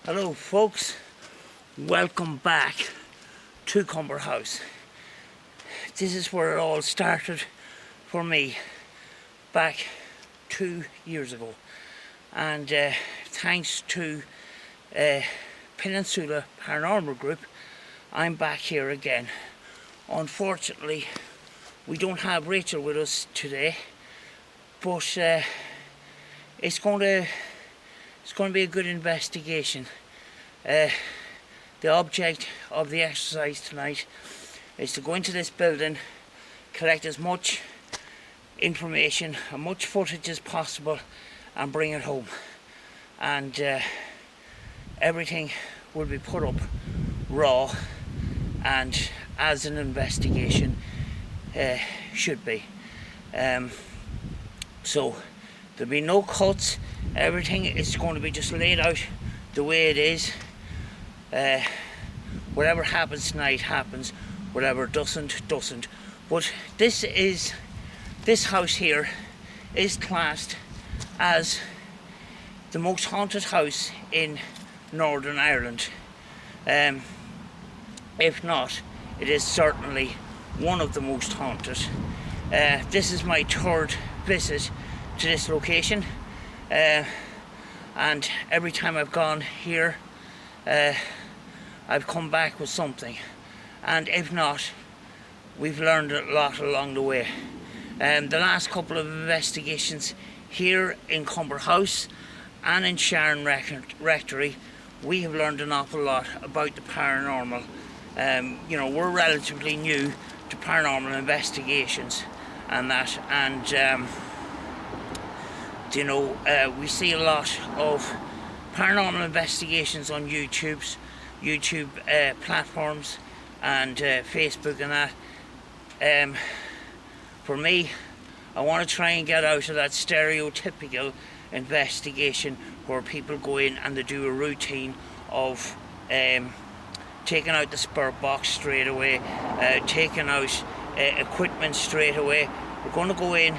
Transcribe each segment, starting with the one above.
Hello folks, welcome back to Cumber House. This is where it all started for me back 2 years ago, and thanks to Peninsula Paranormal Group, I'm back here again. Unfortunately, we don't have Rachel with us today, but it's going to be a good investigation. The object of the exercise tonight is to go into this building, collect as much information and much footage as possible and bring it home. And everything will be put up raw and as an investigation should be. So there'll be no cuts. Everything is going to be just laid out the way it is. Whatever happens tonight happens, whatever doesn't. But this house here is classed as the most haunted house in Northern Ireland. If not, it is certainly one of the most haunted. This is my third visit to this location. And every time I've gone here, I've come back with something, and if not, we've learned a lot along the way. The last couple of investigations here in Cumber House and in Sharon Rectory, we have learned an awful lot about the paranormal. We're relatively new to paranormal investigations and that, and we see a lot of paranormal investigations on YouTube platforms and Facebook and that. For me, I want to try and get out of that stereotypical investigation where people go in and they do a routine of taking out the spirit box straight away, taking out equipment straight away. We're going to go in,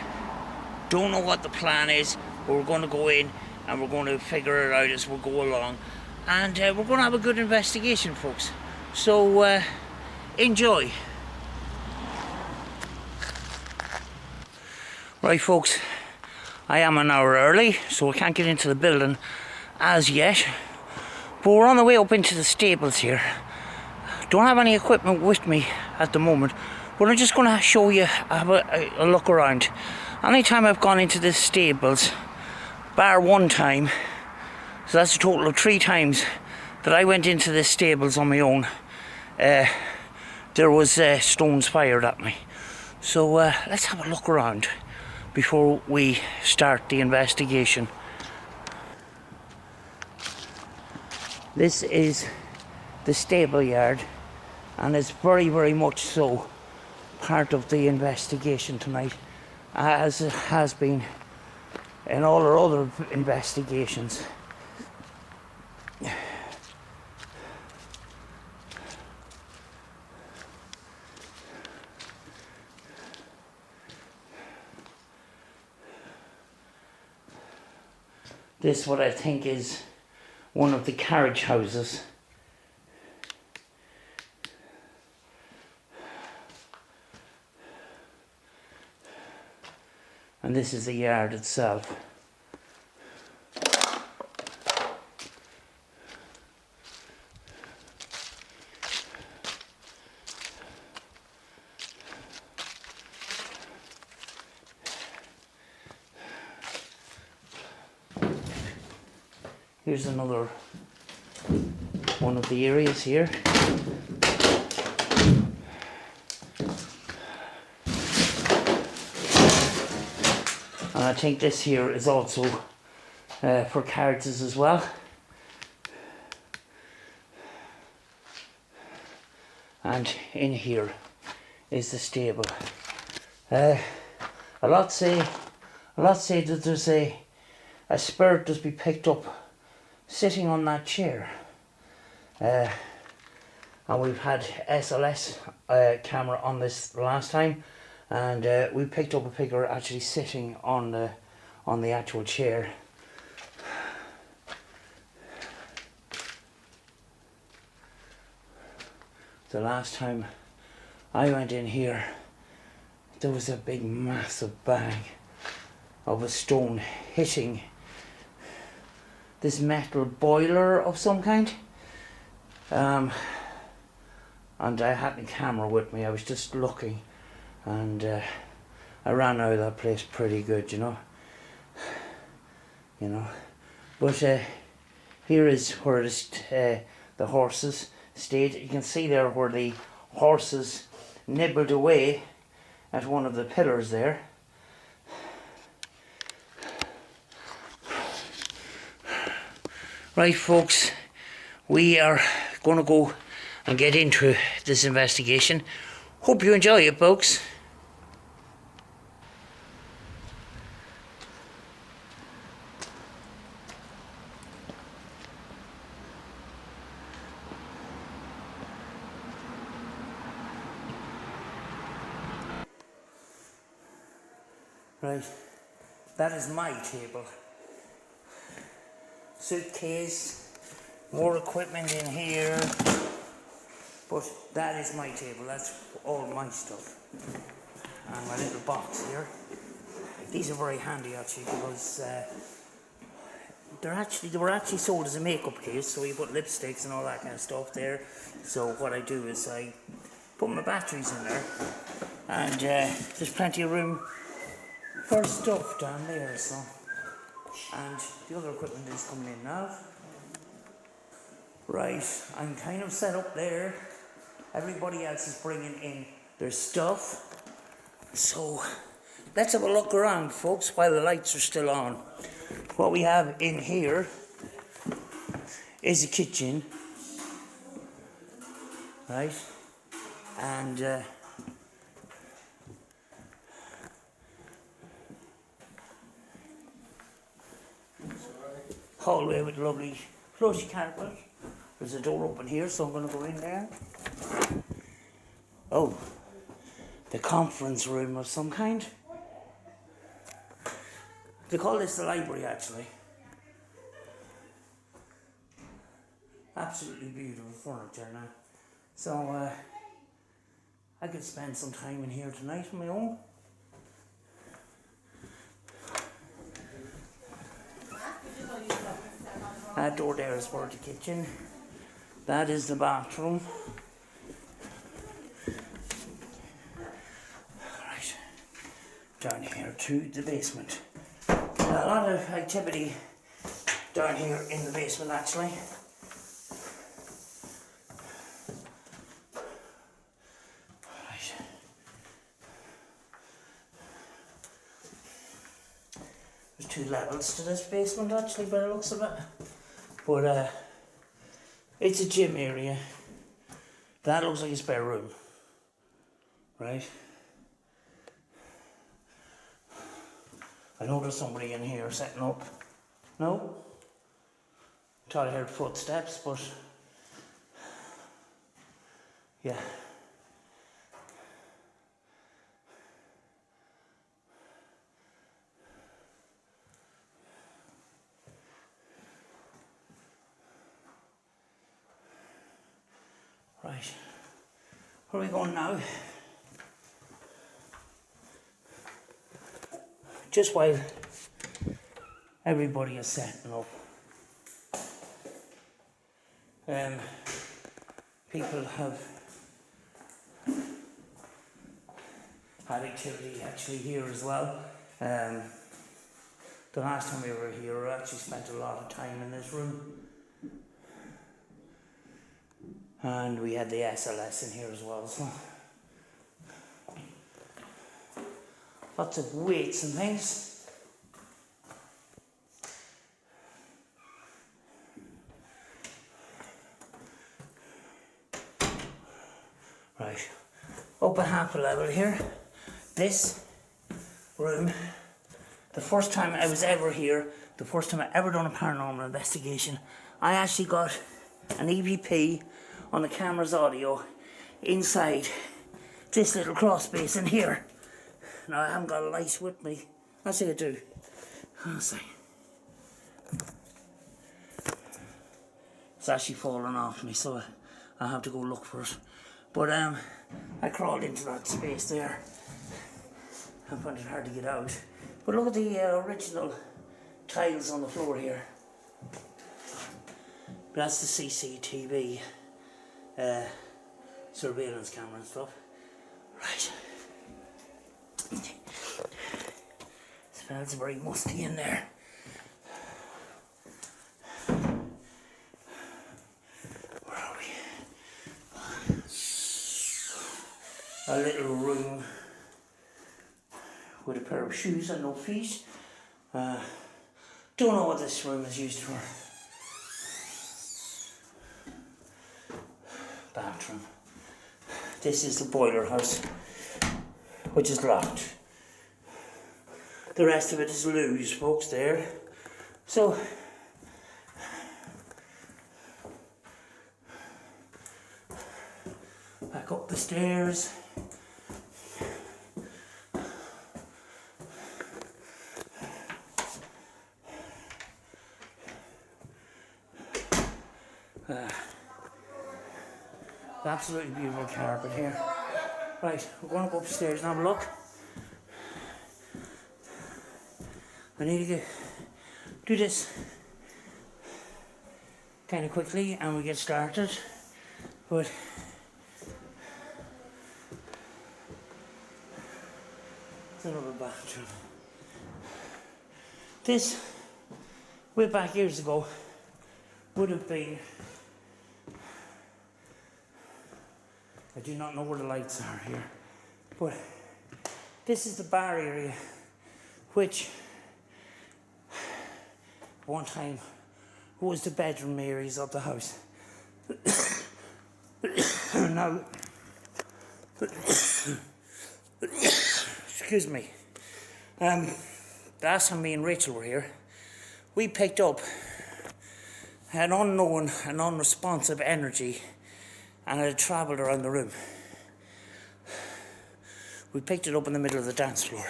don't know what the plan is, but we're going to go in and we're going to figure it out as we go along, and we're going to have a good investigation, folks. So enjoy. Right folks, I am an hour early, so I can't get into the building as yet, but we're on the way up into the stables here. Don't have any equipment with me at the moment, but I'm just going to show you, have a look around. Anytime I've gone into the stables, bar one time, so that's a total of 3 times that I went into the stables on my own, there was stones fired at me. So let's have a look around before we start the investigation. This is the stable yard, and it's very much so part of the investigation tonight, as it has been in all our other investigations. This what I think is one of the carriage houses. And this is the yard itself. Here's another one of the areas here. And I think this here is also for carriages as well. And in here is the stable. A lot say that there's a spirit does be picked up sitting on that chair. And we've had SLS camera on this last time, and we picked up a figure actually sitting on the actual chair. the last time I went in here, there was a big massive bang of a stone hitting this metal boiler of some kind. And I had the camera with me. I was just looking, and I ran out of that place pretty good, you know. But here is where the horses stayed. You can see there where the horses nibbled away at one of the pillars there. Right, folks, we are going to go and get into this investigation. Hope you enjoy it, folks. Right, that is my table. Suitcase, more equipment in here, but that is my table. That's all my stuff. And my little box here. These are very handy actually, because they were actually sold as a makeup case, so you put lipsticks and all that kind of stuff there. So what I do is I put my batteries in there, and there's plenty of room for stuff down there. So, and the other equipment is coming in now. Right, I'm kind of set up there. Everybody else is bringing in their stuff. So let's have a look around, folks, while the lights are still on. What we have in here is a kitchen, right? And hallway with lovely plush carpet. There's a door open here, so I'm going to go in there. Oh, the conference room of some kind. They call this the library, actually. Absolutely beautiful furniture now. So I could spend some time in here tonight on my own. That door there is for the kitchen. That is the bathroom. Right, down here to the basement. A lot of activity down here in the basement, actually. Right. There's 2 levels to this basement, actually, by the looks of it. But it's a gym area. That looks like a spare room, right? I know there's somebody in here setting up. No? Thought I heard footsteps, but yeah. Right, where are we going now? Just while everybody is setting up, people have had activity actually here as well. The last time we were here, I actually spent a lot of time in this room. And we had the SLS in here as well, so lots of weights and things. Right, up a half a level here. This room, the first time I was ever here, the first time I ever done a paranormal investigation, I actually got an EVP on the camera's audio inside this little crawl space in here. Now I haven't got a light with me. I say I do. Let's see. It's actually fallen off me, so I have to go look for it. But I crawled into that space there. I found it hard to get out. But look at the original tiles on the floor here. That's the CCTV surveillance camera and stuff. Right. Smells very musty in there. Where are we? A little room with a pair of shoes and no feet. Don't know what this room is used for. Bathroom. This is the boiler house, which is locked. The rest of it is loose, folks, there. So, back up the stairs. Absolutely beautiful carpet here. Right, we're going to go upstairs and have a look. I need to do this kind of quickly and we get started. But it's another bathroom. This, way back years ago, would have been, I do not know where the lights are here, but this is the bar area, which one time was the bedroom areas of the house. Now, excuse me, last time me and Rachel were here, we picked up an unknown and unresponsive energy and it had travelled around the room. We picked it up in the middle of the dance floor,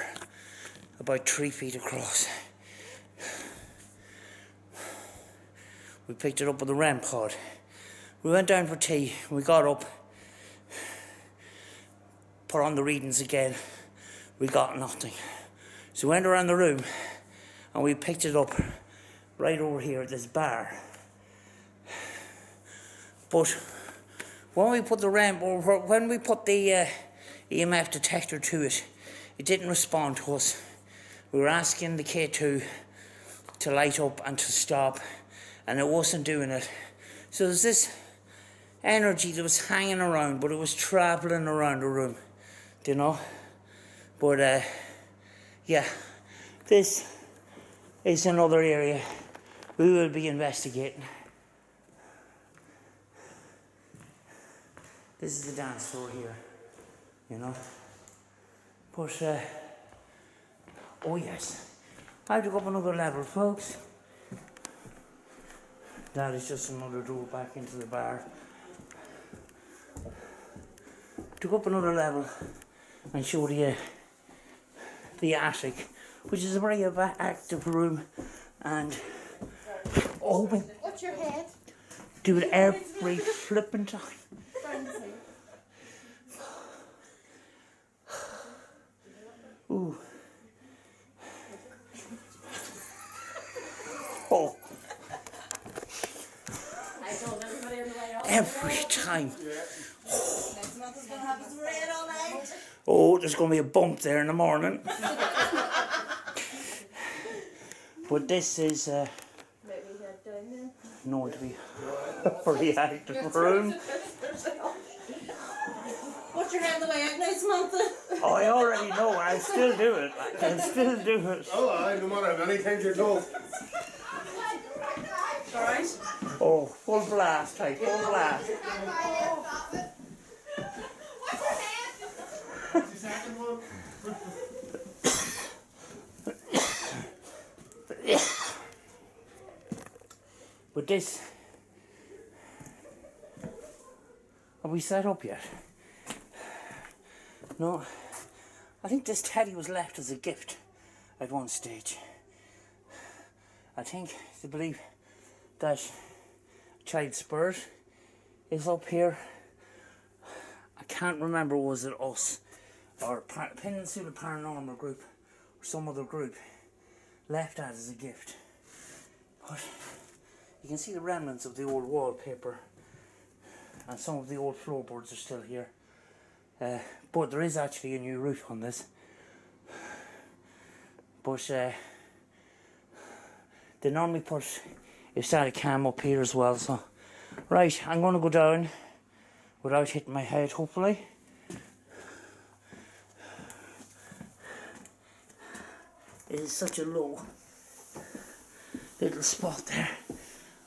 about 3 feet across. We picked it up with the REM pod. We went down for tea, we got up, put on the readings again, we got nothing. So we went around the room and we picked it up right over here at this bar. But when we put the when we put the EMF detector to it, it didn't respond to us. We were asking the K2 to light up and to stop, and it wasn't doing it. So there's this energy that was hanging around, but it was travelling around the room, do you know? But yeah, this is another area we will be investigating. This is the dance floor here, you know. But, oh yes, I have to go up another level, folks. That is just another door back into the bar. To go up another level and show you the attic, which is a very active room, and oh my, what's your head? do it every flipping time. Ooh. Oh. I told everybody on the way out. Every time. Next month is going to have us rain all night. Oh, there's going to be a bump there in the morning. But this is Maybe head down there. known to be a pretty active room. What's your hand the way out now, Samantha? Oh, I already know. I'll still do it. I'll still do it. Oh, I no matter how many times you're told. Alright. Oh, full blast, type, full blast. The second one. But this, have we set up yet? No, I think this teddy was left as a gift at one stage. I think they believe that child spirit is up here I can't remember, was it us or Peninsula Paranormal group or some other group left that as a gift. But you can see the remnants of the old wallpaper and some of the old floorboards are still here. But there is actually a new roof on this. But they normally put a static cam up here as well. So, right, I'm going to go down without hitting my head, hopefully. It is such a low little spot there.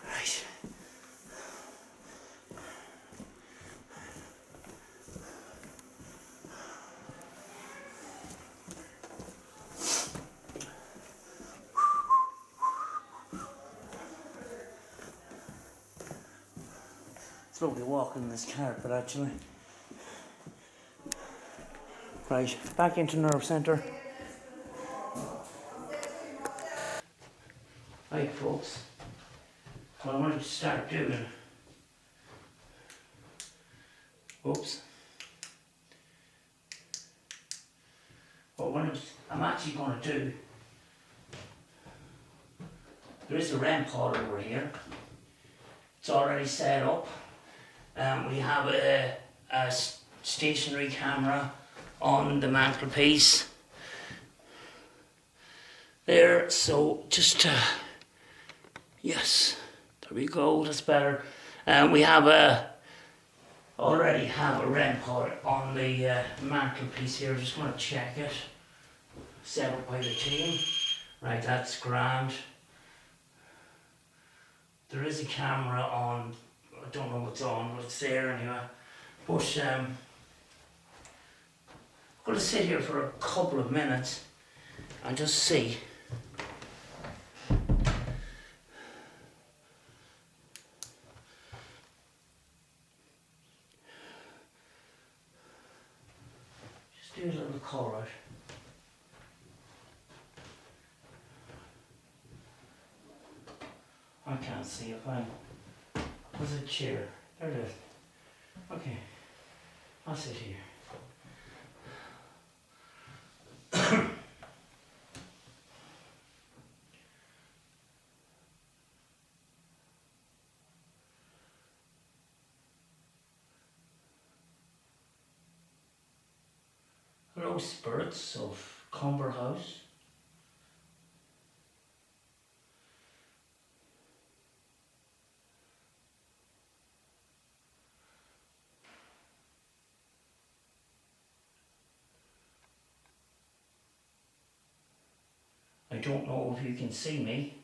Right. It's lovely walking this carpet actually. Right, back into nerve centre. Right folks, what I want to start doing, oops, what I'm actually going to do, there is a REM pod over here, it's already set up, we have a stationary camera on the mantelpiece there, so just yes, there we go, that's better. We have already have a REM pod on the mantelpiece here. Just want to check it. Set up by the team. Right, that's grand. There is a camera on, I don't know what's on, but it's there anyway. But I'm going to sit here for a couple of minutes and just see. Do a little colour. I can't see it fine. There's a chair. There it is. Okay. I'll sit here. Hello, spirits of Cumber House. I don't know if you can see me.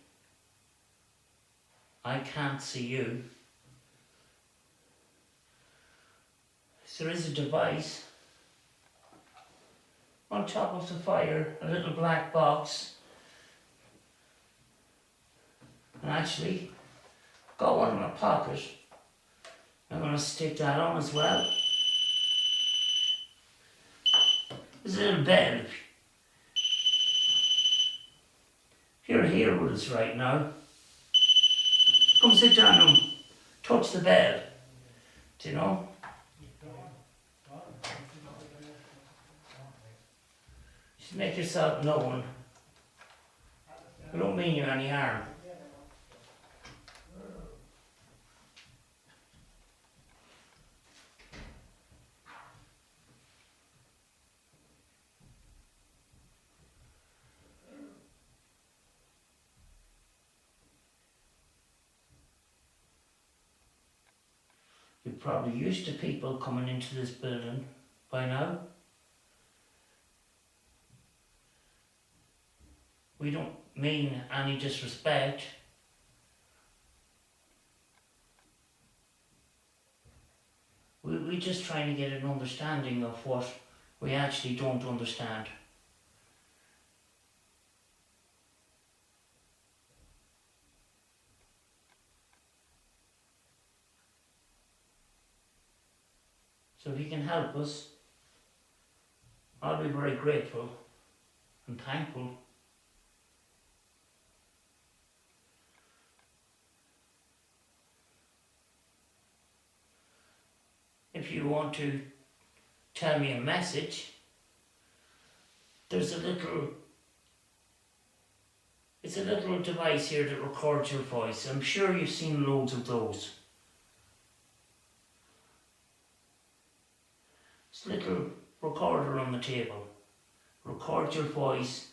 I can't see you. There is a device on top of the fire, a little black box. And actually, got one in my pocket. I'm going to stick that on as well. There's a little bell. If you're here with us right now, come sit down and touch the bell. Do you know? Just make yourself known. I don't mean you any harm. You're probably used to people coming into this building by now. We don't mean any disrespect. We're just trying to get an understanding of what we actually don't understand. So if you can help us, I'll be very grateful and thankful. If you want to tell me a message, there's a little device here that records your voice. I'm sure you've seen loads of those. It's a little recorder on the table. Record your voice.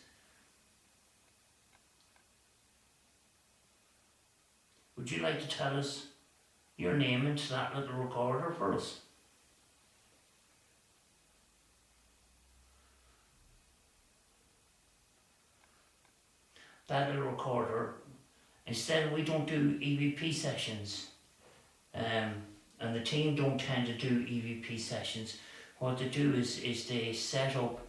Would you like to tell us your name into that little recorder for us? That little recorder, instead we don't do EVP sessions, and the team don't tend to do EVP sessions. What they do is they set up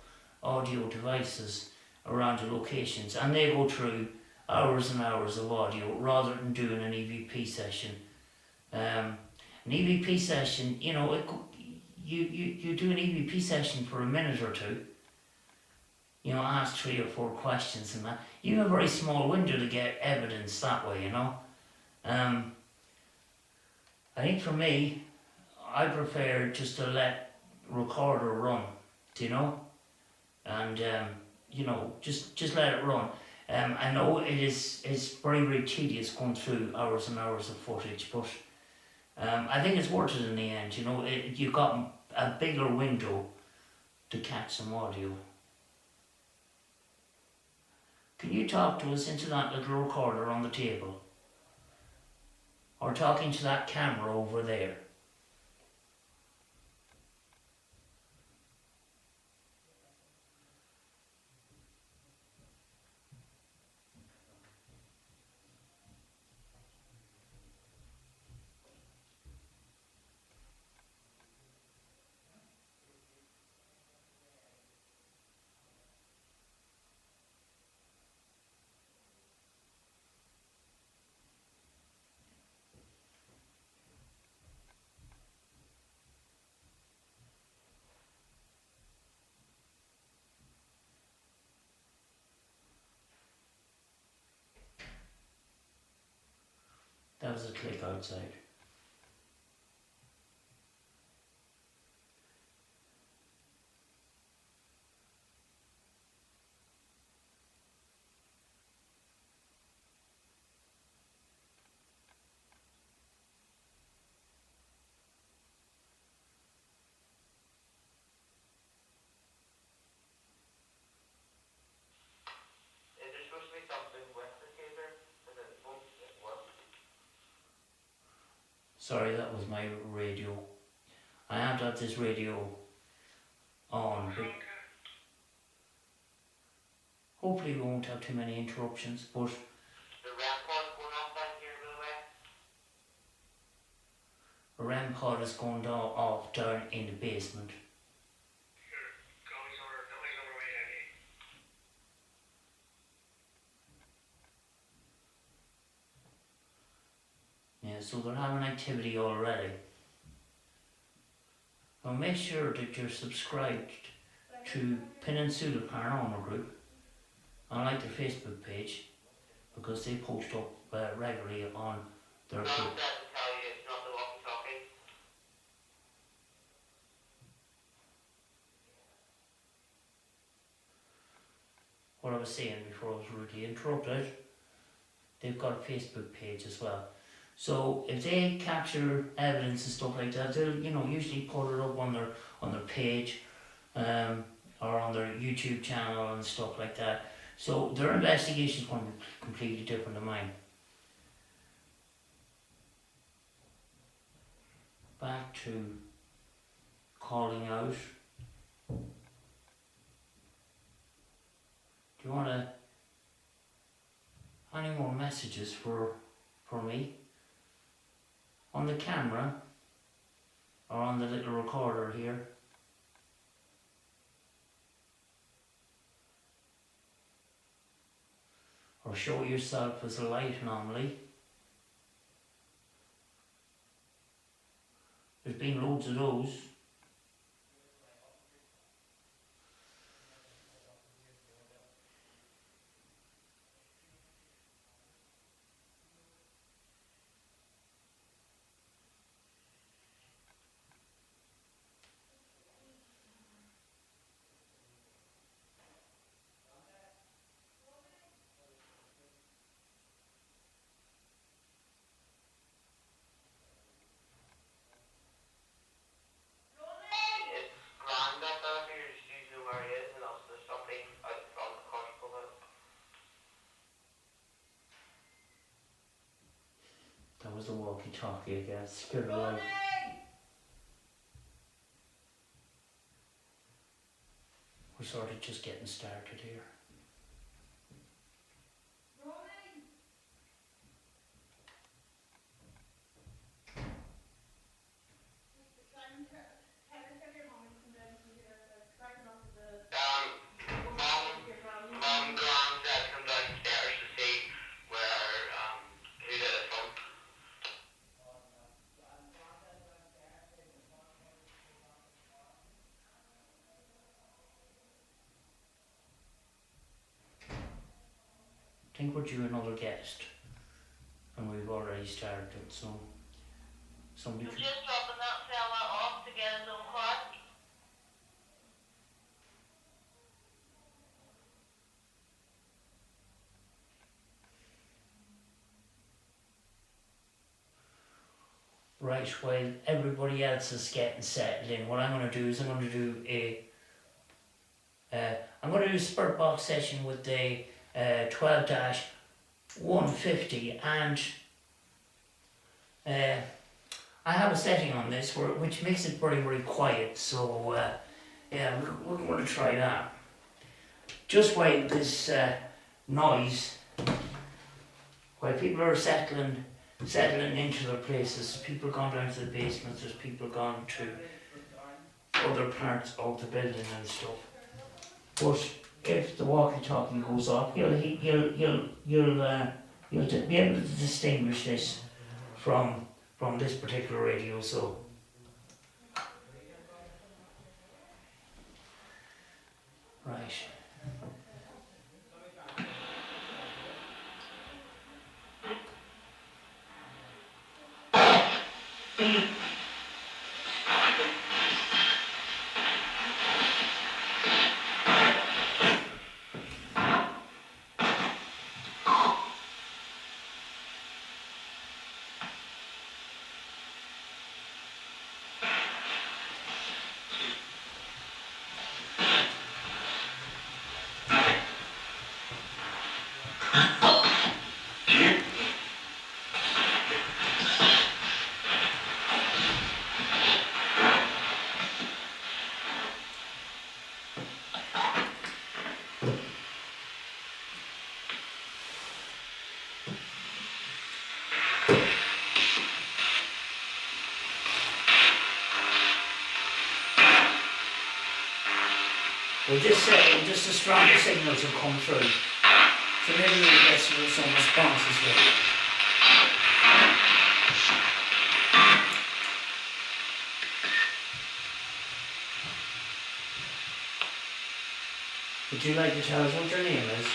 audio devices around the locations, and they go through hours and hours of audio rather than doing an EVP session. An EVP session, you know, you do an EVP session for a minute or two. You know, ask 3 or 4 questions and that. You have a very small window to get evidence that way, you know. I think for me, I prefer just to let recorder run, do you know? And you know, just let it run. I know it's very tedious going through hours and hours of footage, but I think it's worth it in the end. You know, you've got a bigger window to catch some audio. Can you talk to us into that little recorder on the table? Or talking to that camera over there? That was a click outside. Is there supposed to be something with the taser? Because it won't work. Sorry, that was my radio. I have got this radio on, but hopefully we won't have too many interruptions, but The RAM pod going off down here, by the way. a REM pod is going off down in the basement. Yeah, so they're having activity already. Now make sure that you're subscribed to Peninsula Paranormal Group and like their Facebook page, because they post up regularly on their Mom group. said to tell you it's not the walkie-talkie. What I was saying before I was rudely interrupted, they've got a Facebook page as well. So if they capture evidence and stuff like that, they'll, you know, usually put it up on their page, or on their YouTube channel and stuff like that. So their investigation is going to be completely different than mine. Back to calling out. Do you want any more messages for me? On the camera or on the little recorder here? Or show yourself as a light anomaly. There's been loads of those. was the walkie-talkie again. Scared away. We're sort of just getting started here. Mom gone said come downstairs to see where, who did it from. I think we're due another guest. And we've already started, so somebody I'm could... just dropping that fella off to get his own car. Right, while everybody else is getting settled in, what I'm going to do is I'm going to do a spurt box session with the 12-150, and I have a setting on this which makes it very, very quiet, so yeah, we're going to try that. Just while this noise, while people are settling into their places, people gone down to the basements, there's people gone to other parts of the building and stuff. But if the walkie-talkie goes off, you'll be able to distinguish this from this particular radio. So right. We're just saying, just the stronger signals will come through. So maybe we'll get some responses here. Would you like to tell us what your name is?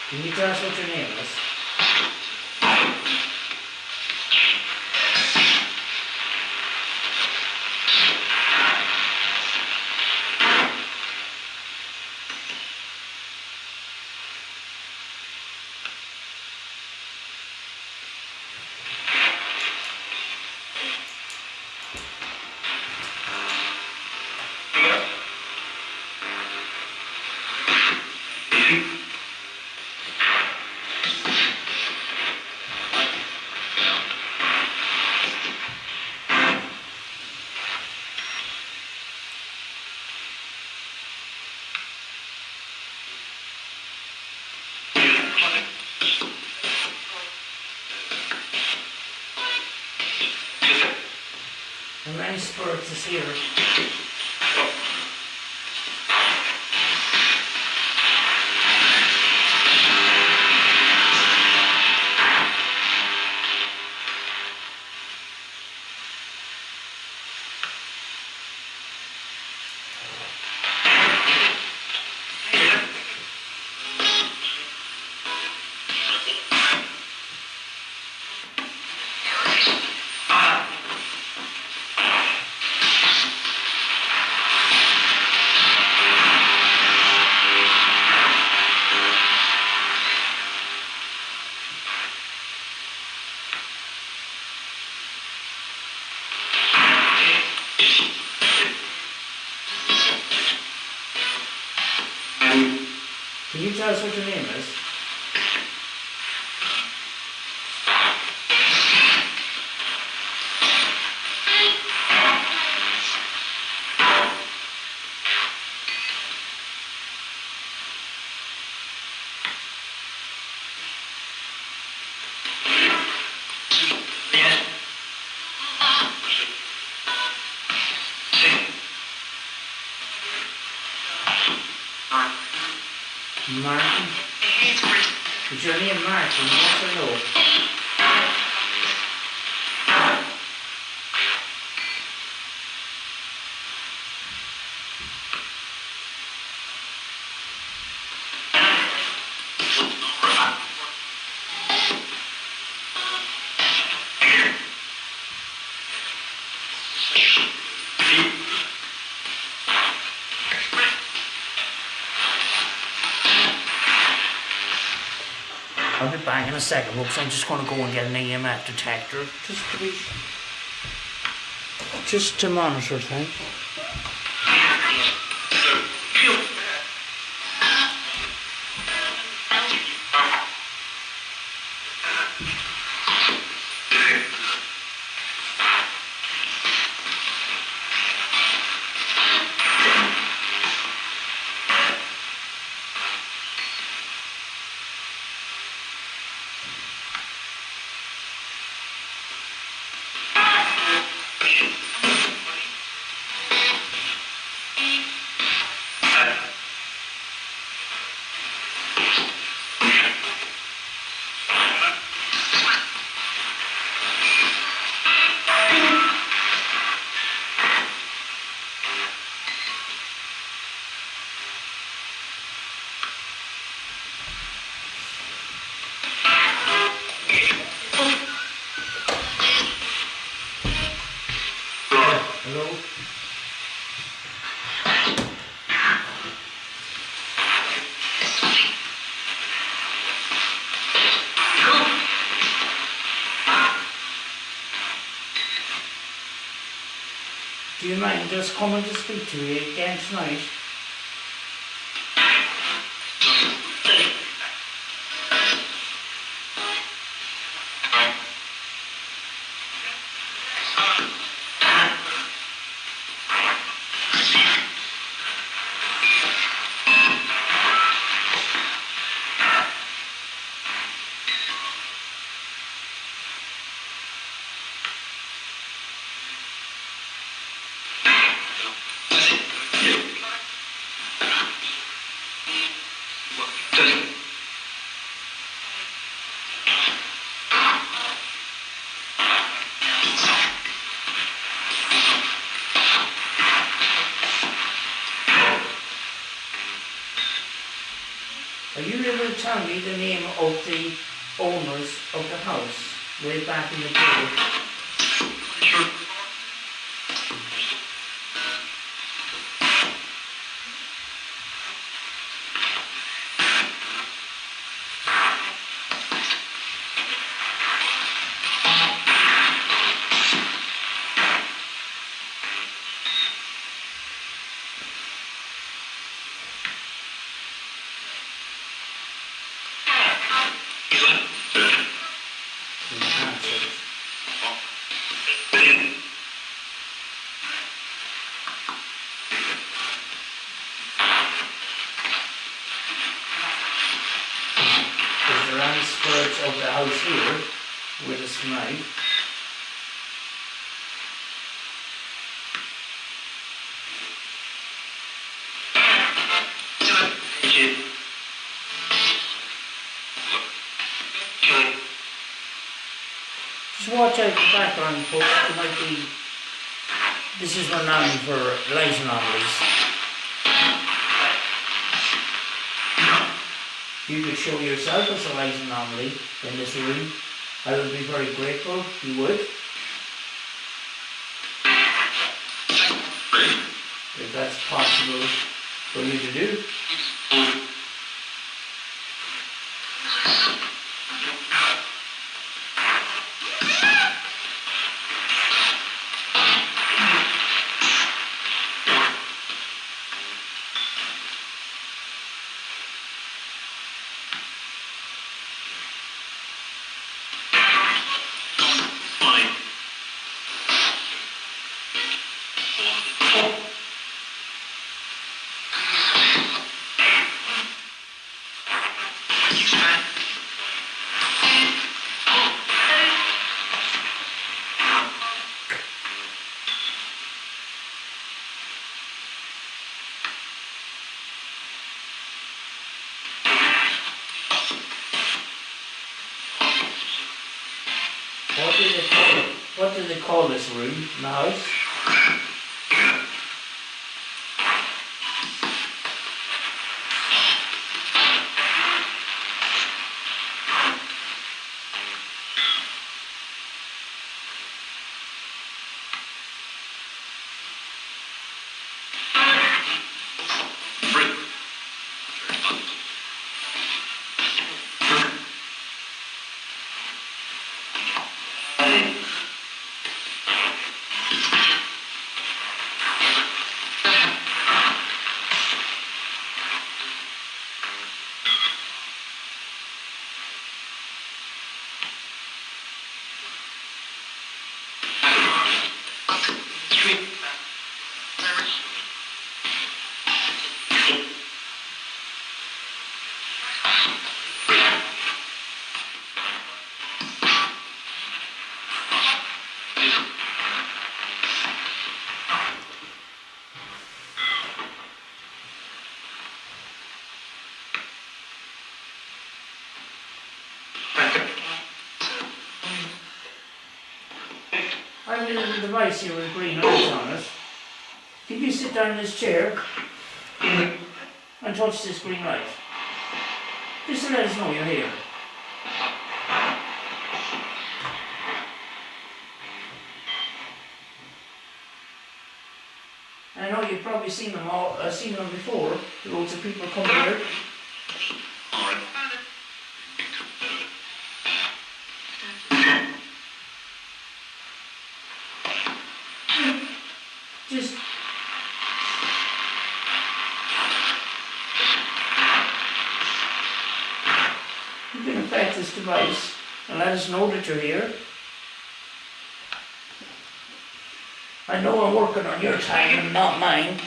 Can you tell us what your name is? And many spirits is here. Can you tell us what your name is? Martin? Is your name Martin, yes or no? I'll be back in a second, folks. I'm just going to go and get an EMF detector just to monitor things. Hello? Do you mind just coming to speak to you again tonight? Are you able to tell me the name of the owners of the house way back in the day? Is there any spirits of the house here with us tonight? Just watch out the background, folks. It might be. This is one anomaly for light anomalies. You could show yourself as a light anomaly in this room. I would be very grateful if you would. If that's possible for you to do. What do they call this room in the house? I have a little device here with green lights on it. Can you sit down in this chair and touch this green light? Just to let us know you're here. I know you've probably seen them before. Loads of people come here. Just you can affect this device and let us know that you're here. I know I'm working on your time and not mine.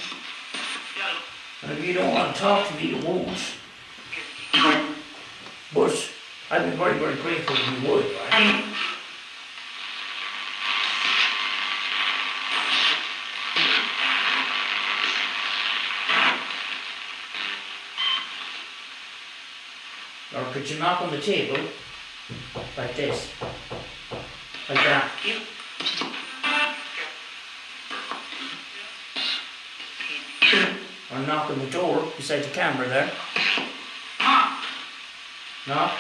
And if you don't want to talk to me, you won't. But I'd be very, very grateful if you would. Right? Or could you knock on the table like this? Like that. Or knock on the door beside the camera there. Knock.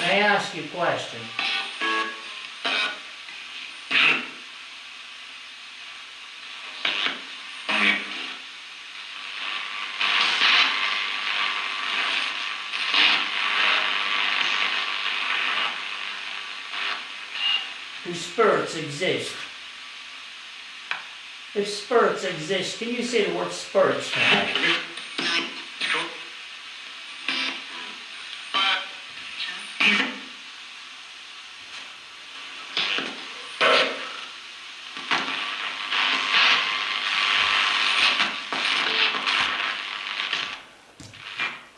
I ask you a question? Do spirits exist? If spirits exist, can you say the word spirits now?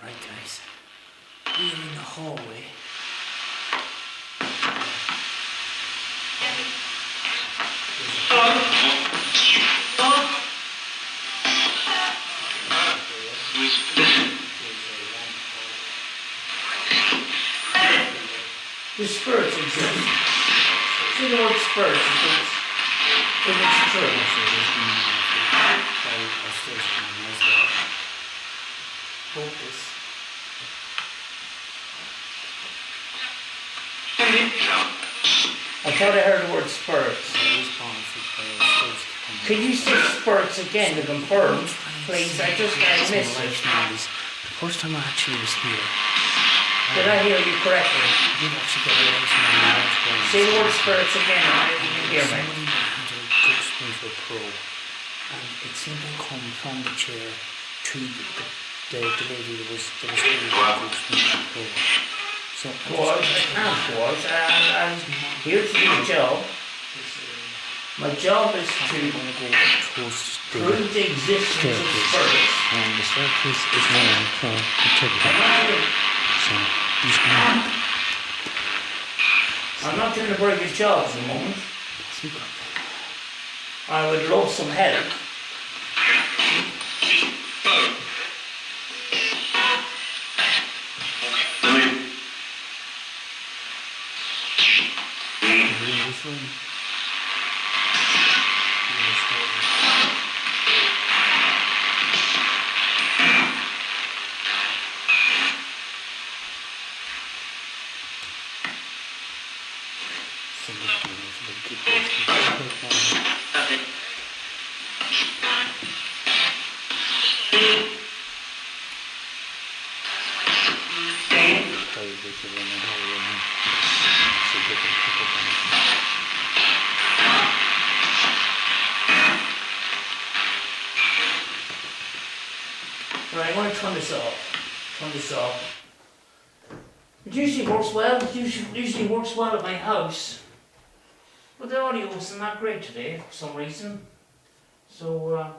Right, guys. We're in the hallway. The spirits exist. See the word spirits exist. If it's true. Focus. I thought I heard the word spirits. Could you say spirits again to confirm, please? I just missed it. The first time I actually was here, Did I hear you correctly? I did actually get away from my knowledge. Say the word spirits again, and you can hear me. Somebody had a good spoon for a pro, and it seemed to come from the chair to the lady that was holding the good spoon for a pro. So Was, and here's the job. My job is to I'm going to go towards prove the existence of spirits. and the staircase is known for integrity. So he's going to I'm not doing a very good job at the moment. I would love some help. Right, I want to turn this off. Turn this off. It usually works well. It usually works well at my house. But the audio wasn't that great today for some reason. So,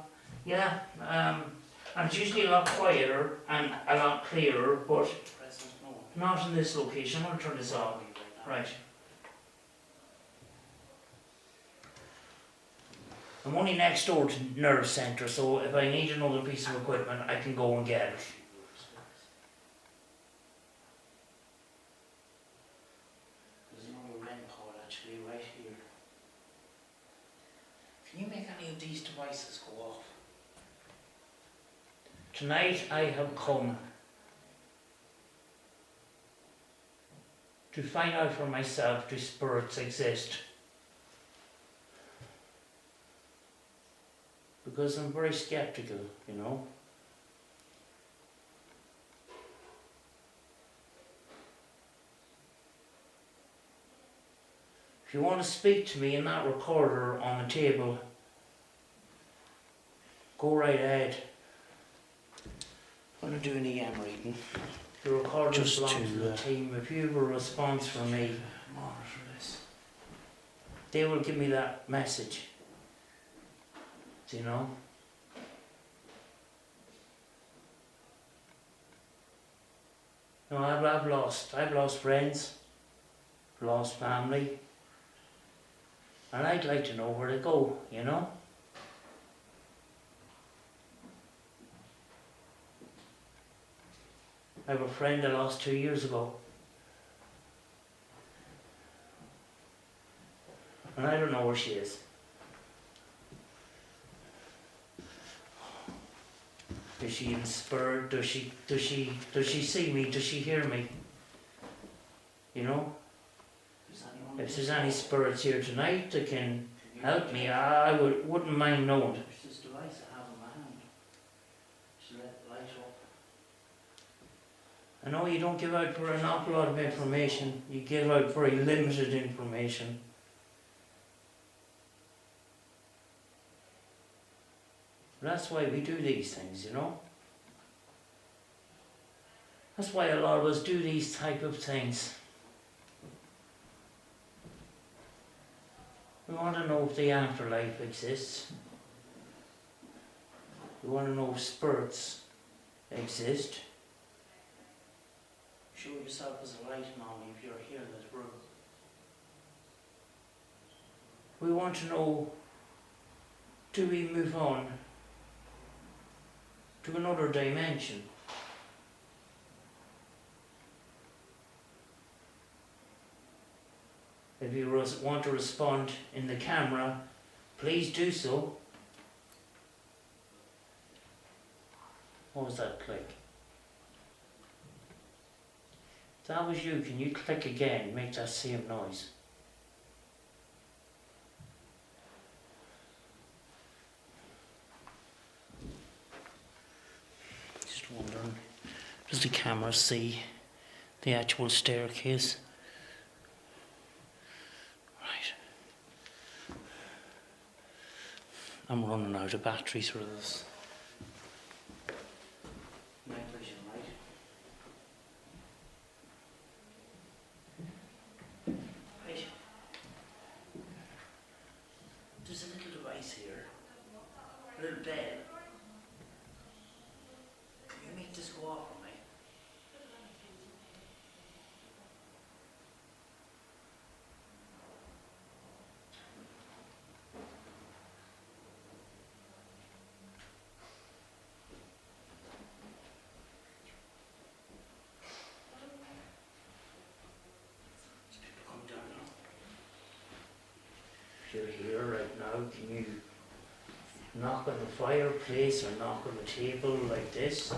yeah, and it's usually a lot quieter and a lot clearer, but not in this location. I'm going to turn this off. Right. I'm only next door to Nerve Centre, so if I need another piece of equipment, I can go and get it. There's another REM pod actually right here. Can you make any of these devices go off? Tonight I have come to find out for myself, do spirits exist? Because I'm very skeptical, you know. If you want to speak to me in that recorder on the table, go right ahead. I'm going to do an EM reading. The recorder Just belongs to, to the team. If you have a response from me, Monitor this. they will give me that message. Do you know? No, I've lost friends, lost family, and I'd like to know where they go, you know? I have a friend I lost 2 years ago. And I don't know where she is. Is she inspired? Does she see me? Does she hear me? You know, Is anyone if there's any spirits here tonight that can help me, I wouldn't mind knowing. There's this device I have in my hand. Just let it light up. I know you don't give out for an awful lot of information. You give out very limited information. That's why we do these things, you know. That's why a lot of us do these type of things. We want to know if the afterlife exists. We want to know if spirits exist. Show yourself as a light, Mommy, if you're here in this room. We want to know, do we move on to another dimension? If you want to respond in the camera, please do so. What was that click? If that was you, can you click again, make that same noise? Just wondering, does the camera see the actual staircase? Right. I'm running out of batteries for this. Night vision light. Right. There's a little device here. A little bell. Can you make this go off for me? Come down now. If you're here right now, can you knock on the fireplace or knock on the table like this?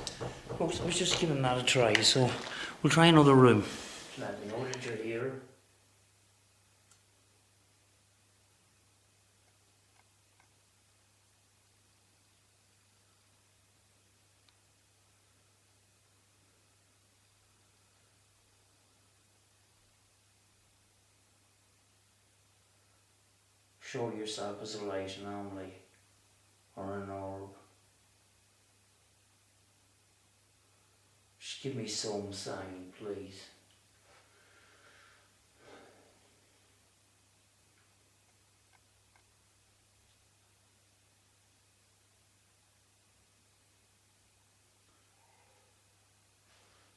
Oh, so I was just giving that a try, so we'll try another room. Let me know that you're here. Show yourself as a light anomaly or an orb. Just give me some sign, please.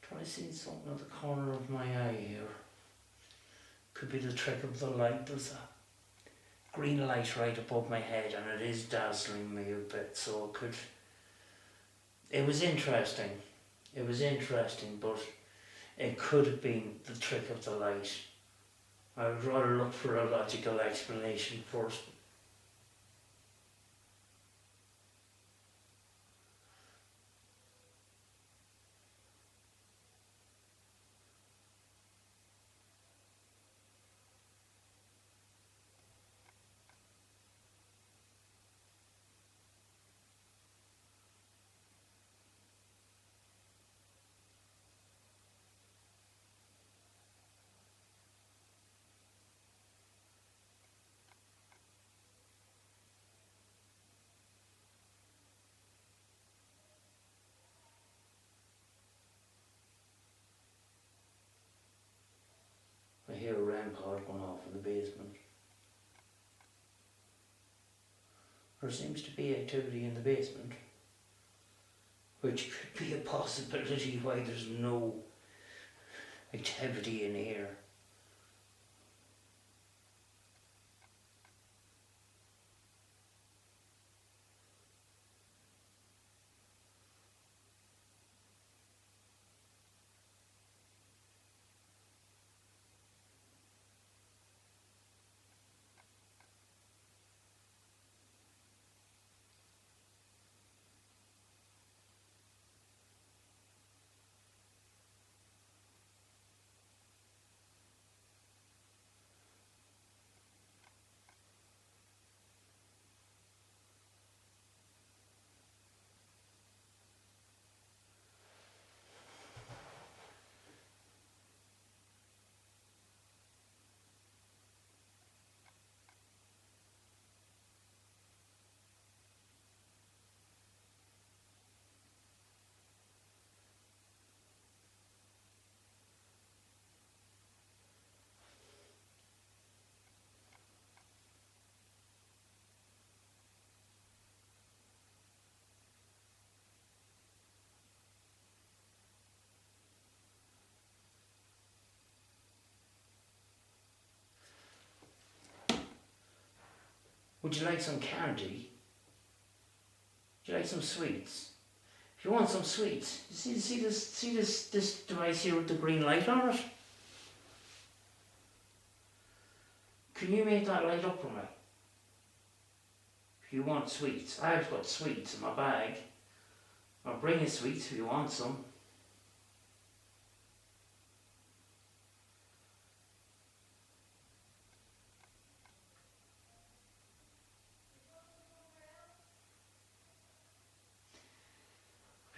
Try seeing something at the corner of my eye here. Could be the trick of the light. There's a green light right above my head and it is dazzling me a bit, so it was interesting. It was interesting, but it could have been the trick of the light. I would rather look for a logical explanation first. I hear a REM pod going off in the basement. There seems to be activity in the basement, which could be a possibility why there's no activity in here. Would you like some candy? Would you like some sweets? If you want some sweets, you see this device here with the green light on it? Can you make that light up for me? If you want sweets, I've got sweets in my bag. I'll bring you sweets if you want some.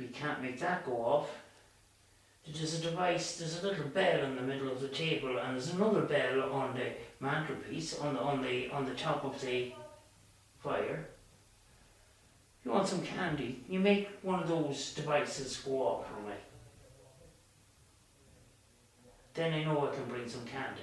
If you can't make that go off, there's a device, there's a little bell in the middle of the table, and there's another bell on the mantelpiece, on the top of the fire. If you want some candy, you make one of those devices go off for me. Then I know I can bring some candy.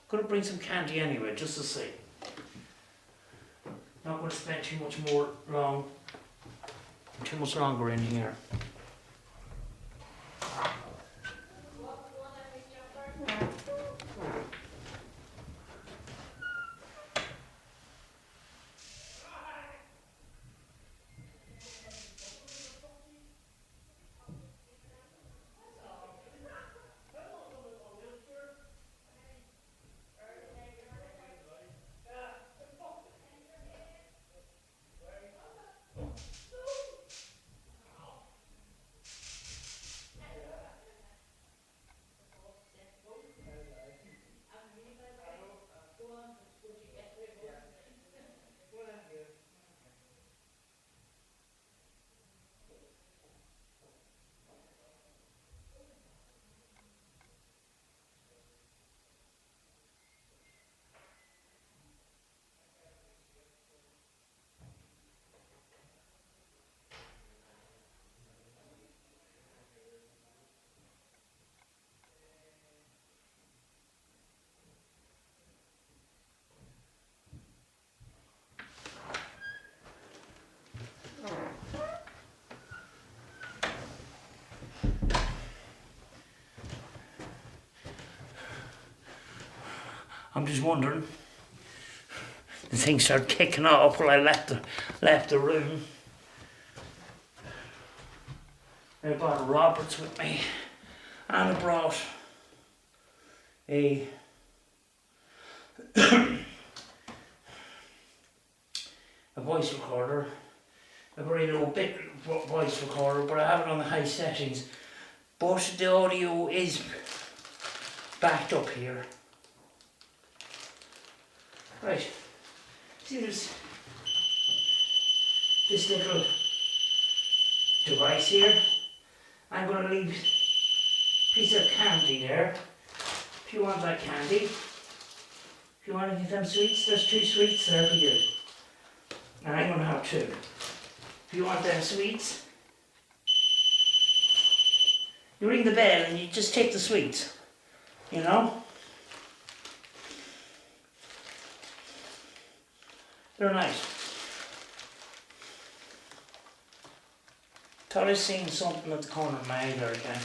Gonna bring some candy anyway, just to see. Not gonna spend too much longer in here. I'm just wondering, the thing started kicking off while I left the room. I brought Roberts with me, and I brought a voice recorder, a very low bit voice recorder, but I have it on the high settings. But the audio is backed up here. Right, see there's this little device here. I'm going to leave a piece of candy there. If you want that candy, if you want to get them sweets, there's 2 sweets there for you. And I'm going to have 2. If you want them sweets, you ring the bell and you just take the sweets, you know. They're nice. Thought I seen something at the corner of my eye there again.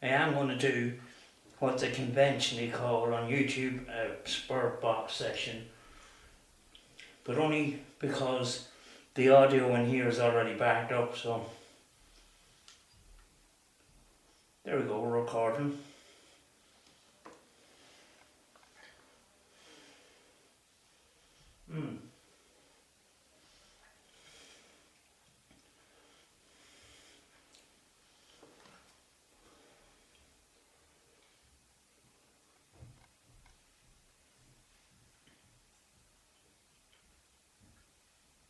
I am going to do what they conventionally call on YouTube a spurt box session, but only because the audio in here is already backed up, so there we go, we're recording.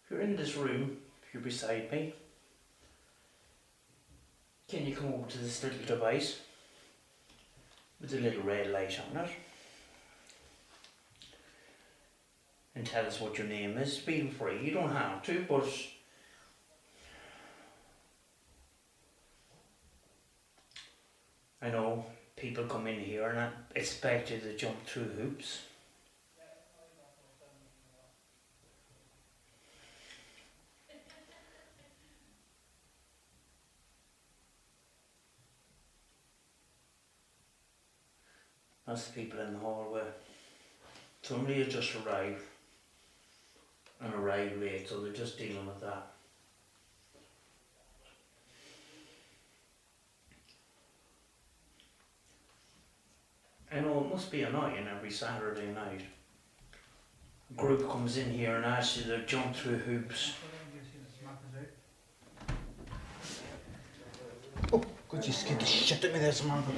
If you're in this room, you're beside me. Can you come over to this little device with a little red light on it and tell us what your name is? Feel free, you don't have to, but I know people come in here and I expect you to jump through hoops. That's the people in the hallway. Somebody has just arrived and arrived late, so they're just dealing with that. I know it must be annoying every Saturday night. A group comes in here and asks you to jump through hoops. Oh, God, you scared the shit out of me there, Samantha.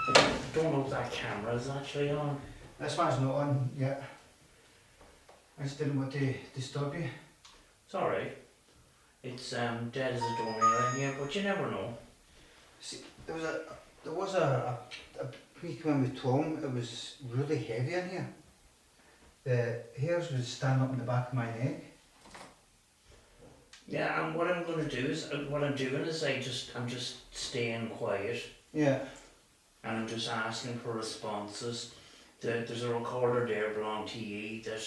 I don't know if that camera is actually on. This one's not on yet. I just didn't want to disturb you. It's alright. It's dead as a doornail in here, but you never know. See, there was a we came in with Tom, it was really heavy in here. The hairs would stand up in the back of my neck. Yeah, and what I'm going to do is, I'm just staying quiet. Yeah. And I'm just asking for responses. There's a recorder there belonging to you that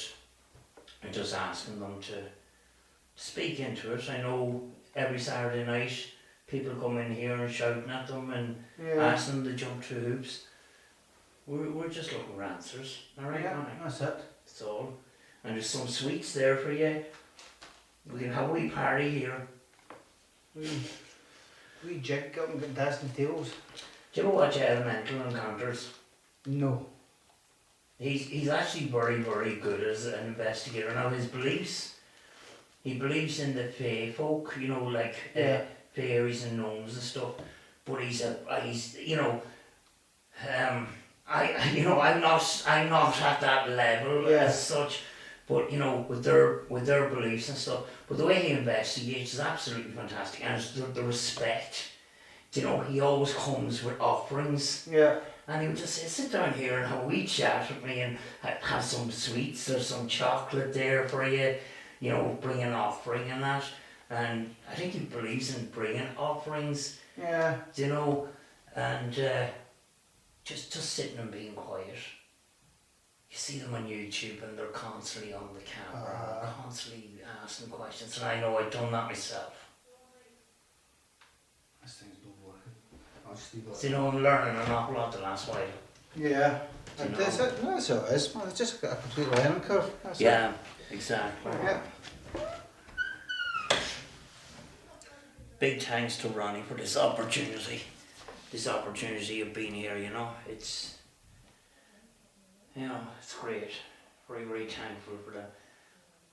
I'm just asking them to speak into it. I know every Saturday night people come in here and shouting at them and asking them to jump through hoops. We're just looking for answers, alright, Yeah, Connie? that's it. That's all. And there's some sweets there for you. We can have a wee party here. We jig up and get dancing tables. Do you ever watch Elemental Encounters? No. He's actually very, very good as an investigator. Now his beliefs, he believes in the fae folk, you know, like fairies and gnomes and stuff. But he's I'm not at that level as such. But you know, with their beliefs and stuff. But the way he investigates is absolutely fantastic, and it's the respect. You know, he always comes with offerings. Yeah. And he would just say, sit down here and have a wee chat with me and have some sweets or some chocolate there for you, you know, bring an offering and that. And I think he believes in bringing offerings, you know, and just sitting and being quiet. You see them on YouTube and they're constantly on the camera, constantly asking questions, and I know I've done that myself. This thing's not working. I'll just leave it. So, you know, I'm learning an awful lot the last while. Yeah. You know. That's it. No, that's all it is. It's just got a complete learning curve. That's Yeah, exactly. it. Yeah. Big thanks to Ronnie for this opportunity of being here, you know. It's great. Very, very thankful for that.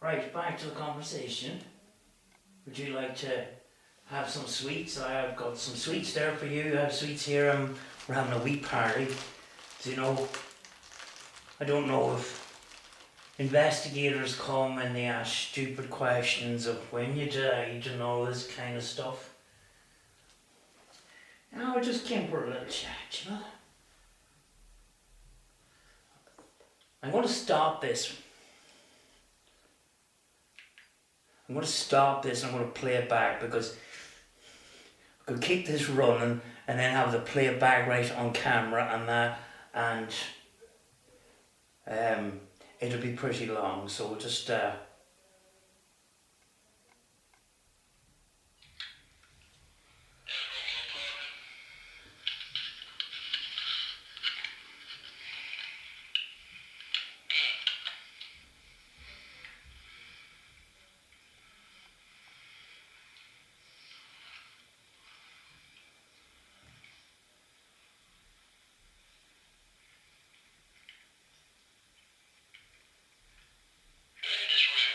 Right, back to the conversation. Would you like to have some sweets? I've got some sweets there for you. I have sweets here. We're having a wee party. So, you know, I don't know if investigators come and they ask stupid questions of when you died and all this kind of stuff. I just came for a little chat, you know. I'm going to stop this. I'm going to play it back because I could keep this running and then have to play it back right on camera and that, and it'll be pretty long, so we'll just This was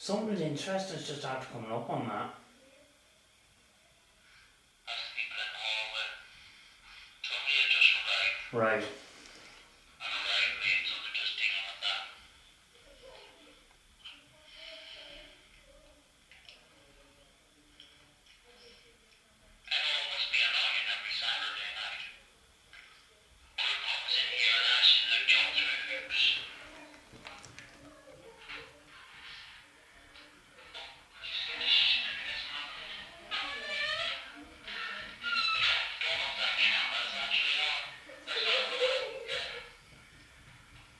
Something interesting's just after coming up on that. That's people in the hallway. Told me it just arrived. Right. And arrived late, so they're just dealing with that. I know it must be annoying every Saturday night. Group comes in here and asks you to jump through hoops. Don't know if that camera's actually on. That's not good. Yeah.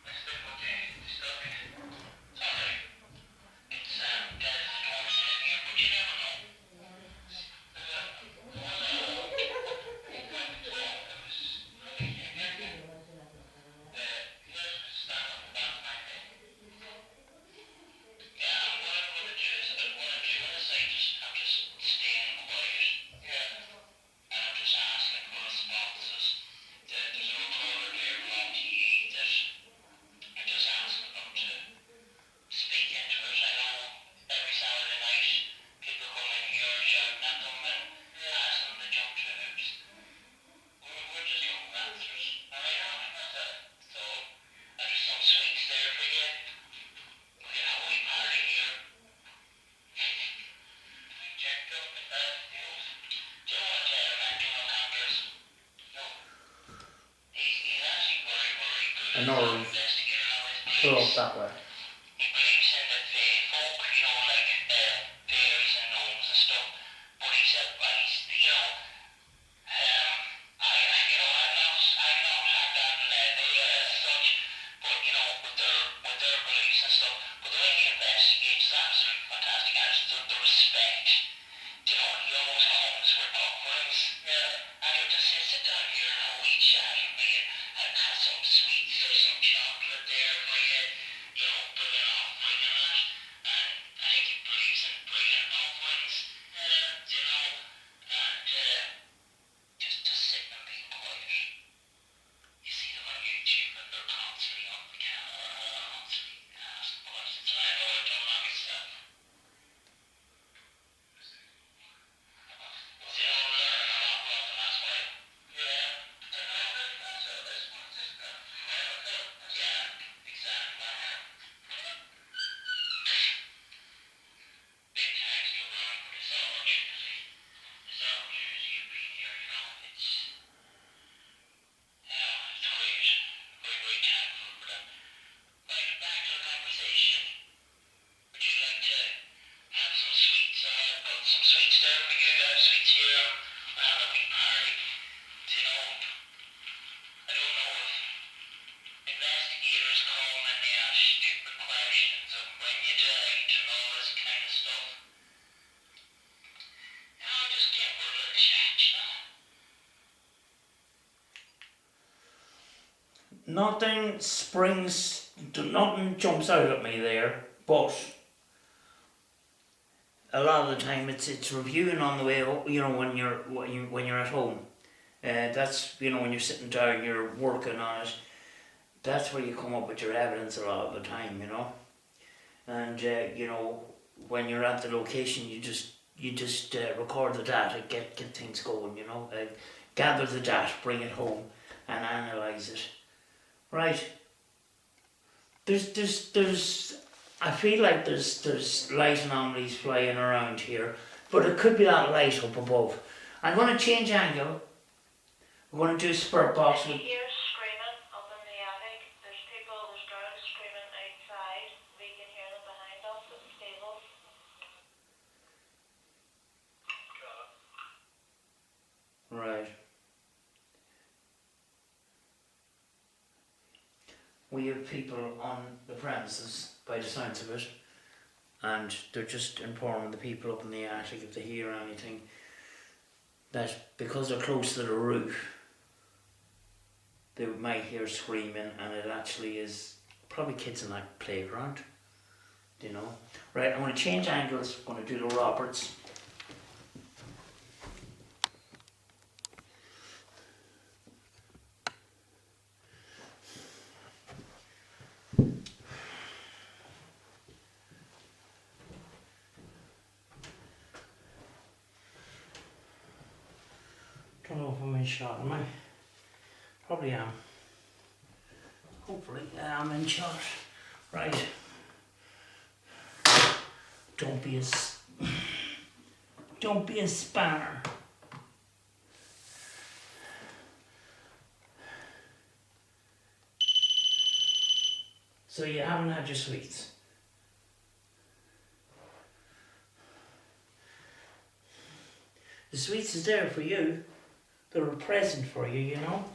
Let's stick with the stuff. It's alright. It's dead as a doorstep in here, but you never know. Speak into it. I know every Saturday night people come in here shouting at them and asking them to jump through hoops. We're just young bastards. So, there's some sweets there for you. We can have a wee party here. We checked up with that deals. Do you know what Donald Cumber is? No. He's actually very good. I know. Investigator. Now his Pull police. up that way. He believes in the folk, like fairies and gnomes and stuff. But he said, well, I'm not at that level as such. But with their beliefs and stuff. But the way he investigates is absolutely fantastic. And it's the respect. He almost comes with offerings. And he'll just sit down here and have a wee chat with me and have some sweets or some chocolate there for you. Bringing offering and that. And I think he believes in bringing offerings. And just sitting and being quiet. You see them on YouTube and they're constantly on the camera, constantly asking questions. And I know I've done that myself. Learn an awful lot, and that's why. Yeah. Exactly. Big thanks to everyone for this opportunity. This opportunity of being here, it's great. Very, very thankful for that. Right, back to the conversation. Would you like to have some sweets? I've got some sweets there for you. I have sweets here. We'll have a wee party. I don't know if investigators come and they ask stupid questions of when you died and all this kind of stuff. Just give her a little chat, Nothing jumps out at me there, but a lot of the time it's reviewing on the way home, when you're at home. That's, when you're sitting down, you're working on it. That's where you come up with your evidence a lot of the time, And, when you're at the location, you just record the data, get things going, gather the data, bring it home and analyse it. Right. I feel like there's light anomalies flying around here, but it could be that light up above. I'm going to change angle. We're going to do a spirit box with... Hear screaming up in the attic. There's girls screaming outside. We can hear them behind us at the stables. Right. We have people on the premises, by the sounds of it, and they're just informing the people up in the attic if they hear anything, that because they're close to the roof, they might hear screaming, and it actually is probably kids in that playground, Right, I'm going to change angles, I'm going to do the Roberts. in shot, am I? Probably am. Hopefully I'm in shot. Right. Don't be a spanner. So you haven't had your sweets? The sweets is there for you. They're a present for you, you know.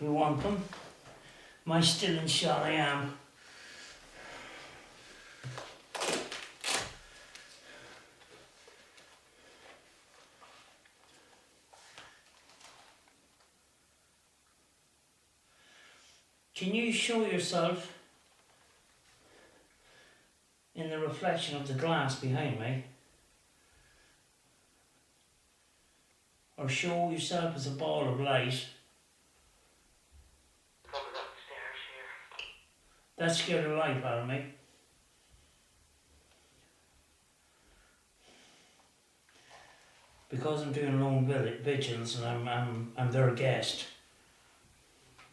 You want them? Am I still in shot? I am. Can you show yourself in the reflection of the glass behind me? Or show yourself as a ball of light? That scared the life out of me. Because I'm doing lone vigils and I'm their guest,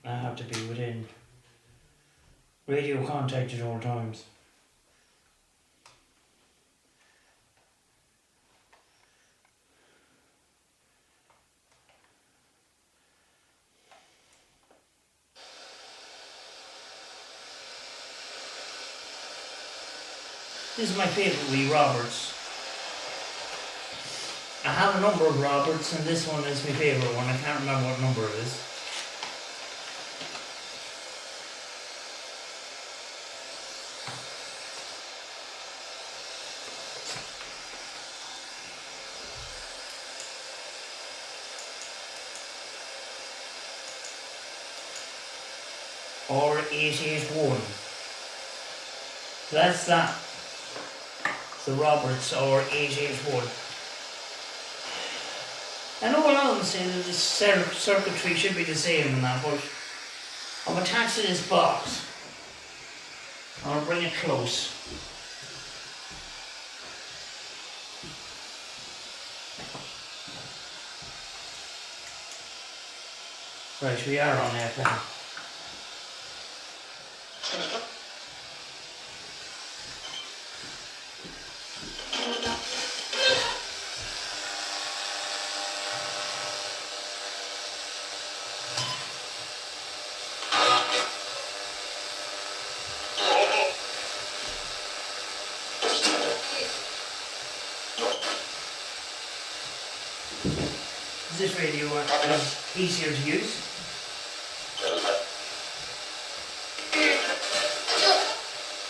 I have to be within radio contact at all times. This is my favourite wee Roberts. I have a number of Roberts and this one is my favourite one. I can't remember what number it is. Or 881. So that's that. The Roberts or 881. I know a lot of them say that the circuitry should be the same and that, but I'm attached to this box. I'll bring it close. Right, we are on airplane. Is this radio easier to use?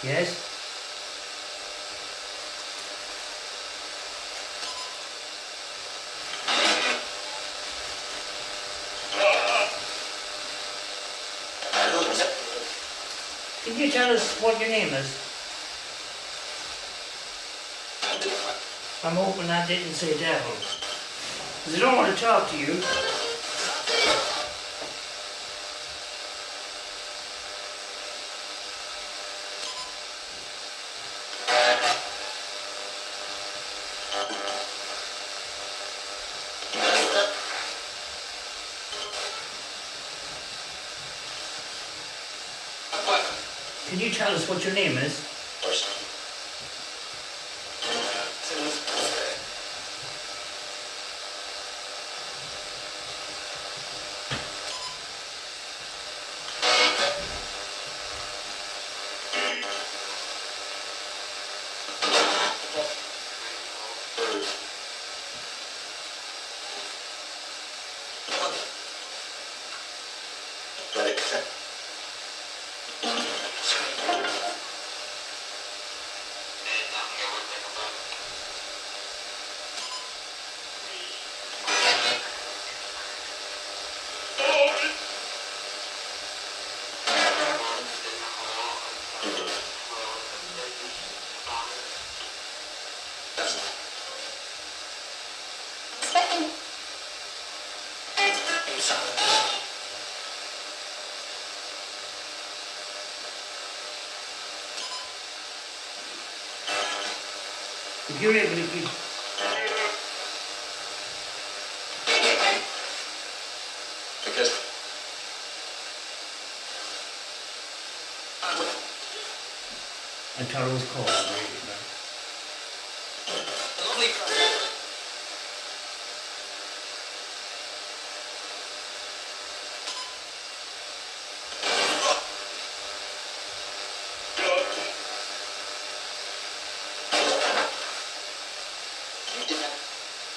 Yes? Can you tell us what your name is? I'm hoping that didn't say devil. Because I don't want to talk to you. Can you tell us what your name is? If you're able to keep... I thought it was called radio.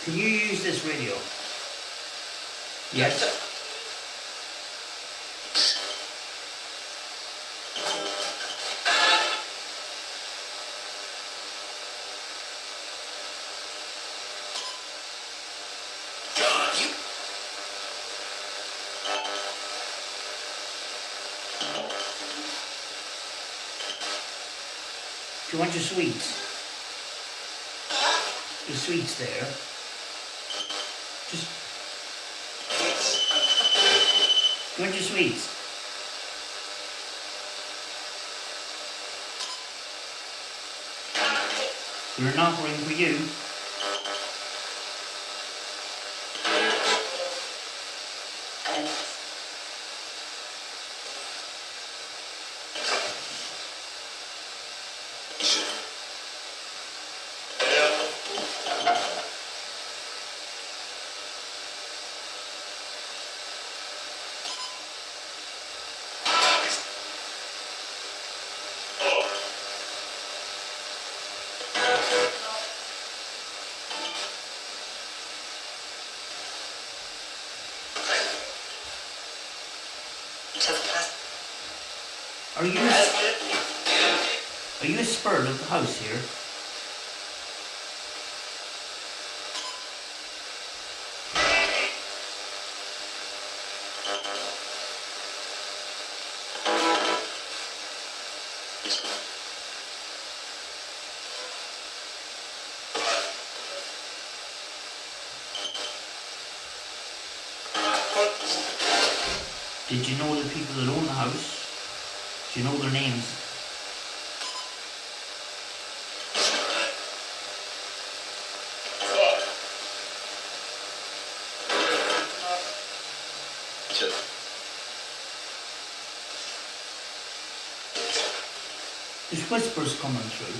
Can you use this radio? Yes. Do you want your sweets? Your sweets there. Just. Do you want your sweets? They're an offering for you. Are you a spirit of the house here? Did you know the people that own the house? Do you know their names? There's whispers coming through.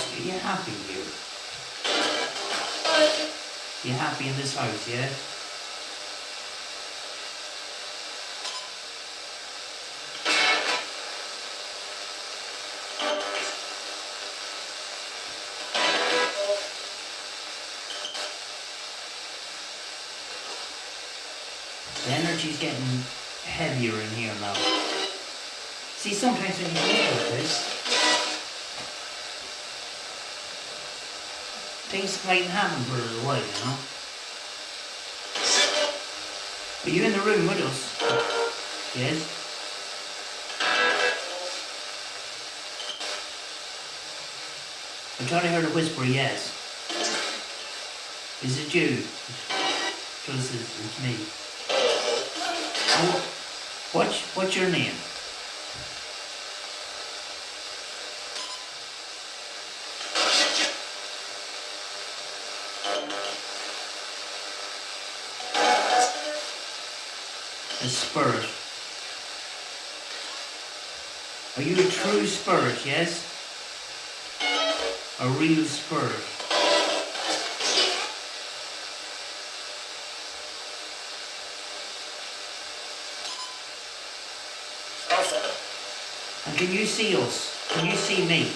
Are you happy here? You happy in this house, yeah? The energy's getting heavier in here now. See, sometimes when you look at this, things might happen for a little while, you know. Are you in the room with us? Yes? I'm trying to hear the whisper, yes. Is it you? Because it's me. Oh, what's your name? A spirit. Are you a true spirit, yes? A real spirit. And can you see us? Can you see me?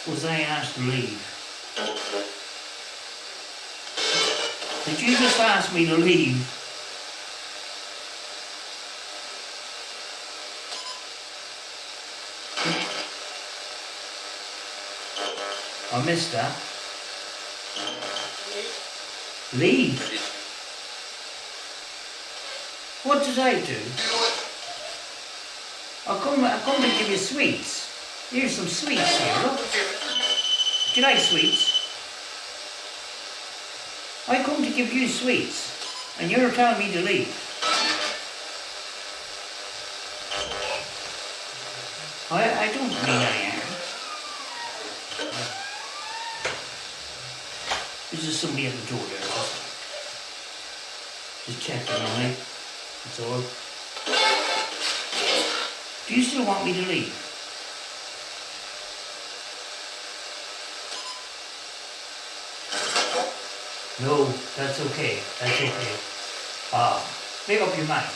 Was I asked to leave? Did you just ask me to leave? I missed that. Leave? What did I do? Of I've come to give you sweets. Here's some sweets here, look. Do you like sweets? I come to give you sweets, and you're telling me to leave. I don't mean I am. There's just somebody at the door there. Just checking on me. That's all. Do you still want me to leave? No, that's okay. That's okay. Make up your mind.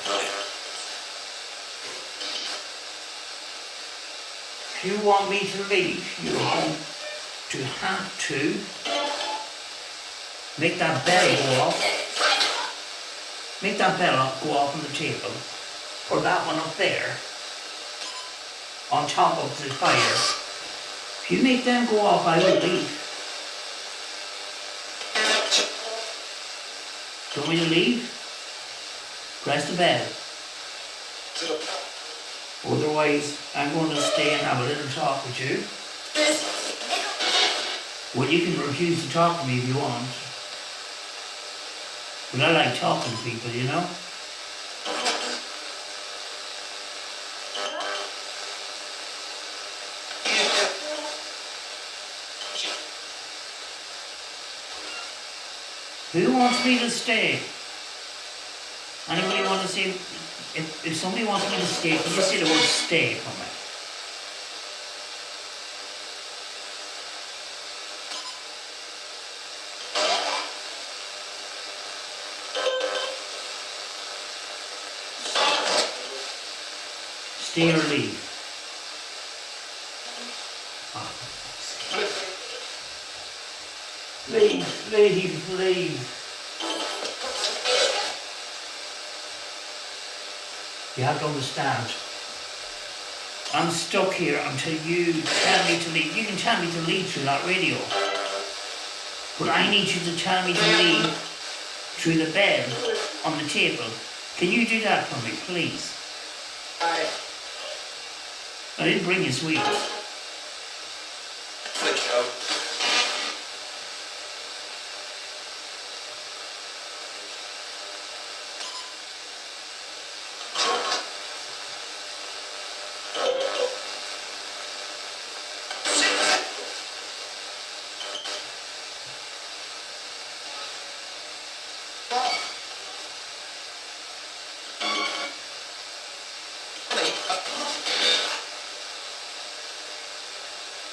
If you want me to leave, you're going to have to make that bell go off. Make that bell go off on the table. Or that one up there. On top of the fire. If you make them go off, I will leave. Do you want me to leave? Press the bell. Otherwise, I'm going to stay and have a little talk with you. Well, you can refuse to talk to me if you want. But I like talking to people, you know? Who wants me to stay? Anybody want to say, if somebody wants me to stay, can you say the word stay for me? Stay or leave? Leave. You have to understand. I'm stuck here until you tell me to leave. You can tell me to leave through that radio. But I need you to tell me to leave through the bell on the table. Can you do that for me, please? I didn't bring you sweets.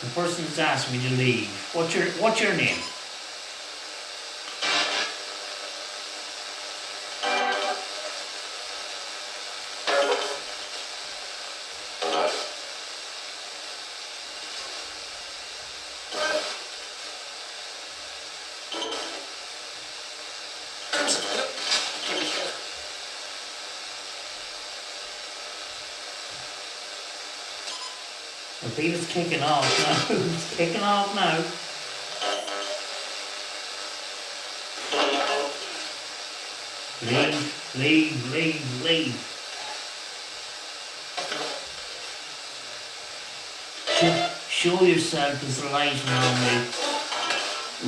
The person's asked me to leave. What's your name? The beat is kicking off now. It's kicking off now. Leave. Show yourself as the light around me.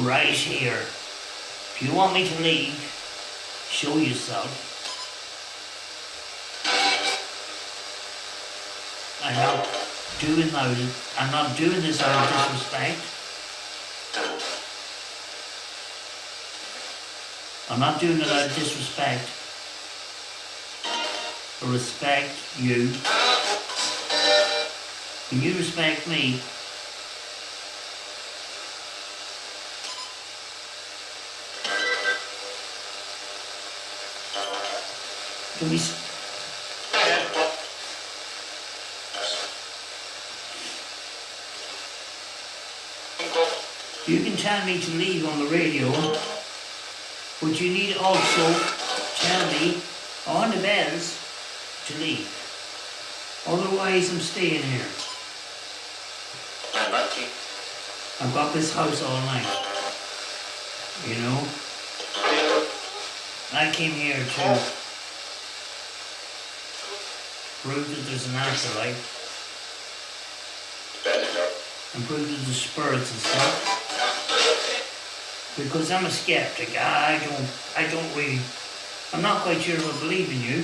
Right here. If you want me to leave, show yourself. I'm not doing this out of disrespect. I'm not doing it out of disrespect. I respect you. Can you respect me? Can we... You can tell me to leave on the radio, but you need to also tell me on the bells to leave. Otherwise, I'm staying here. I've got this house all night. You know? I came here to prove that there's an afterlife. and prove to the spirits and stuff. Because I'm a skeptic. I don't really, I'm not quite sure if I believe in you.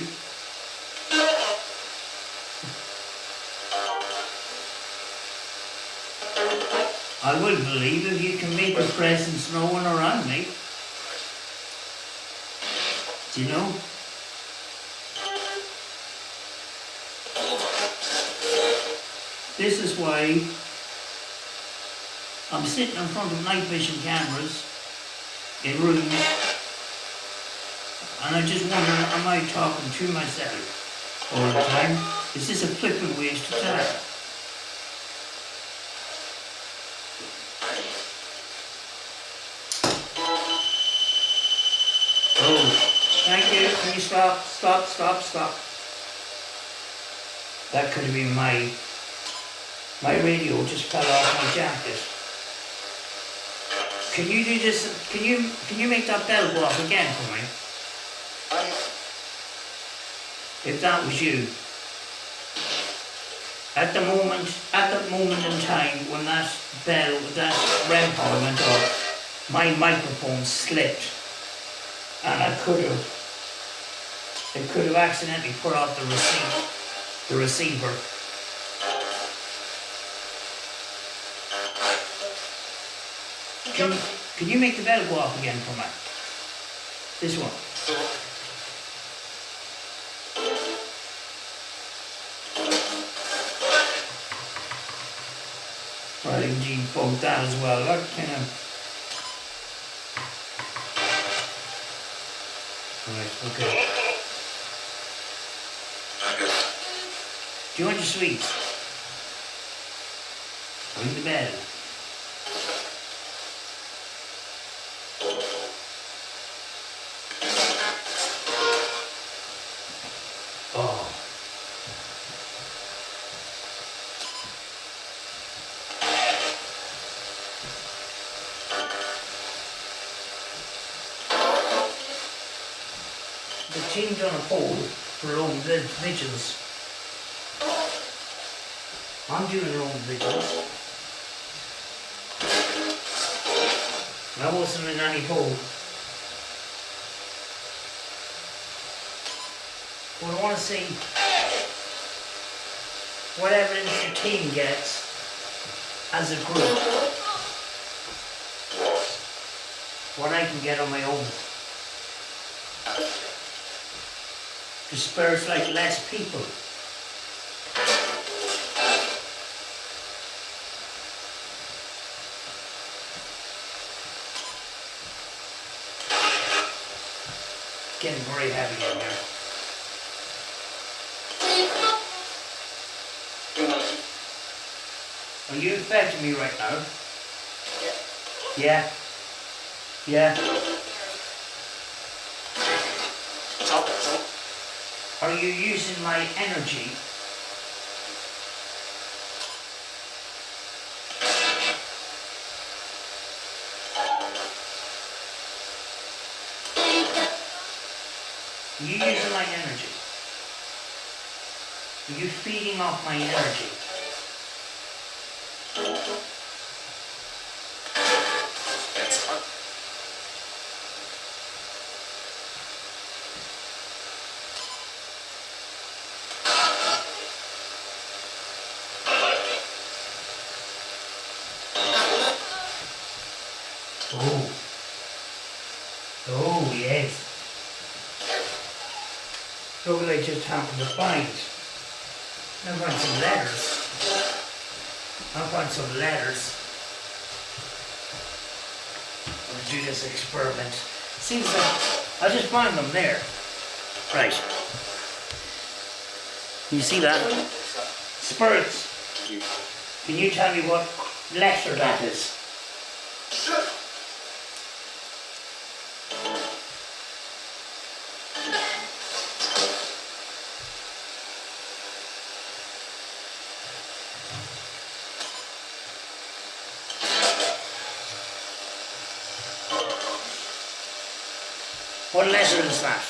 I will believe if you can make your presence known around me. Do you know? This is why I'm sitting in front of night vision cameras in rooms, and I just wonder, am I talking to myself all the time? Is this a flippant waste of time? Oh, thank you. Can you stop? Stop, stop, stop. That could have been my radio just fell off my jacket. Can you do this? Can you make that bell go off again for me? If that was you. At that moment in time when that bell, that REM pod went off, my microphone slipped, and it could have accidentally put off the receiver. Can you make the bell go off again for me? This one. Right, indeed, both that as well. That kind of. Right, okay. Do you want your sweets? Ring the bell. Oh. The team done a poll for long vigils. I'm doing long vigils. I wasn't in any poll. But I want to see what evidence the team gets as a group. What I can get on my own. The spirits like less people. Getting very heavy in here. Are you affecting me right now? Yeah. Yeah. Are you using my energy? Are you using my energy? Are you feeding off my energy? Oh. Oh, yes. Look what I just happened to find. I found some letters. I'll do this experiment. Seems like I just found them there. Right. You see that? Spirits. Can you tell me what letter that is? What letter is that?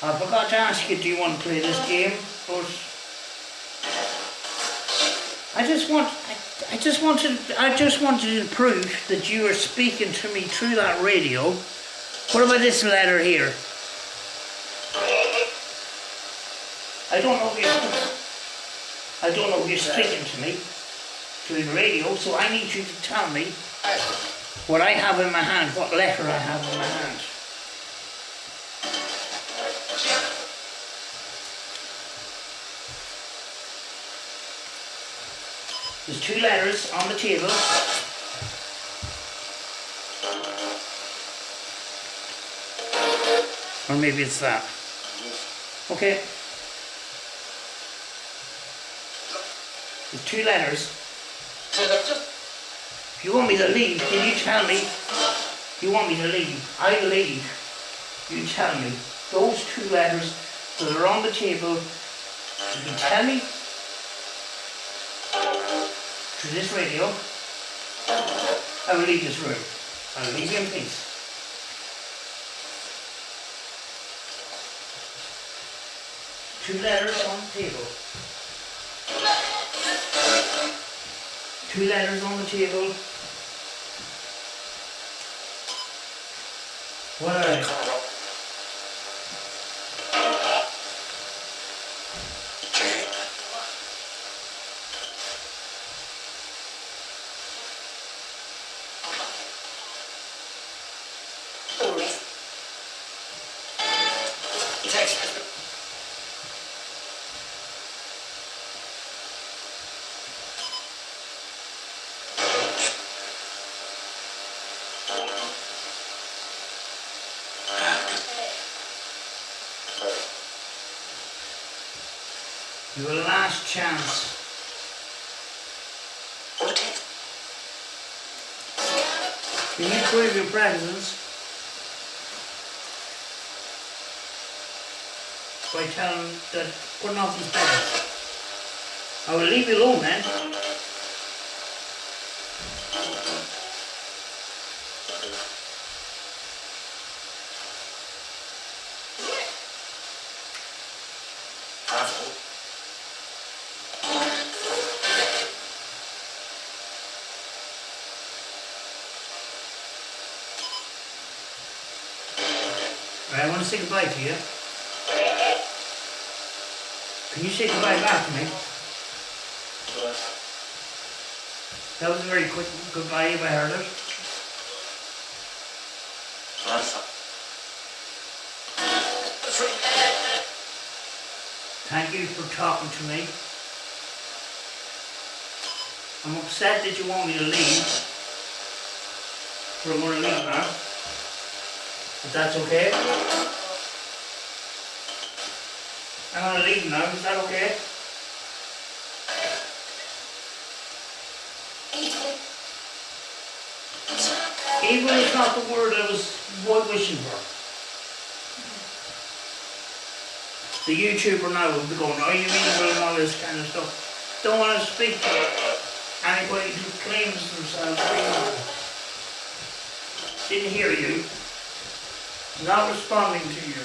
I forgot to ask you, do you want to play this game? But I just wanted to prove that you are speaking to me through that radio. What about this letter here? I don't know if you're speaking to me through the radio, so I need you to tell me what I have in my hand, what letter I have in my hand. There's 2 letters on the table. Or maybe it's that. Okay. There's 2 letters. If you want me to leave, can you tell me? If you want me to leave, I'll leave. You tell me. Those 2 letters that are on the table, you can tell me through this radio. I will leave this room. I will leave you in peace. Two letters on the table. 2 letters on the table. What are they? Your last chance. Can you prove your presence by telling that putting off these pedals? I will leave you alone then. I want to say goodbye to you. Can you say goodbye back to me? That was a very quick goodbye if I heard it. Thank you for talking to me. I'm upset that you want me to leave. But I'm going to leave now. If that's okay. I'm going to leave now. Is that okay? Evil is not the word I was wishing for. The YouTuber now will be going, are you evil and all this kind of stuff. Don't want to speak to anybody who claims themselves evil. Didn't hear you. Not responding to you.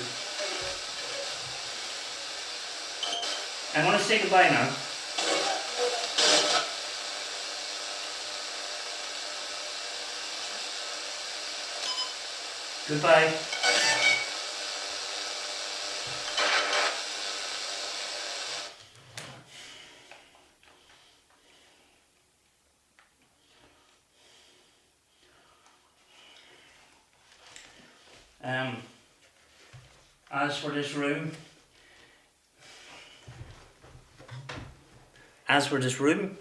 I want to say goodbye now. Goodbye. As for this room,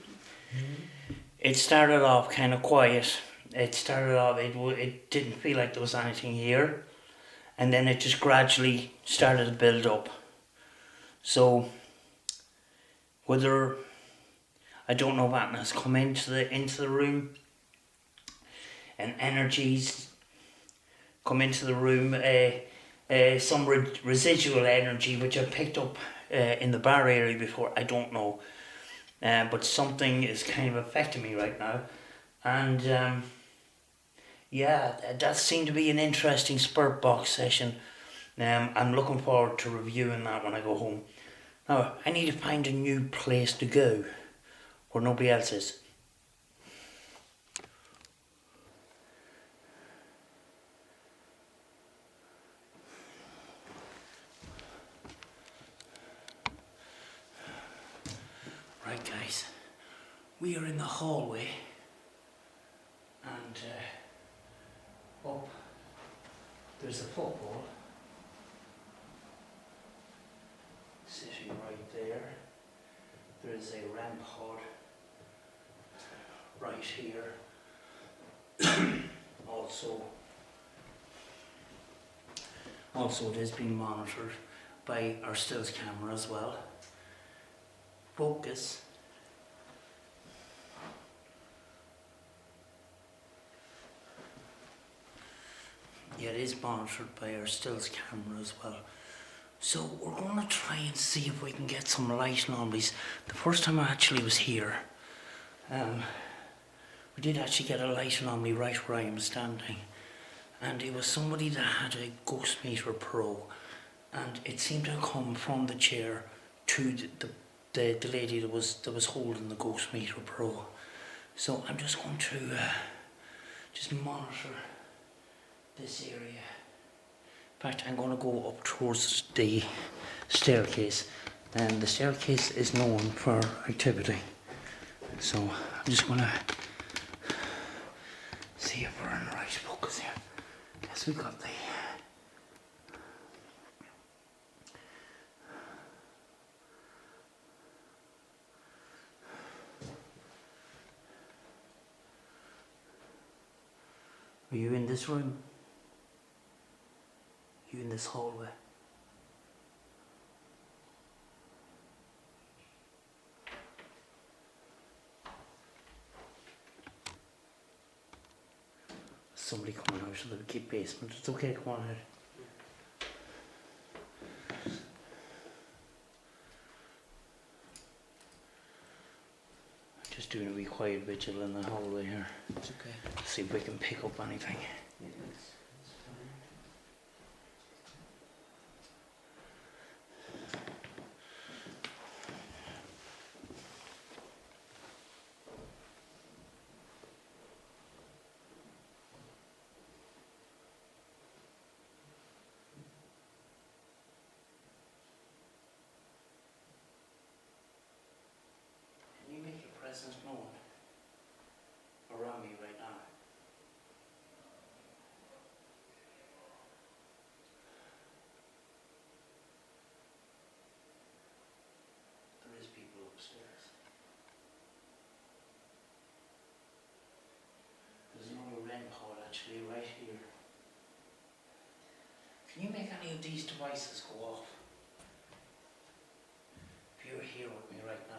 it started off kind of quiet. It started off, it didn't feel like there was anything here, and then it just gradually started to build up. So, whether, I don't know what has come into the room, and energies come into the room, some residual energy which I picked up in the bar area before, I don't know. But something is kind of affecting me right now. And yeah, that seemed to be an interesting spirit box session. I'm looking forward to reviewing that when I go home. Now, I need to find a new place to go where nobody else is. Right, guys, we are in the hallway, and up there's a football sitting right there. There's a REM pod right here. Also it is being monitored by our stills camera as well. Focus. Yeah, it is monitored by our stills camera as well. So we're going to try and see if we can get some light anomalies. The first time I actually was here, we did actually get a light anomaly right where I am standing. And it was somebody that had a Ghost Meter Pro, and it seemed to come from the chair to the lady that was holding the Ghost Meter Pro. So I'm just going to just monitor this area. In fact, I'm going to go up towards the staircase, and the staircase is known for activity. So I'm just going to see if we're in the right focus here. Yes, we got the... Are you in this room? You in this hallway? Somebody coming out of the keep basement. It's okay, come on ahead. Just doing a wee quiet vigil in the hallway here. It's okay. See if we can pick up anything. Yeah, it's fine. Can you make your presence known around me right now? There is people upstairs. There's another REM pod actually right here. Can you make any of these devices go off? If you're here with me right now.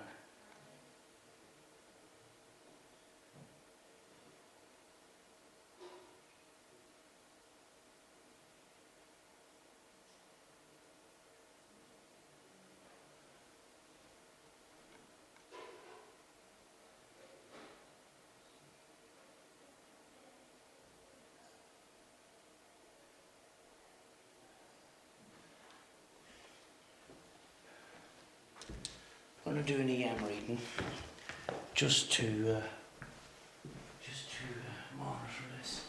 I'm going to do an EM reading just to monitor this.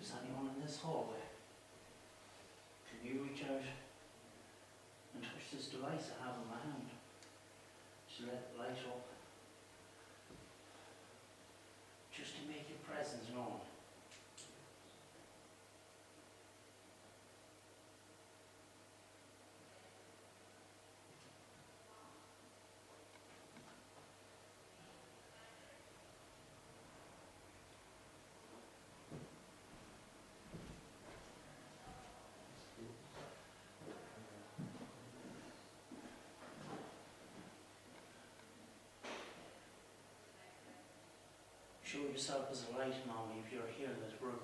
Is anyone in this hallway? Can you reach out and touch this device I have in my hand? Just let it light up. Just to make your presence known. Show yourself as a light, Mommy, if you're here in this room.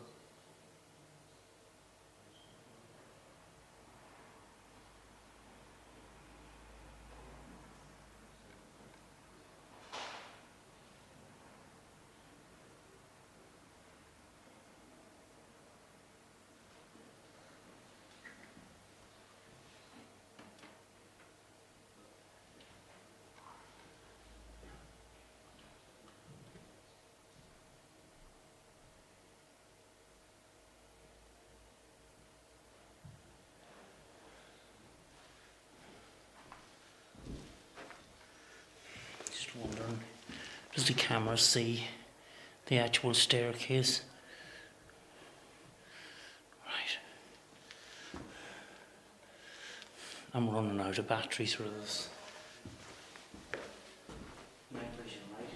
Just wondering, does the camera see the actual staircase? Right. I'm running out of batteries for this. Night vision light.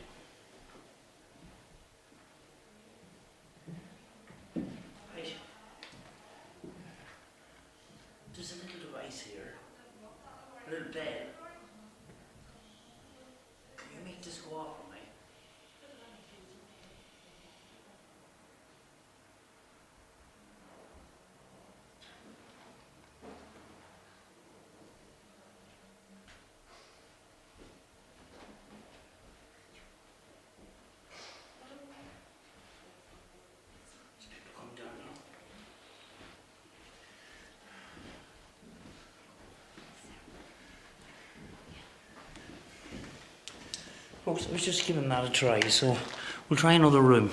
Right. There's a little device here. A little bed. Can you make this go off for me? There's people coming down now. Folks, I was just giving that a try, so we'll try another room.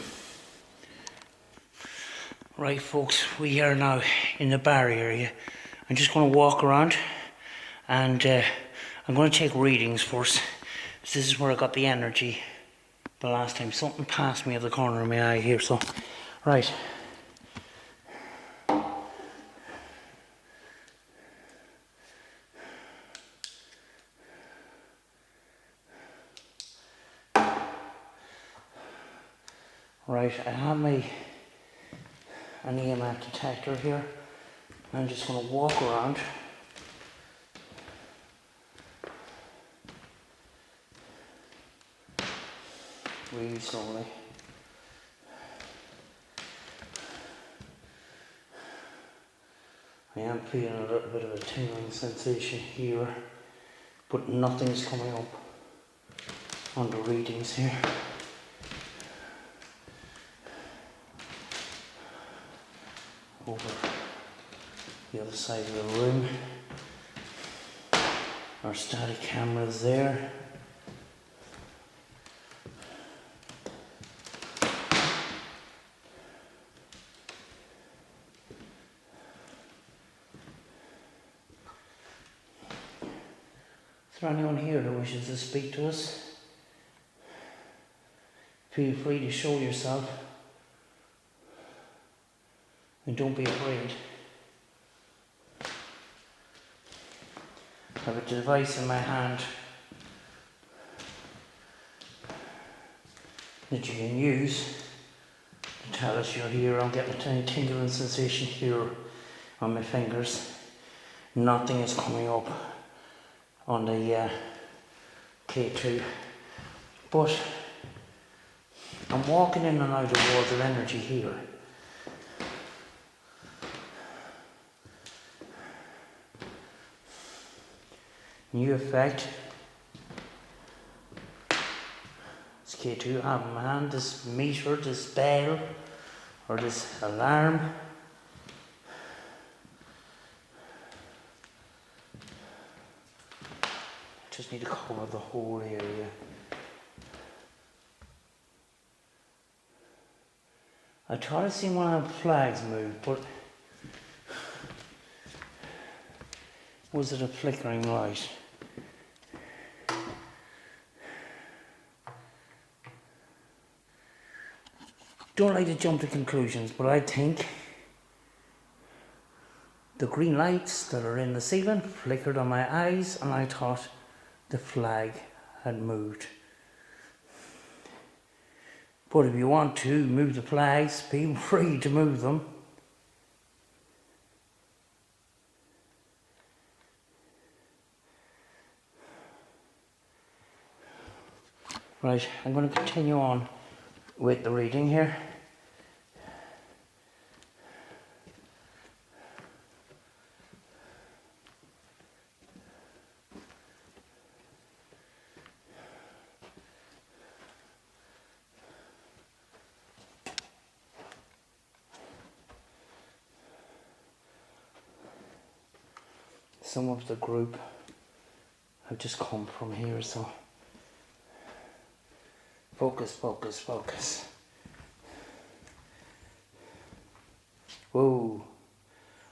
Right, folks, we are now in the bar area. I'm just going to walk around and I'm going to take readings first. This is where I got the energy the last time. Something passed me at the corner of my eye here, so right. Right, I have an EMF detector here. I'm just going to walk around. Really slowly. I am feeling a little bit of a tingling sensation here, but nothing's coming up on the readings here. Over the other side of the room. Our static camera is there. Is there anyone here that wishes to speak to us? Feel free to show yourself. And don't be afraid. I have a device in my hand that you can use to tell us you're here. I'm getting a tiny tingling sensation here on my fingers. Nothing is coming up on the K2, but I'm walking in and out of walls of energy here. New effect. This K2 I have in my hand, this meter, this bell, or this alarm. Just need to cover the whole area. I try to see one of the flags move, but was it a flickering light? Don't like to jump to conclusions, but I think the green lights that are in the ceiling flickered on my eyes and I thought the flag had moved. But if you want to move the flags, feel free to move them. Right, I'm going to continue on with the reading here. Some of the group have just come from here, so focus, focus, focus. Whoa,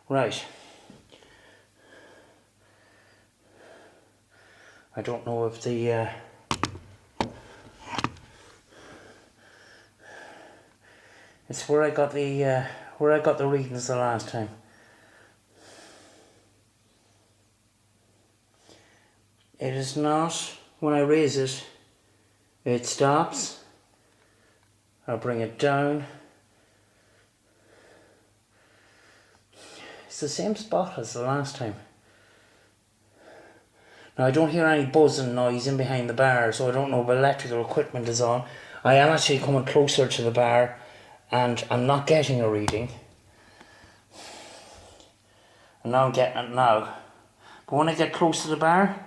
right. I don't know if the it's where I got the readings the last time. It is not, when I raise it, it stops. I'll bring it down. It's the same spot as the last time. Now I don't hear any buzzing noise in behind the bar, so I don't know if electrical equipment is on. I am actually coming closer to the bar and I'm not getting a reading. And now I'm getting it now. But when I get close to the bar,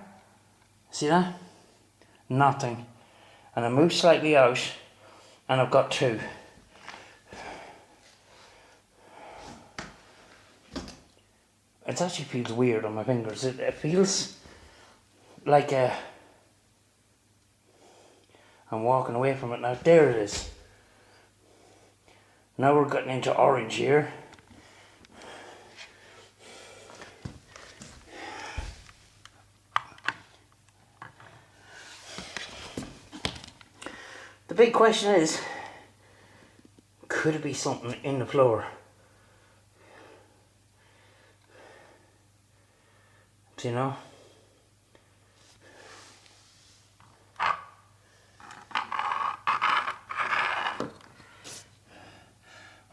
see that? Nothing. And I move slightly out and I've got 2. It actually feels weird on my fingers. It feels like I'm walking away from it now. There it is. Now we're getting into orange here. The big question is, could it be something in the floor? Do you know?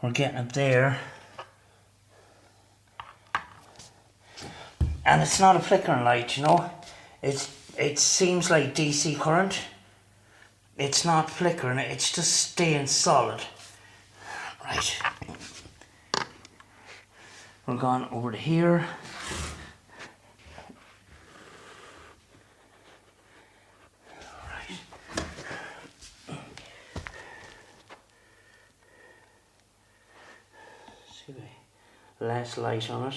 We're getting it there. And it's not a flickering light, you know? It seems like DC current. It's not flickering, it's just staying solid. Right. We're going over to here. Less light on it.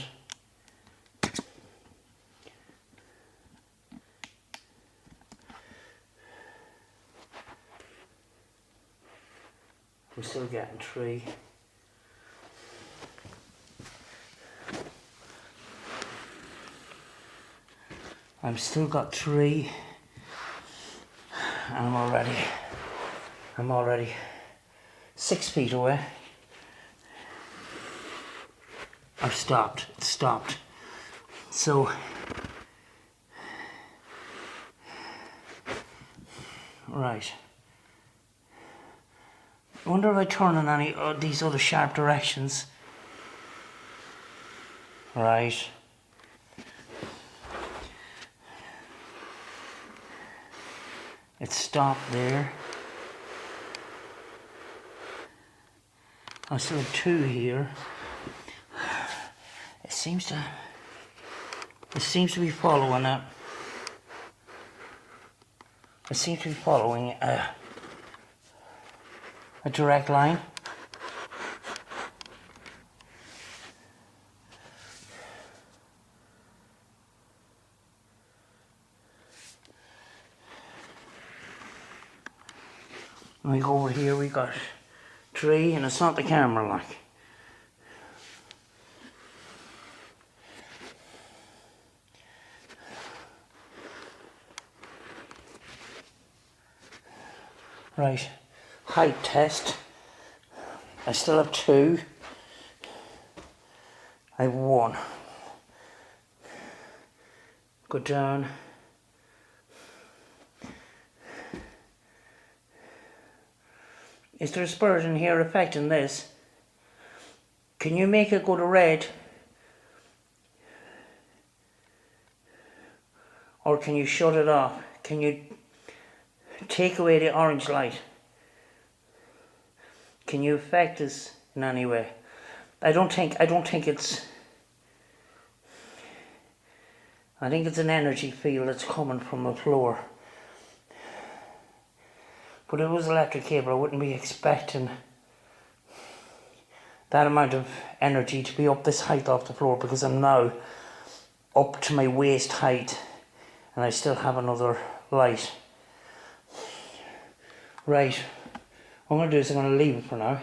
We're still getting 3. I've still got 3 and I'm already 6 feet away. I've stopped. It's stopped. So right. I wonder if I turn in any of these other sharp directions. Right. It stopped there. I still have 2 here. It seems to be following it. It seems to be following a direct line. When we go over here, we got 3, and it's not the camera, like. Right, height test. I still have 2. I have 1. Go down. Is there a spirit in here affecting this? Can you make it go to red? Or can you shut it off? Can you take away the orange light? Can you affect us in any way? I don't think it's. I think it's an energy field that's coming from the floor. But it was electric cable. I wouldn't be expecting that amount of energy to be up this height off the floor, because I'm now up to my waist height and I still have another light. Right, what I'm going to do is I'm going to leave it for now.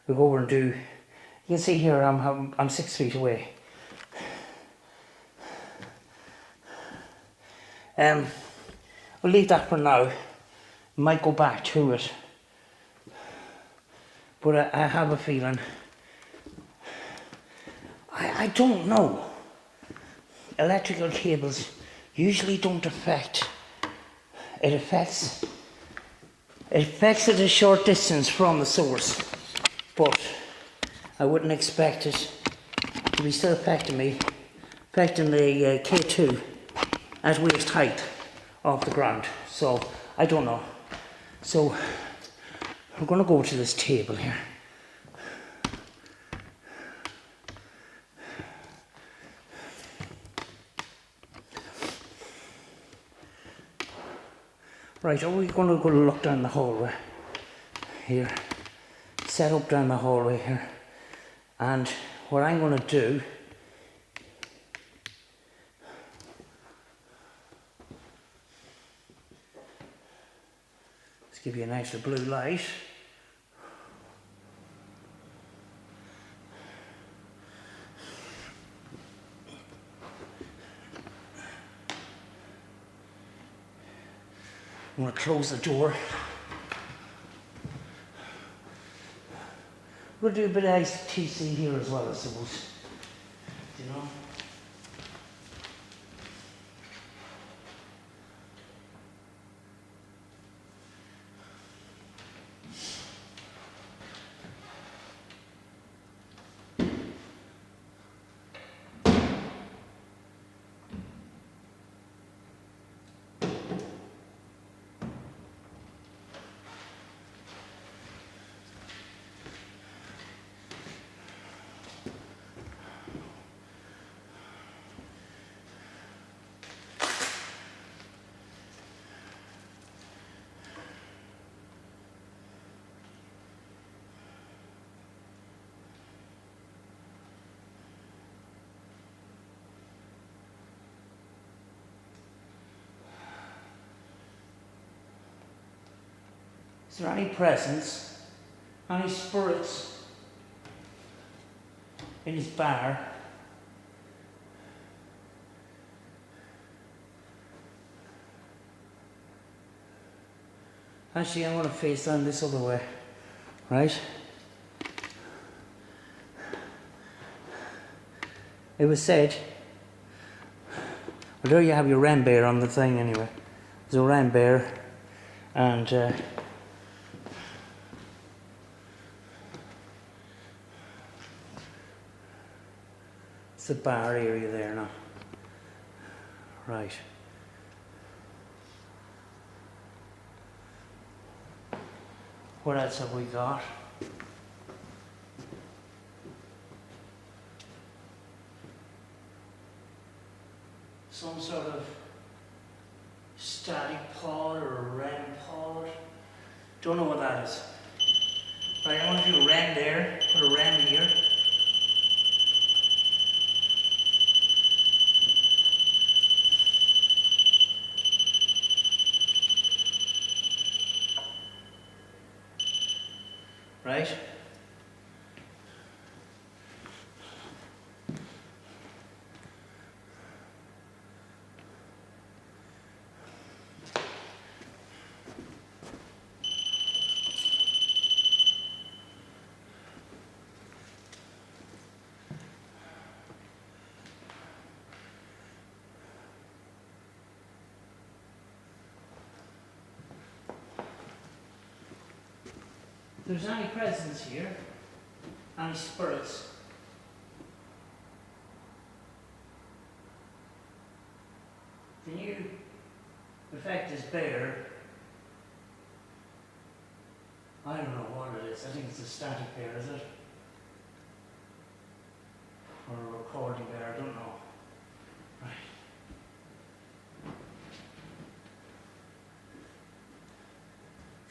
We'll go over and do, you can see here I'm 6 feet away. We'll leave that for now. Might go back to it, but I have a feeling, I don't know. Electrical cables usually don't affect. It affects at a short distance from the source, but I wouldn't expect it to be still affecting me, affecting the K2 at waist height off the ground. So I don't know. So we're going to go to this table here. Right, are we going to go look down the hallway here? Set up down the hallway here. And what I'm going to do is give you a nice blue light. I'm going to close the door. We'll do a bit of ITC here as well, I suppose. You know? Is there any presence, any spirits in his bar? Actually, I'm going to face down this other way, right? It was said, well, there you have your ram bear on the thing anyway. There's a ram bear, and it's the bar area there now. Right. What else have we got? Some sort of static pod or a REM pod. Don't know what that is. Right, I want to do a REM there, put a REM here. Right? If there's any presence here, any spirits, can you affect this bear I don't know what it is. I think it's a static there, is it? Or a recording there, I don't know. Right.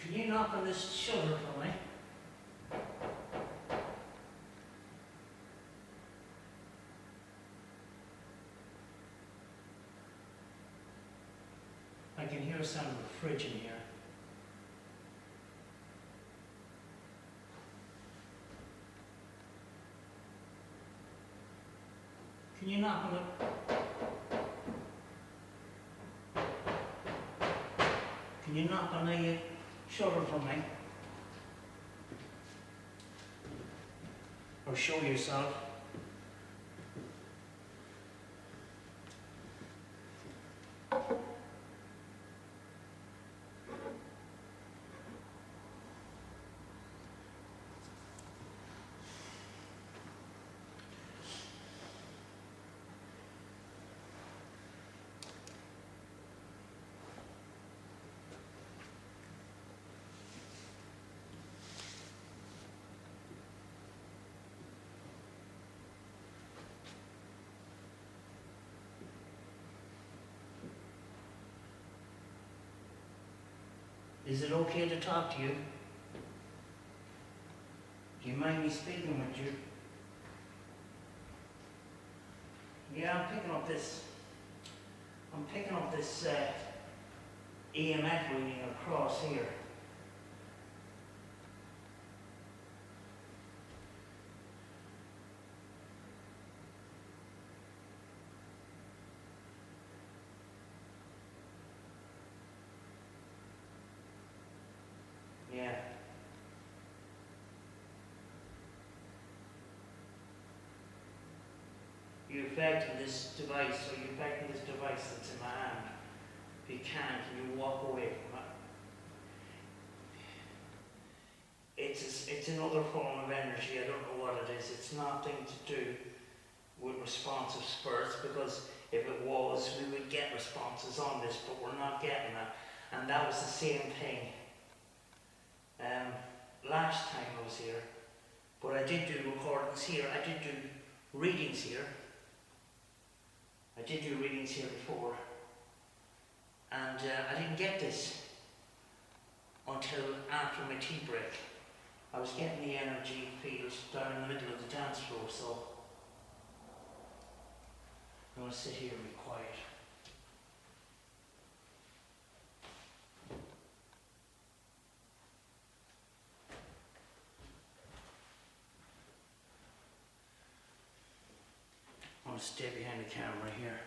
Can you knock on this shutter for me? I can hear a sound of a fridge in here. Can you knock on it? Can you knock on the shutter for me? Or show yourself? Is it okay to talk to you? Do you mind me speaking with you? Yeah, I'm picking up this EMF reading across here. Yeah. You're affecting this device, so you're affecting this device that's in my hand. If you can't, you walk away from it. It's another form of energy, I don't know what it is. It's nothing to do with responsive spirits, because if it was, we would get responses on this, but we're not getting that. And that was the same thing last time I was here. But I did do recordings here, I did do readings here. I did do readings here before, and I didn't get this until after my tea break. I was getting the energy field down in the middle of the dance floor, so I'm going to sit here and be quiet. I'm going to stay behind the camera here,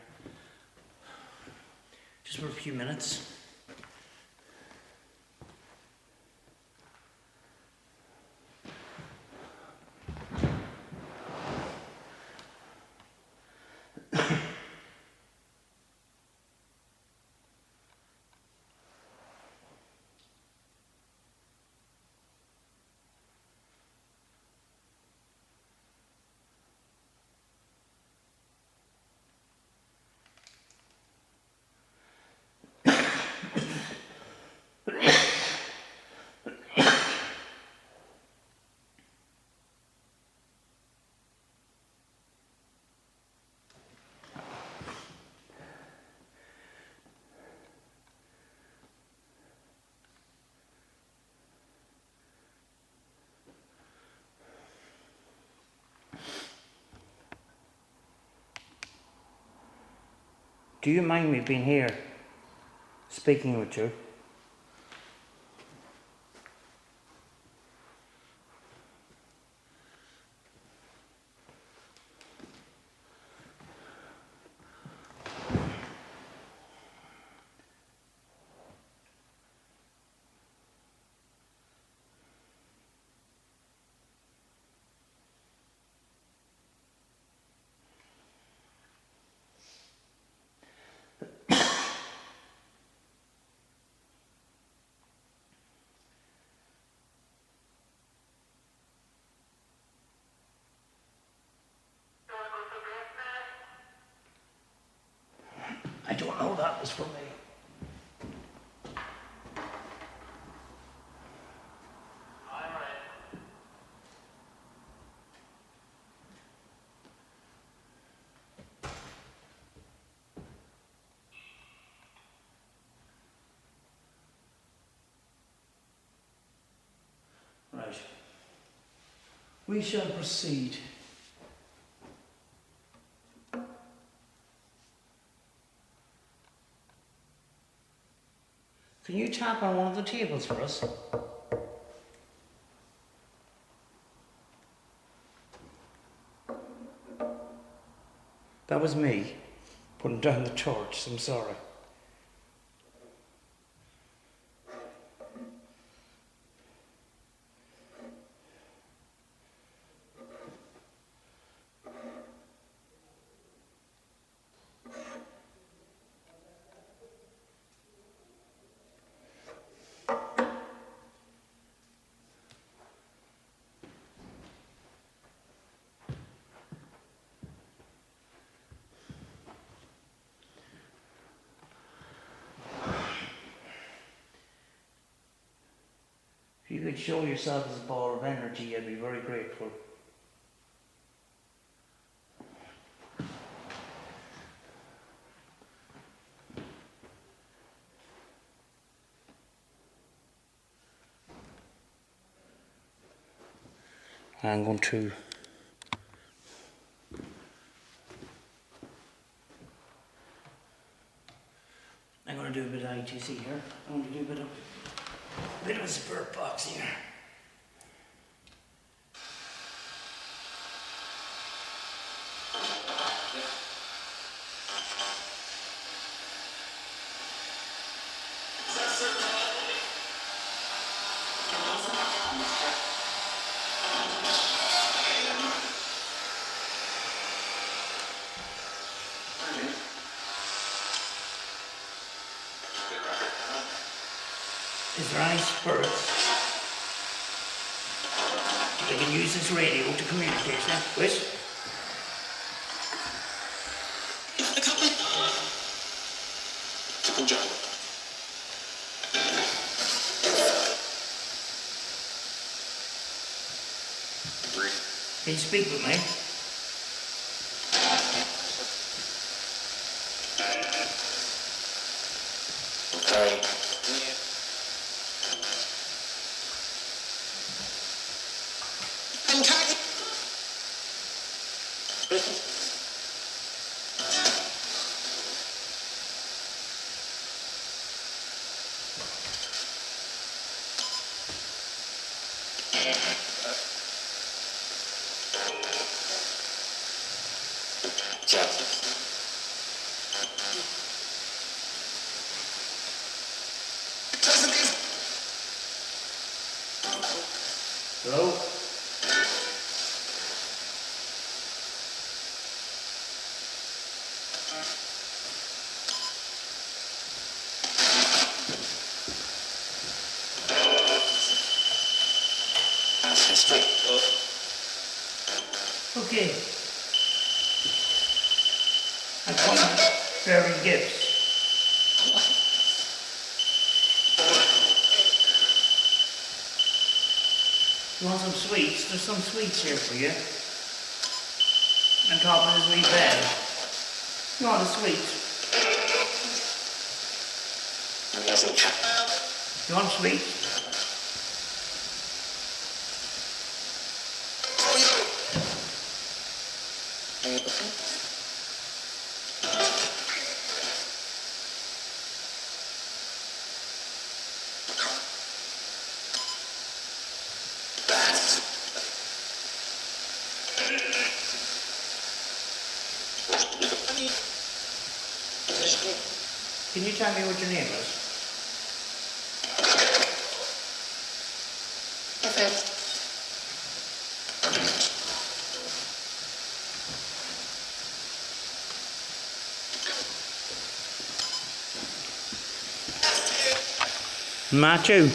just for a few minutes. Do you mind me being here, speaking with you? I don't know, that was for me. We shall proceed. Can you tap on one of the tables for us? That was me putting down the torch, I'm sorry. If you could show yourself as a ball of energy, I'd be very grateful. I'm going to do a bit of ITC here. I'm going to do a bit of a spirit box here. Is there any spirits they can use this radio to communicate with? Can you speak with me? Hello? Okay. I find bearing gifts. You want some sweets? There's some sweets here for you. On top of this wee bed. You want a sweet? You want sweets? Can you tell me what your name is? Matthew.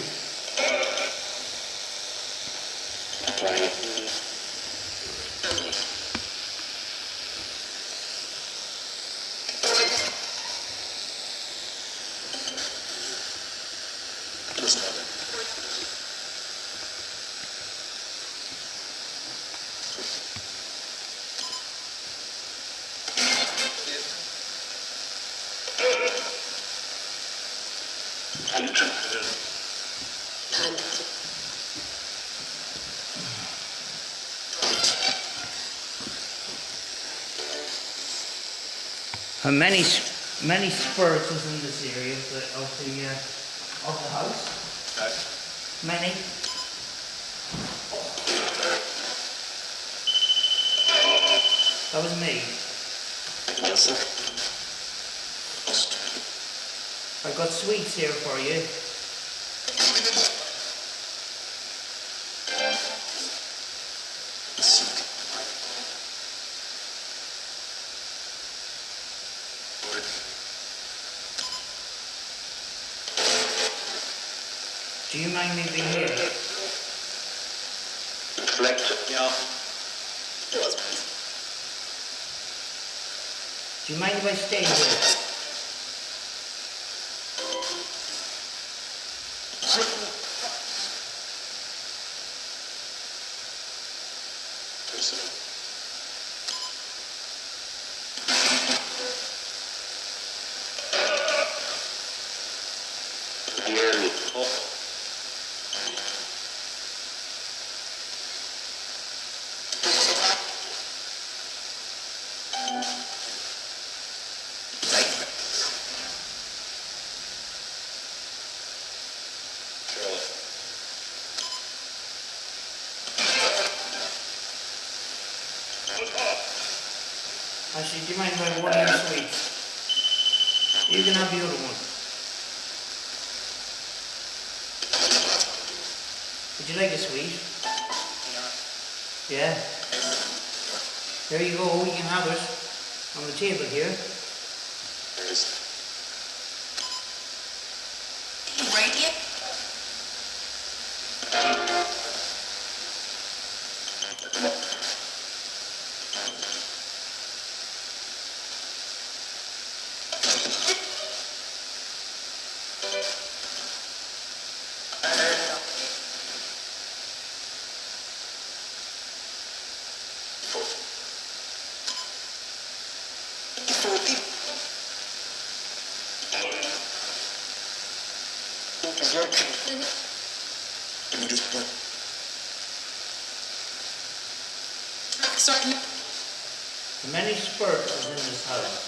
And many spirits is in this area of the house. Many. That was me. Yes, sir. I've got sweets here for you. Do you mind me being here? Reflect, yeah. Do you mind if I stay here? Derry. Oh. Actually, do you mind if I order your sweets? You can have the other one. Would you like a sweet? Yeah. There you go, you can have it on the table here. Radio? Sorry. Many spirits is in this house.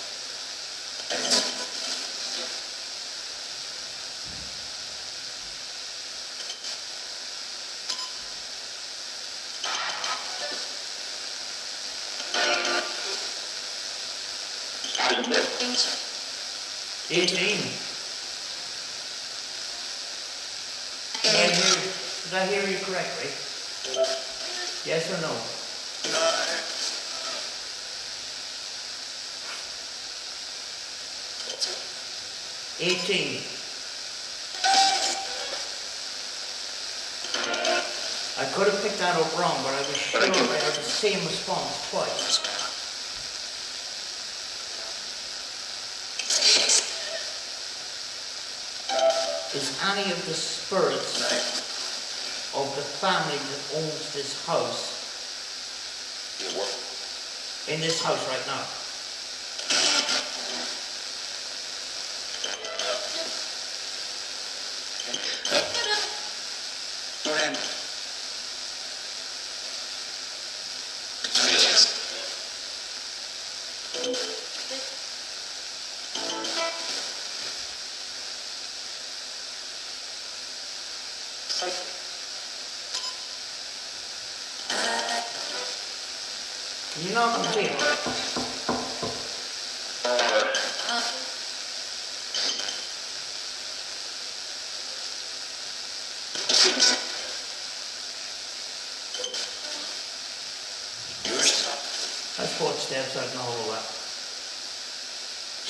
Things. 18. Did I hear you correctly? Yes or no? 18. I could have picked that up wrong, but I was sure I heard the same response twice. Is any of the spirits of the family that owns this house in this house right now? Can you knock on the table? That's footsteps out in the hallway.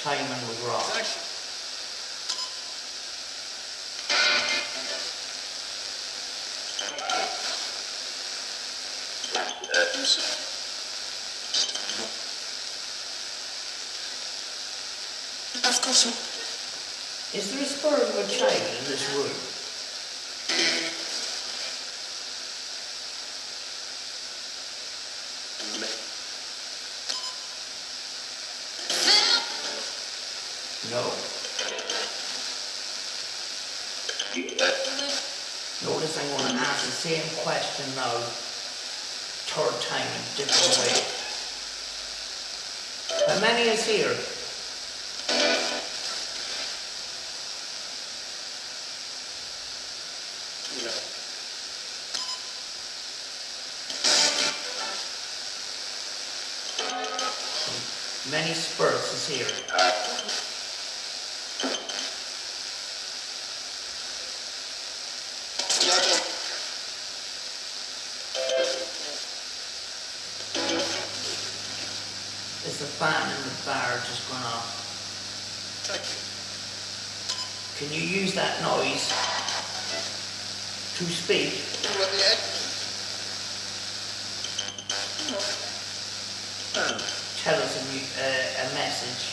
Timing was wrong. Is there a spirit of a child in this room? No. Notice I'm going to ask the same question now, third time in a different way. How many is here? Many spurts is here. There's the fan in the bar just gone off. Can you use that noise to speak? Tell us a message.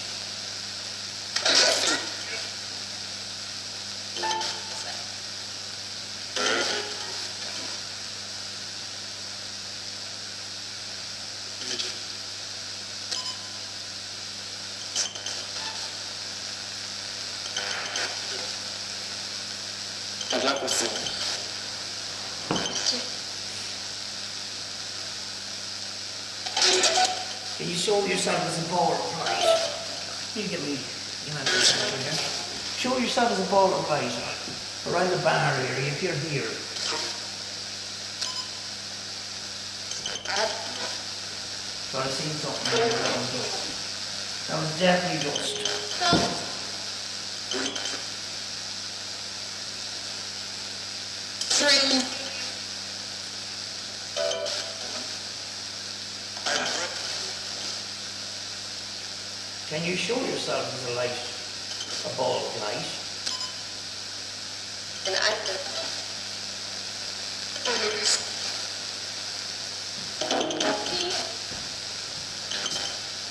Can you show yourself as a ball of light? You get me, you know, here. Show yourself as a ball of light around the bar area if you're here. So I've seen something there. That was definitely dust. Can you show yourself as a light, a ball of light?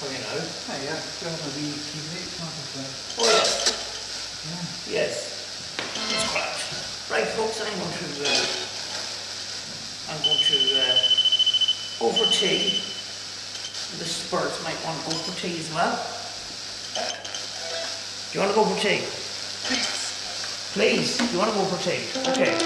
Oh, you know? Oh yeah, do you have a wee TV conference? Oh, yes. Yes. It's correct. Right, folks, I'm going to go for tea. The spirits might want to go for tea as well. Do you want to go for tea? Please, do you want to go for tea? Okay.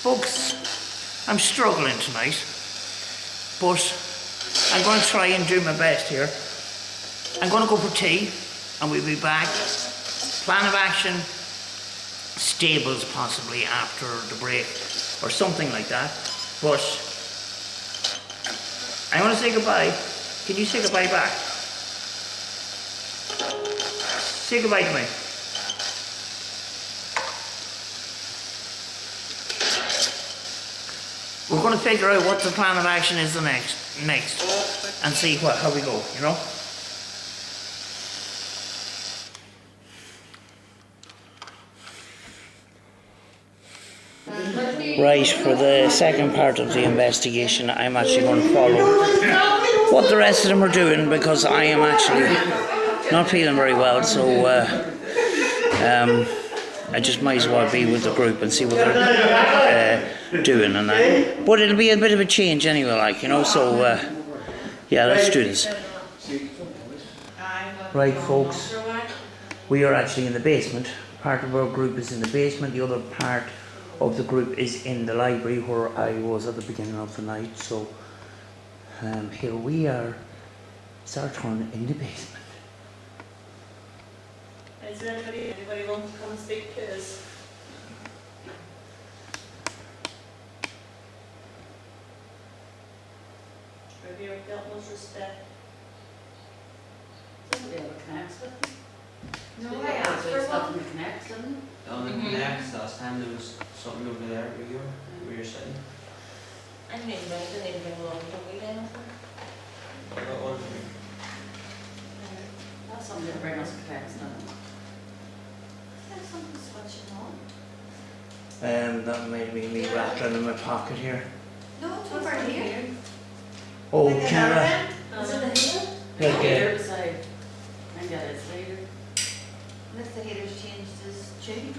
Folks, I'm struggling tonight, but I'm going to try and do my best here. I'm going to go for tea, and we'll be back. Plan of action, stables possibly after the break, or something like that. But I want to say goodbye. Can you say goodbye back? Say goodbye to me. We're going to figure out what the plan of action is the next, and see how we go, you know? Right, for the second part of the investigation, I'm actually going to follow what the rest of them are doing, because I am actually not feeling very well, so I just might as well be with the group and see what they're doing and that. But it'll be a bit of a change anyway, like, you know, so yeah, let's do this. Right, folks, we are actually in the basement. Part of our group is in the basement, the other part of the group is in the library where I was at the beginning of the night. So here we are. It's our turn in the basement. Is there anybody want to come and speak to us? Have you ever felt much respect? Somebody ever connects with me? No, I asked for Stuff one. in the connects, didn't it? On the next last time there was something over there where you're sitting. I mean, I didn't even bring along the weed anything. I got one for you. That's something to bring us connects, didn't it? There's something switching on. That might be me rattling in my pocket here. No, it's over here. Oh, Like camera. Is it the heater? Okay. Here beside. I got it later. Unless the heater's changed his tune.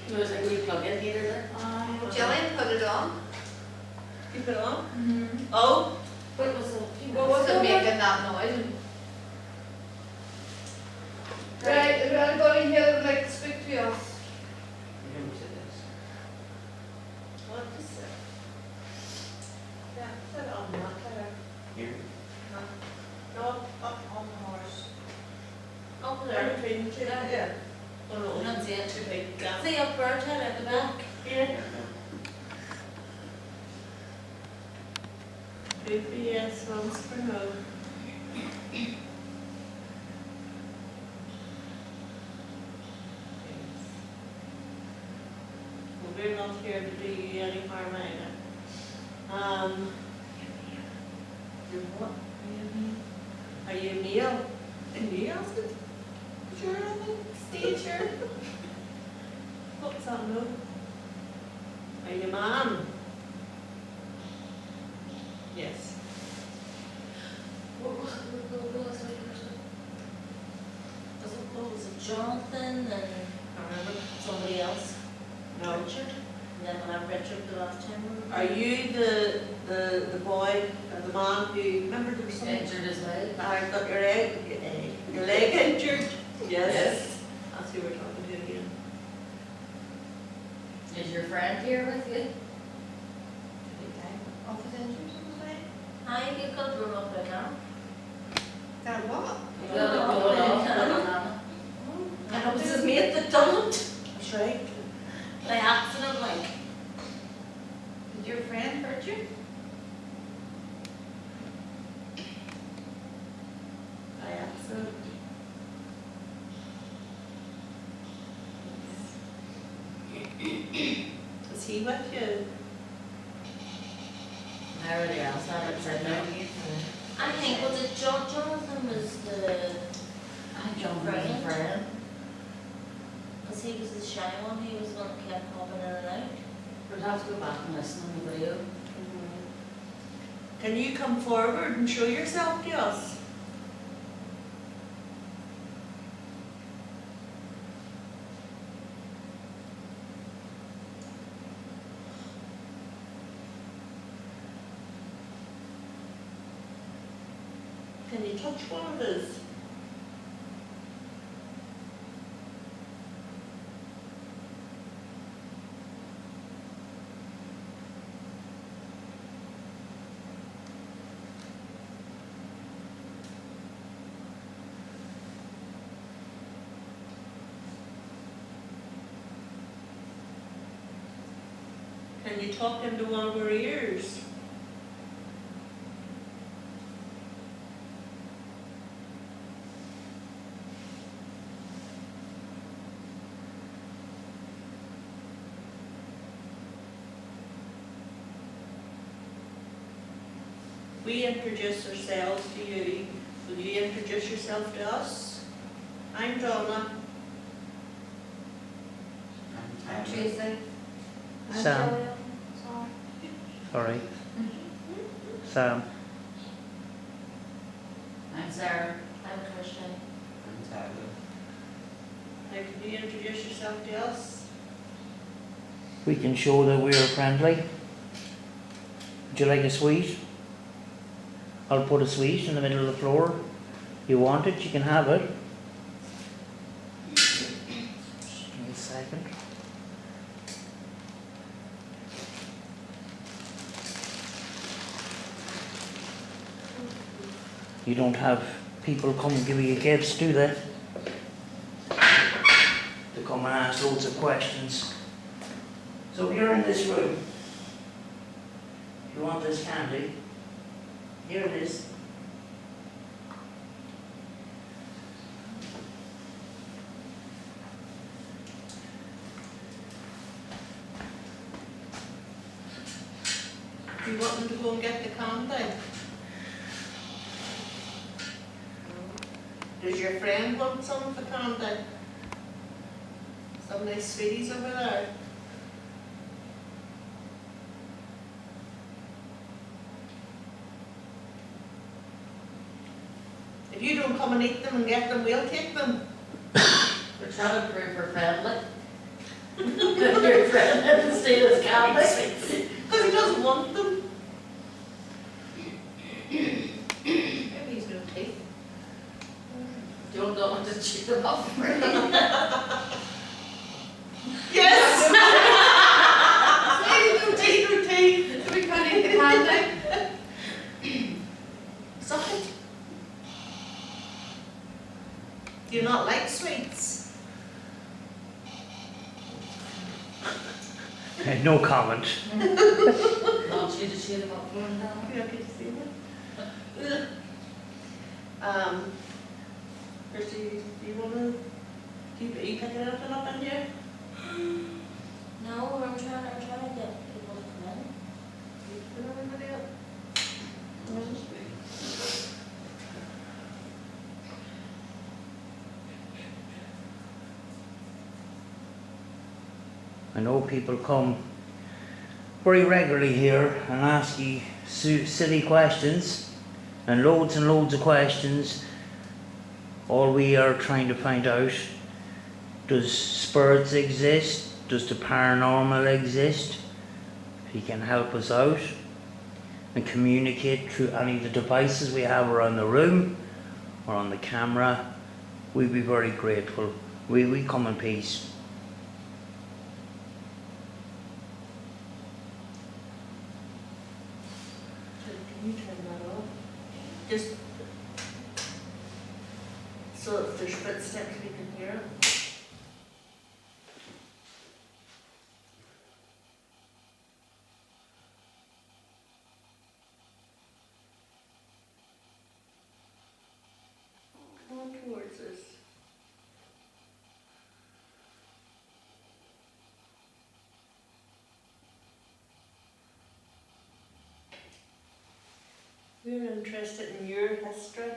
There was a wee plug-in heater there. Jillian put it on. You put it on? Mm-hmm. Oh, But it was a few what was it minutes ago. making that noise? Right, is there anybody here that would like to be off. You don't say this. What is it? Yeah, put it on that letter. Here. No, up on the horse. Up There there. between the two. Yeah. Oh no, That's it. too big gap. See up bird head at the back. Yeah. Yeah. GPS runs for no. Well, we're not here to do you any harm either. You're what? Are you Neil? And Neil? Sure, stage sure. What's that no? Are you man? Yes. What was it Jonathan and I remember. somebody else? No. Richard? And then when I Richard the last time. Are you the boy or the man who, remember there was something? Injured as well. I got your leg injured? Yes. That's who we're talking to again. Is your friend here with you? Off his injured today? I you could run up right now. That what? You got it going off. And it was his mate that done it. That's right. By accident, like. Did your friend hurt you? By accident. Is he with you? I already asked that, it said no. I think, was it Jonathan was the friend? Because he was the shy one, he was the one that kept popping in and out. We'd have to go back and listen on the video. Can you come forward and show yourself to us? Can you touch one of his? Can you talk into one of our ears? We introduce ourselves to you. Will you introduce yourself to us? I'm Donna. I'm Tuesday. Sam. Sorry. Sam. I'm Sarah. I'm Christian. Tyler. Now, can you introduce yourself to us? We can show that we're friendly. Would you like a sweet? I'll put a sweet in the middle of the floor. You want it, you can have it. Just give me a second. You don't have people come and give you gifts, do they? They come and ask loads of questions. So if you're in this room, you want this candy, here it is. Do you want them to go and get the candy? Does your friend want some of the candy? Some nice sweeties over there. If you don't come and eat them and get them, we'll take them. We're trying to prove we're friendly. That your friend didn't steal his candy. Because he doesn't want them. Maybe he's no teeth. You don't want to chew them off. Do you not like sweets? No comment. Want you to share about going down? Yeah, can you see that? Christy, do you want to keep picking anything up in here? No, I'm trying to get people to come in. You put everybody up? I know people come very regularly here and ask you silly questions and loads of questions. All we are trying to find out, does spirits exist? Does the paranormal exist? If you can help us out and communicate through any of the devices we have around the room or on the camera, we'd be very grateful. We come in peace. Can you turn that off? Just so if there's footsteps we can hear it. Come on towards us. We're interested in your history.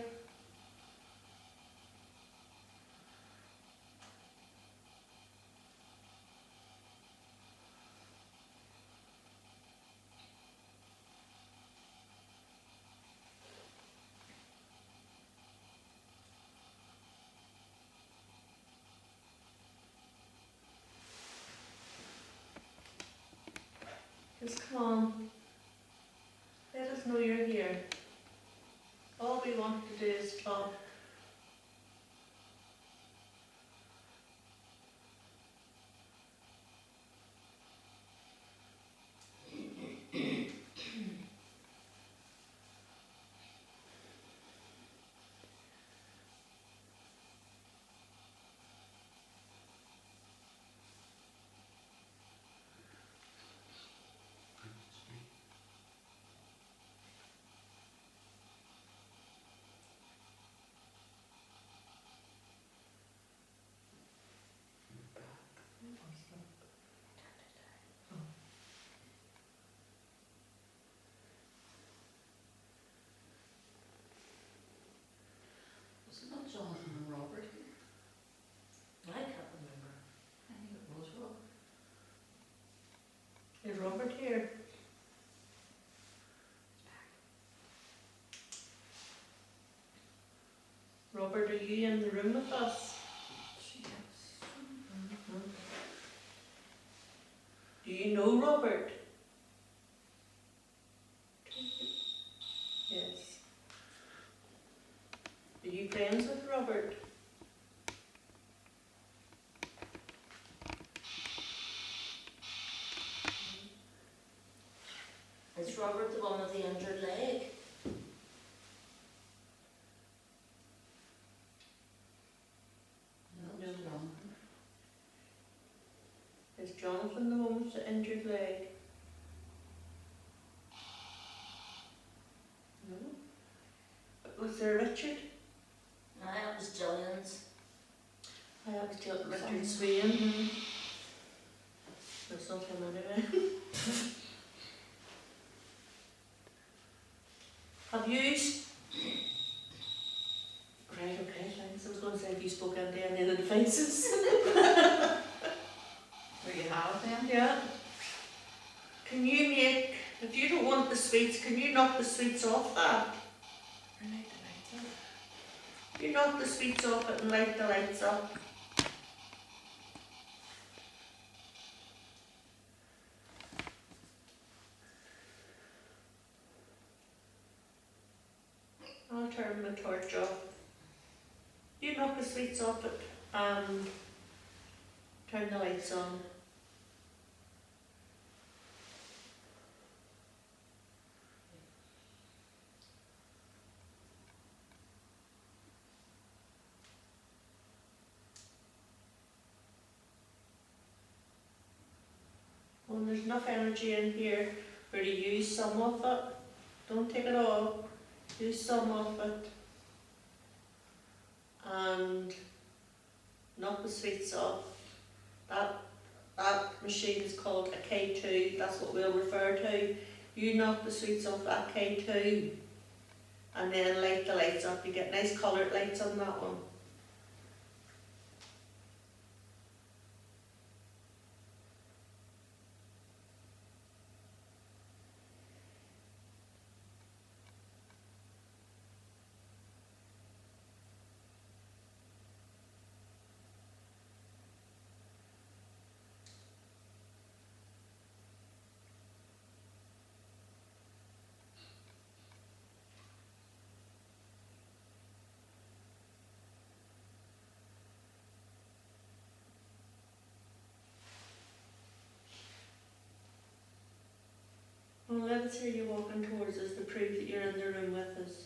Just come on. Let us know you're here. All we want to do is talk. Was it not Jonathan and Robert? I can't remember. I think it was Robert. Is Robert here? Robert, are you in the room with us? Do you know Robert? Yes. Are you friends with Robert? Is Robert the one with the injured leg? No, it's Jonathan. Is Jonathan the one with the injured leg? No. Was there Richard? Aye, it was Gillian's. I was Richard Swain. That's not him anyway. Have you... Right, okay, thanks. I was going to say, have you spoken to any of the faces? Where you have them? Yeah. Can you make... If you don't want the sweets, can you knock the sweets off that? You knock the sweets off it and light the lights up. I'll turn the torch off. You knock the sweets off it and turn the lights on. And there's enough energy in here for you to use some of it. Don't take it all. Use some of it. And knock the sweets off. That machine is called a K2. That's what we'll refer to. You knock the sweets off that K2 and then light the lights up. You get nice coloured lights on that one. Well, let's hear you walking towards us to prove that you're in the room with us.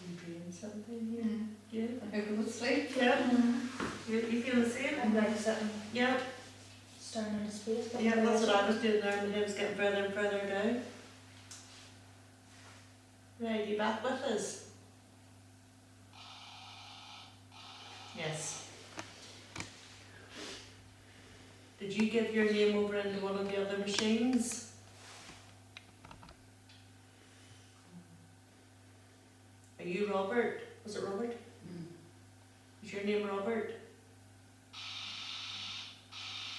You dreaming something? Yeah. I go to sleep. Yeah. You feel the same? I'm like sitting, Yeah. staring into space. Yeah, that's what I was doing there. My head was getting further and further down. Right, you back with us? Yes. Did you give your name over into one of the other machines? Are you Robert? Was it Robert? Is your name Robert?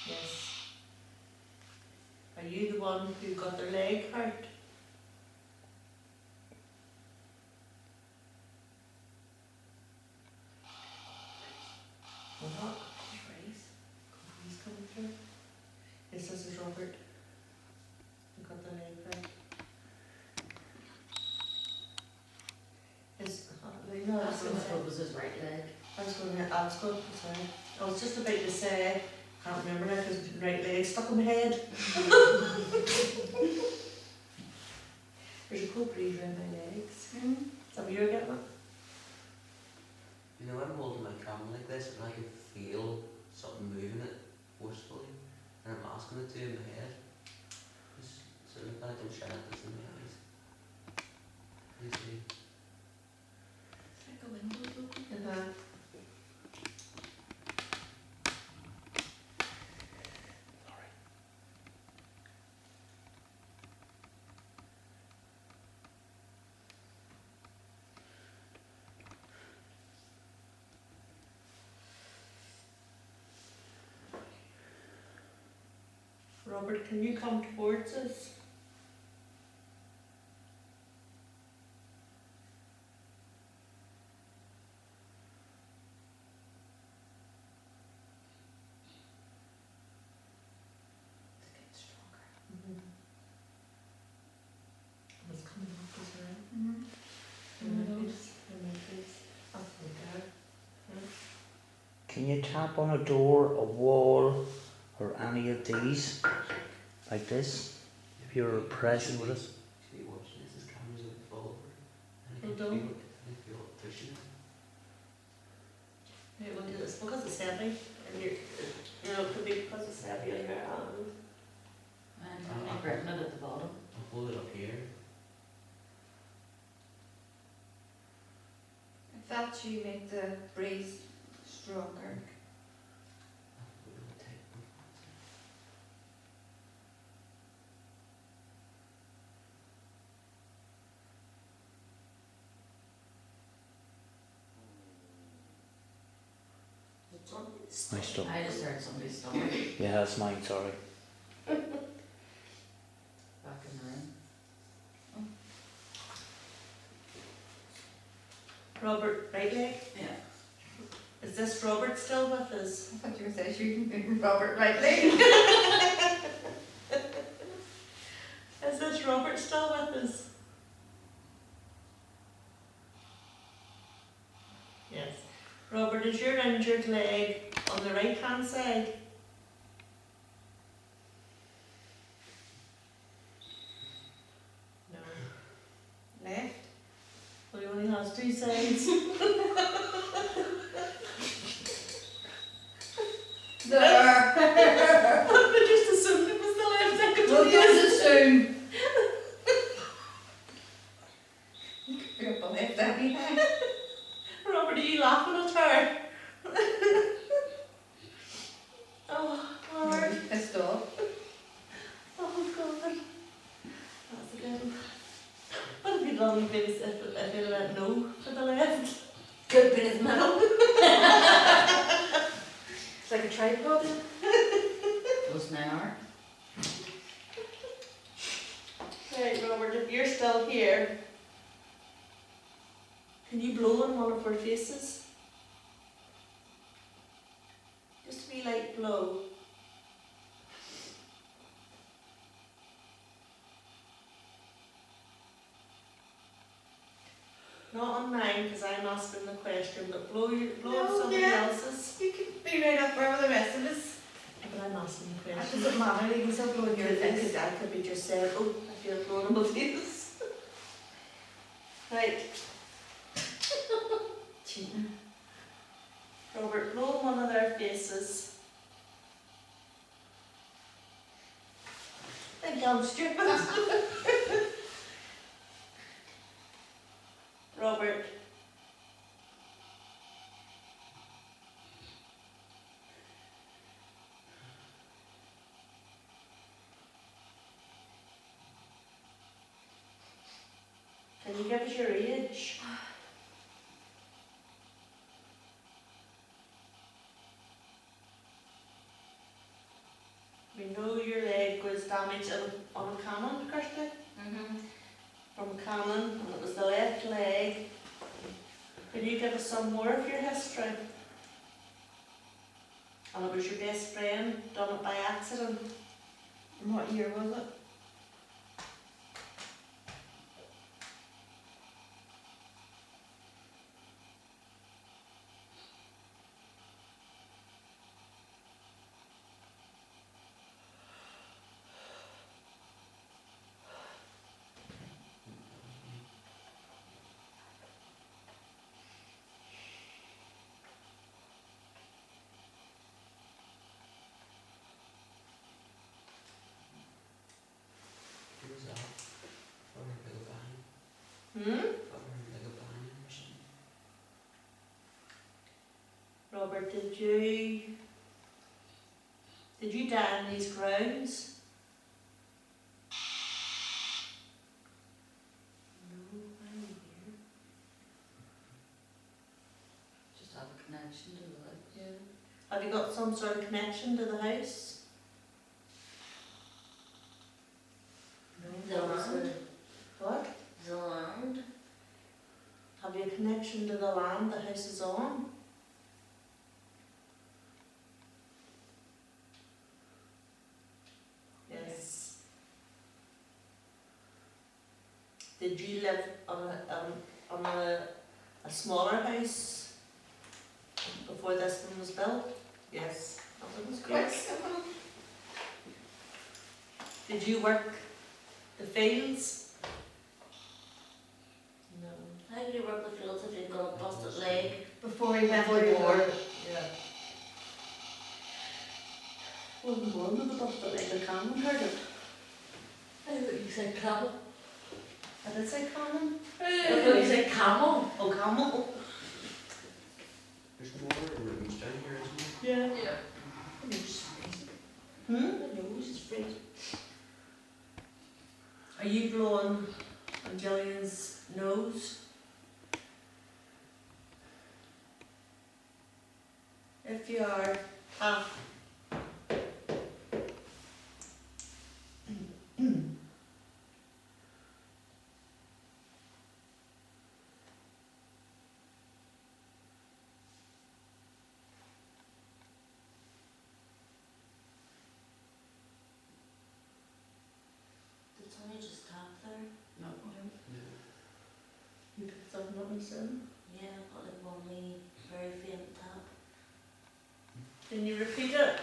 Yes. Are you the one who got their leg hurt? What? He's coming through. Yes, this is Robert. Who got the leg hurt. No, I was going to was his right leg. I was going, sorry. I was just about to say, can't remember now because the right leg stuck in my head. There's a cold breeze around my legs. Is that what you're getting at? You know, I'm holding my camera like this and I can feel something moving it forcefully and I'm asking it to in my head. So look at it, don't shine at this in my eyes. You see? It's like a window open. Robert, can you come towards us? It's getting stronger. It's coming up as well. Can you tap on a door, a wall, or any of these, like this, if you're present with us? See, watching this, his camera's about to fall over. And I Well can done. feel it pushing it. Yeah, we'll do this because it's heavy. And you know, it could be because it's heavy in your hand. And I'm gripping it at the bottom. I'll hold it up here. I felt you make the breeze stronger. I'll put it really tight. My stomach. I just heard somebody stomach. Yeah, that's mine, sorry. us? I thought you were saying shooting Robert right leg. Is this Robert still with us? Yes. Robert, is your injured leg on the right hand side? No. Left. Well, he only has two sides. There. I just assumed it was the left. I could Well, do don't assume. You're up on left, Abby. Robert, are you laughing at her? Oh, Lord. Pissed off. Oh, God. That's a good one. What have you done if it went no for the left? Could have been his middle. It's like a tripod. Those men are. Right, Robert, if you're still here, can you blow in one of our faces? Just a wee light blow. Not on mine, because I'm asking the question, but blow on somebody else's. You could be right up there with the rest of us. But I'm asking the That question. doesn't matter, you can still blow in your face. I could be just saying, oh, I feel blowing on my face. Right. Cheating. Robert, blow in one of their faces. I think I'm stupid. Robert. Can you give us your age? We know your leg was damaged on a cannon, Kirsty? From a cannon, and it was the left leg. Can you give us some more of your history? And it was your best friend, done it by accident. And what year was it? Who was that? From a big band. Hmm? From a big band or something. Robert, did you die on these grounds? No, I'm here. Just have a connection to the light. Yeah. Have you got some sort of connection to the house? The land. What? The land. Have you a connection to the land the house is on? Yes. Did you live on a smaller house before this one was built? Yes. That was quick. Did you work the fields? No. How do you work the fields if you've got a busted leg? Before he went Before to you war. were- Yeah. Wasn't born with a busted leg, I can't heard it. I thought you said camel. I did say common. I thought you said camel. Oh, camel. There's more rooms down here, isn't there? Yeah. Yeah. Hmm? The nose is freezing. Are you blowing on Gillian's nose? If you are, comes in. Yeah, got like one wee very faint tap. Can you repeat it?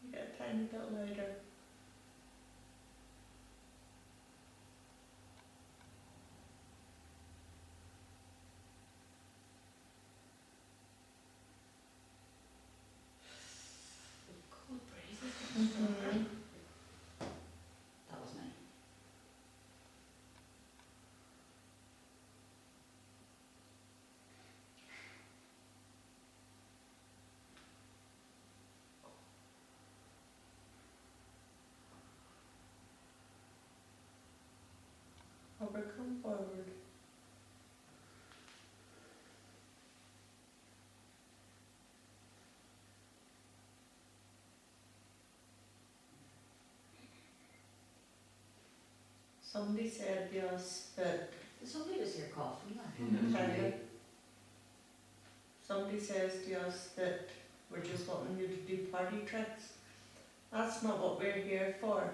You get a tiny bit louder. Cold breeze is getting stronger. That was me. Over, come forward. Somebody said to us that Did somebody just hear coughing there? Exactly. Somebody says to us that we're just wanting you to do party tricks. That's not what we're here for.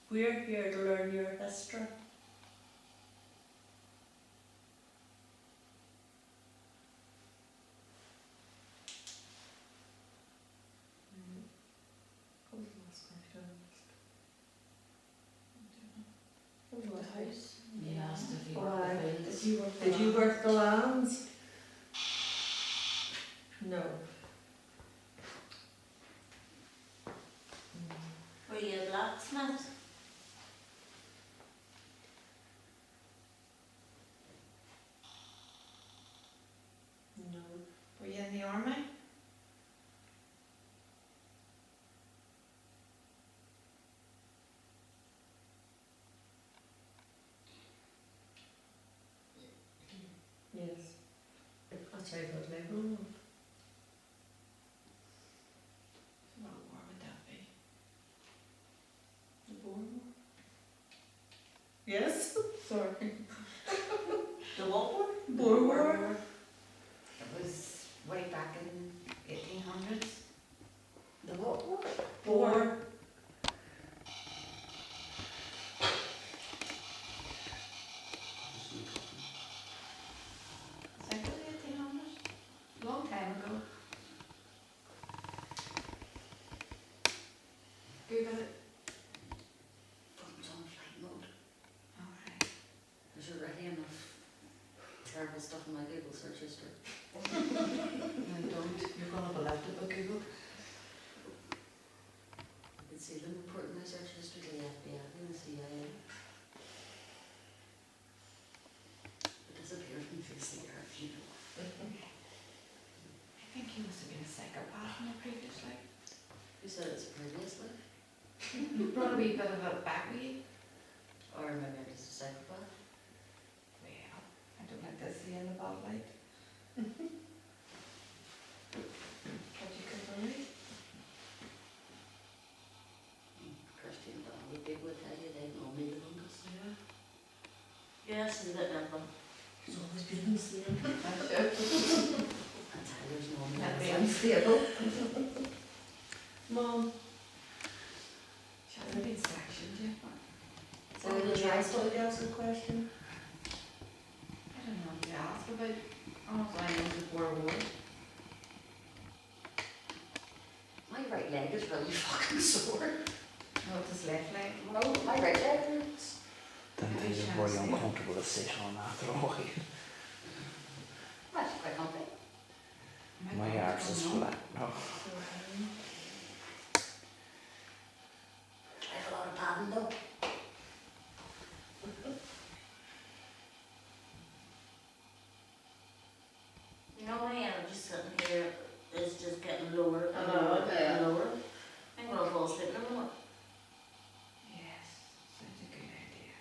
We're here to learn your history. What was the last question? What was the last question? house. You asked if you Why? worked the fields. Did you work the lands? No. Were you a blacksmith? No. Were you in the army? Yes. I'll tell you what level. What war would that be? The Boer War? Yes. Sorry. The what war? Boer War? It was way back in 1800s. The what war? Boer. Is that really 1800s? Long time ago. Google it. Phone's on flight mode. Alright. There's already enough terrible stuff in my Google search history. No, don't. You're gonna be left it by Google. I can see them reporting my search history to the FBI and the CIA. It disappeared from the face of the earth, you know. I think you must have been a psychopath in a previous life. Who said it's a previous life? You brought a wee bit of a back with you. Or maybe I'm just a psychopath. Well, I don't like to see in the bad light. What you could read? Kirsty and Don would be able to tell you they know me the longest. Yes, and that number. It's always been the same. That's it. And Tyler's known me That'd be ever since. unstable. Mom. She hasn't been sectioned yet. So did you ask a question? I don't know what you asked about. All I know is the Boer War. My right leg is really fucking sore. No, it's his left leg. No, my right leg hurts. Then Maybe they're she very has to. uncomfortable to sit on after a while. That's quite comfy. My arse is flat now. I have a lot of padding though. You know, my energy sitting here is just getting lower and lower and lower. I'm gonna fall asleep in a moment. Yes, sounds a good idea.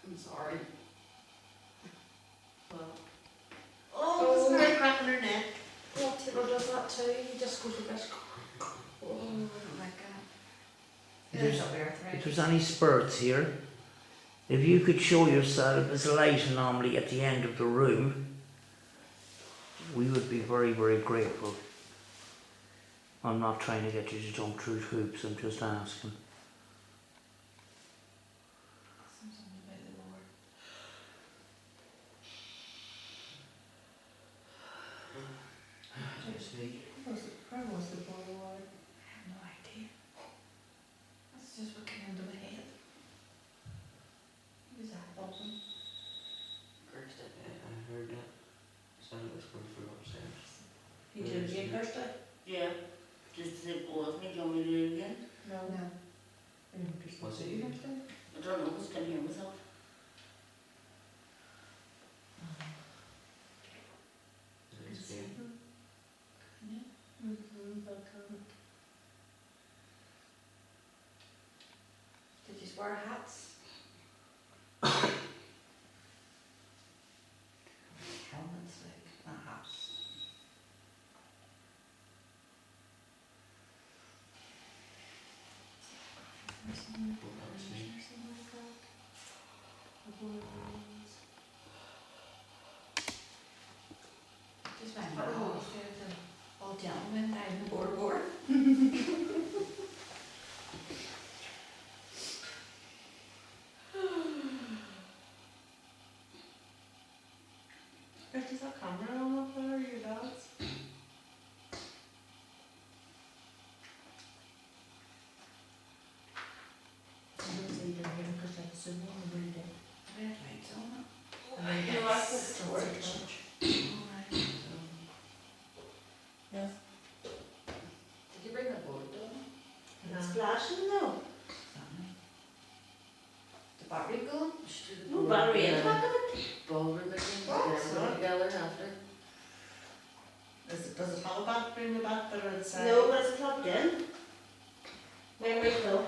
I'm sorry. Well. Oh, Oh, it's you're cracking her neck. not Tibble does that too. He just goes with this. Oh my god. If There's there's, a arthritis. if there's any spurts here, if you could show yourself as a light anomaly at the end of the room, we would be very, very grateful. I'm not trying to get you to jump through hoops, I'm just asking. Something by the door. Where was the boiler? I have no idea. That's just what came into my head. What was that buzzing? First, I heard that. Sounded like going through upstairs. You did it again, Kirsty? Yeah. Just as it was me, do you want me to do it again? No. No. Was it you? I don't know, because I can hear myself. It is good. Did you wear hats? Helmets, like, not hats. Well, that's me. Just went for a walk there, the old gentleman down the board. Kirsty's that camera on up there, your dad's? I don't see you down here because that's the one we did. We had lights on it. No, that's the storage. Alright. Yes. Did you bring a board down? It's flashing though. The battery going? No battery in the back of it. Bulb ribbon, What? together after. Does it have a battery in the back that are inside? No, but it's plugged in. Memory full.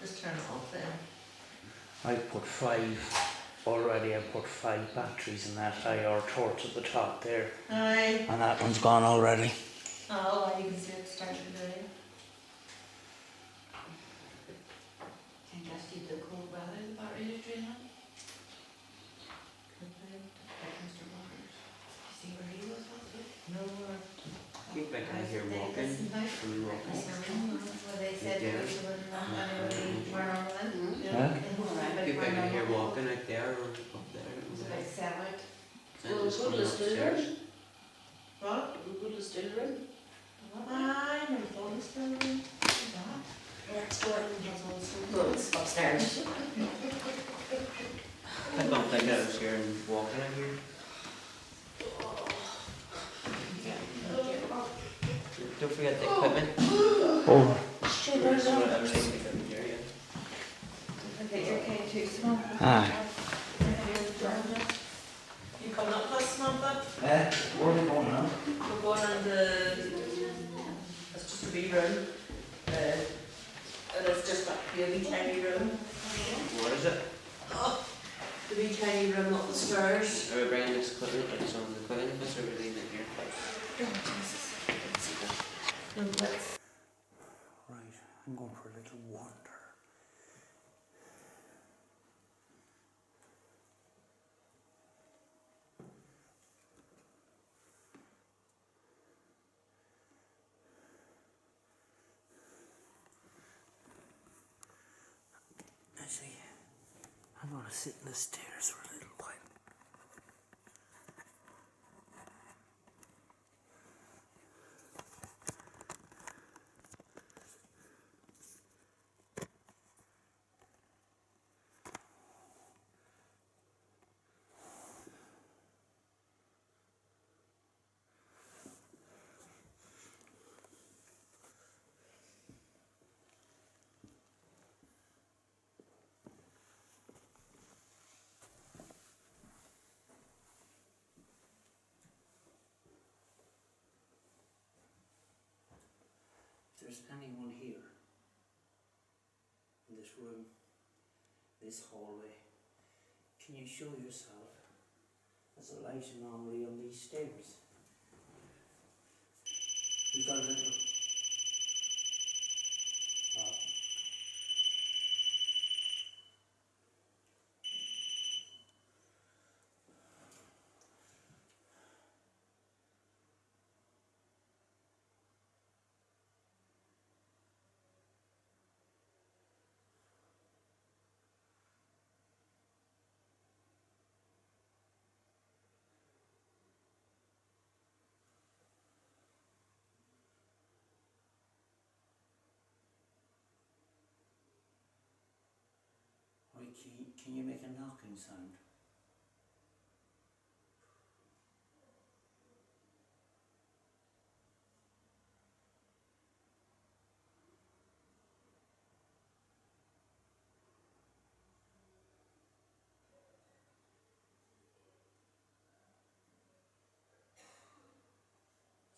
Just turn it off then. I put 5 already, I put 5 batteries in that IR torch at the top there. Aye. And that one's gone already. Oh, well, you can see it starting today. Can just keep the cold weather, the battery is draining. Like Mr. Walker's. You see where he was last week? No, Keep back in here walking. From walking. Where they said Yeah. we wouldn't want anybody wearing on them. Huh? Keep back in here walking out there or up there. It was about 7 out. Well, Just go to coming the stool upstairs. room. What? We'll go to the stool room. Aye, never thought this through. Let's go out and get on the stool. Go upstairs. I don't think I was here and walking out here. Don't forget the equipment. Oh, That's what I was thinking equipment here, yeah. Okay, your K2 small. aye. You coming up with Samantha? Where are we going now? We're going in the, it's just a wee room. And it's just a wee tiny room. What is it? The wee tiny room up the stairs. Are we bringing this equipment, like some of the equipment, or are we leaving it here? Right, I'm going for a little wander. I see. I'm going to sit in the stairs for a little while. If there's anyone here, in this room, this hallway, can you show yourself? There's a light anomaly on these stairs. We've got a little... Can you make a knocking sound?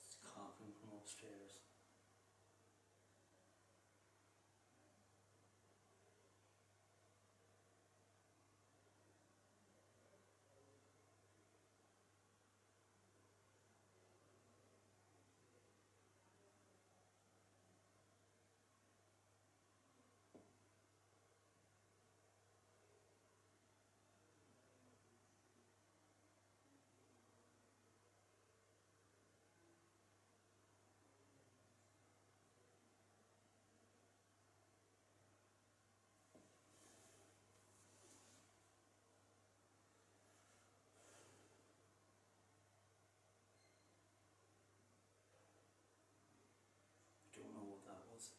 It's coughing from upstairs. Don't know what that was.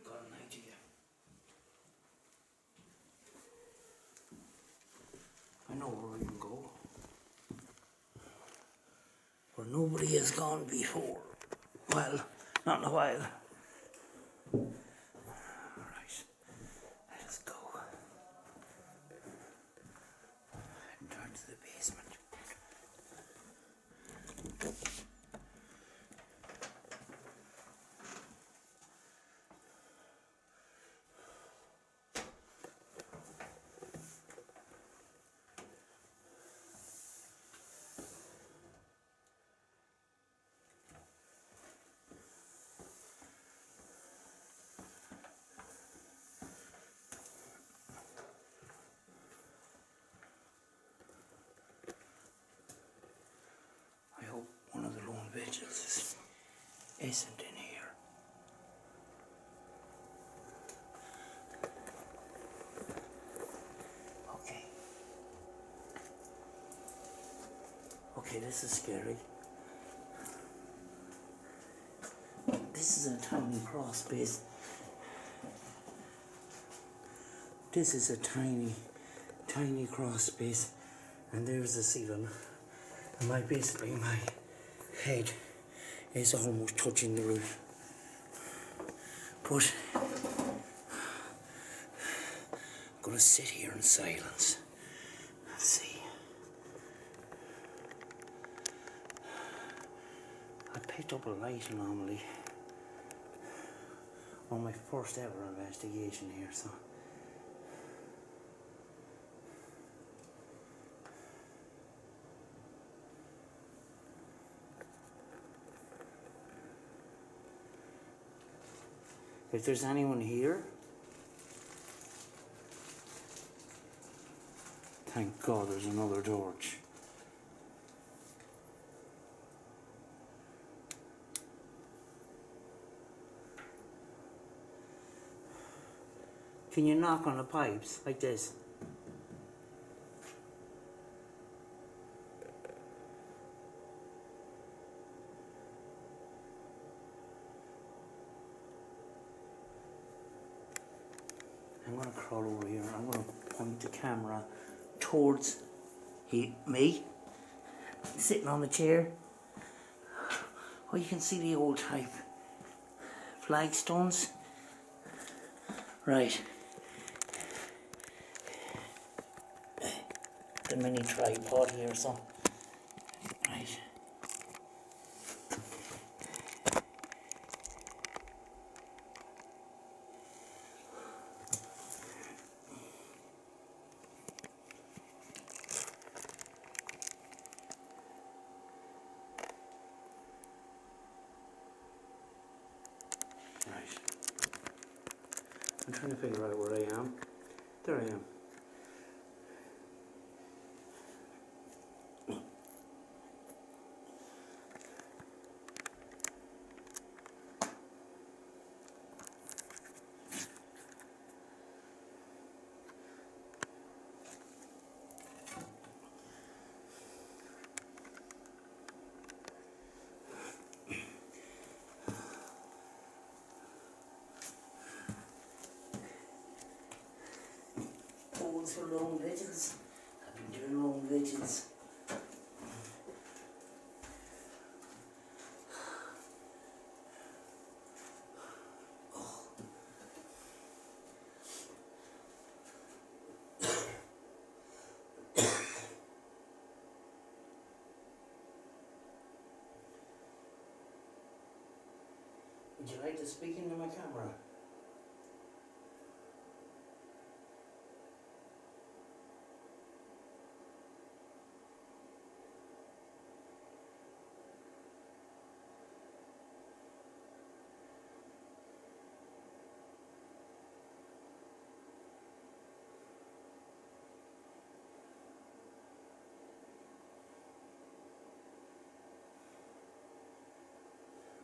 Got an idea. I know where we can go. Where nobody has gone before. Well, not in a while. Alright, let us go. And down to the basement. I hope one of the lone vigils isn't in here. Okay. Okay, this is scary. This is a tiny crawl space. This is a tiny crawl space, and there's the ceiling. And basically my head is almost touching the roof. But I'm gonna sit here in silence and see. I picked up a light anomaly on my first ever investigation here, so if there's anyone here, thank God there's another torch. Can you knock on the pipes like this? I'm going to crawl over here. I'm going to point the camera towards me, sitting on the chair. Oh, you can see the old type flagstones. Right. The mini tripod here, so. Right. trying to figure out where I am. There I am. Going for long vigils. I've been doing long vigils. Would you like to speak into my camera?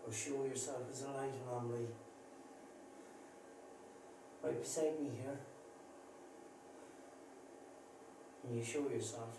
Or show yourself as a light anomaly. Right beside me here. And you show yourself.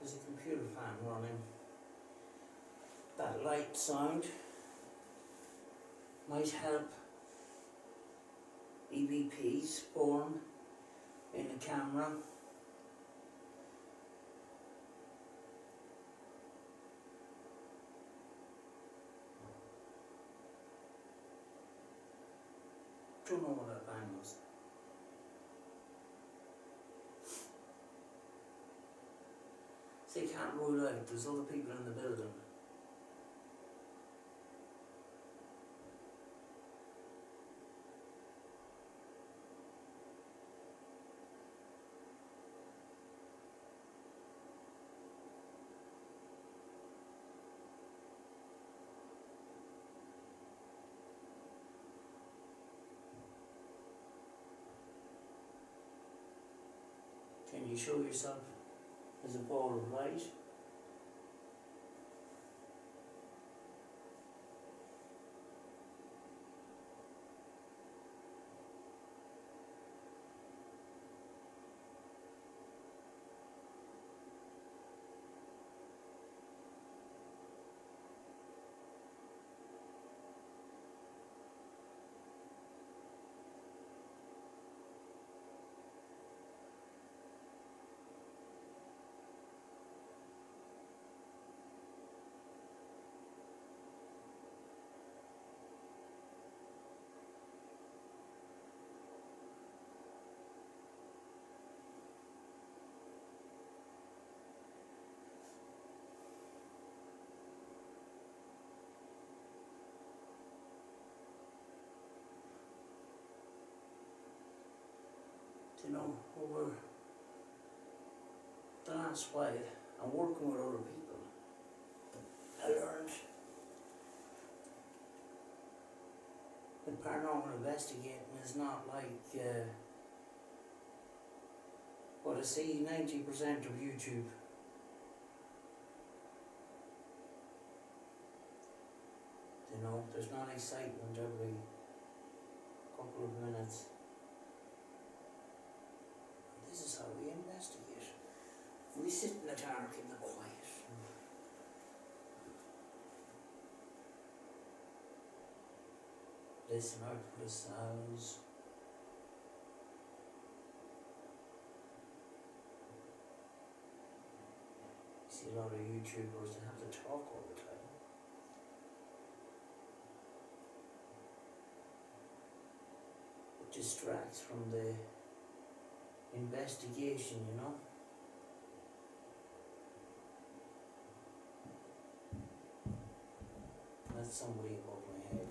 There's a computer fan running. That light sound might help EVPs form in the camera. Don't know what that bang was. They can't rule out, there's other people in the building. Can you show yourself as a ball of light? You know, over the last while, and working with other people, I learned that paranormal investigating is not like what I see 90% of YouTube. You know, there's not excitement every couple of minutes. This is how we investigate. We sit in the dark in the quiet. Listen out for the sounds. You see a lot of YouTubers that have to talk all the time. distracts from the investigation, you know. That's somebody above my head.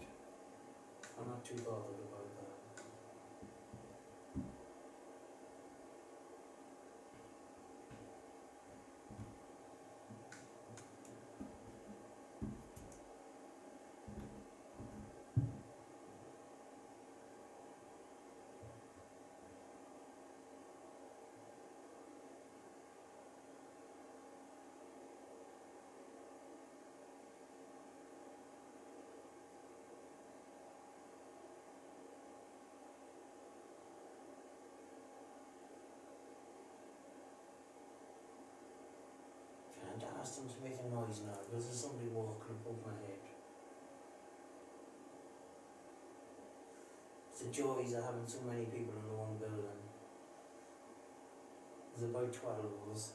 I'm not too bothered about that. Can't ask them to make a noise now because there's somebody walking above my head. It's the joys of having so many people in the one building. There's about 12 of us.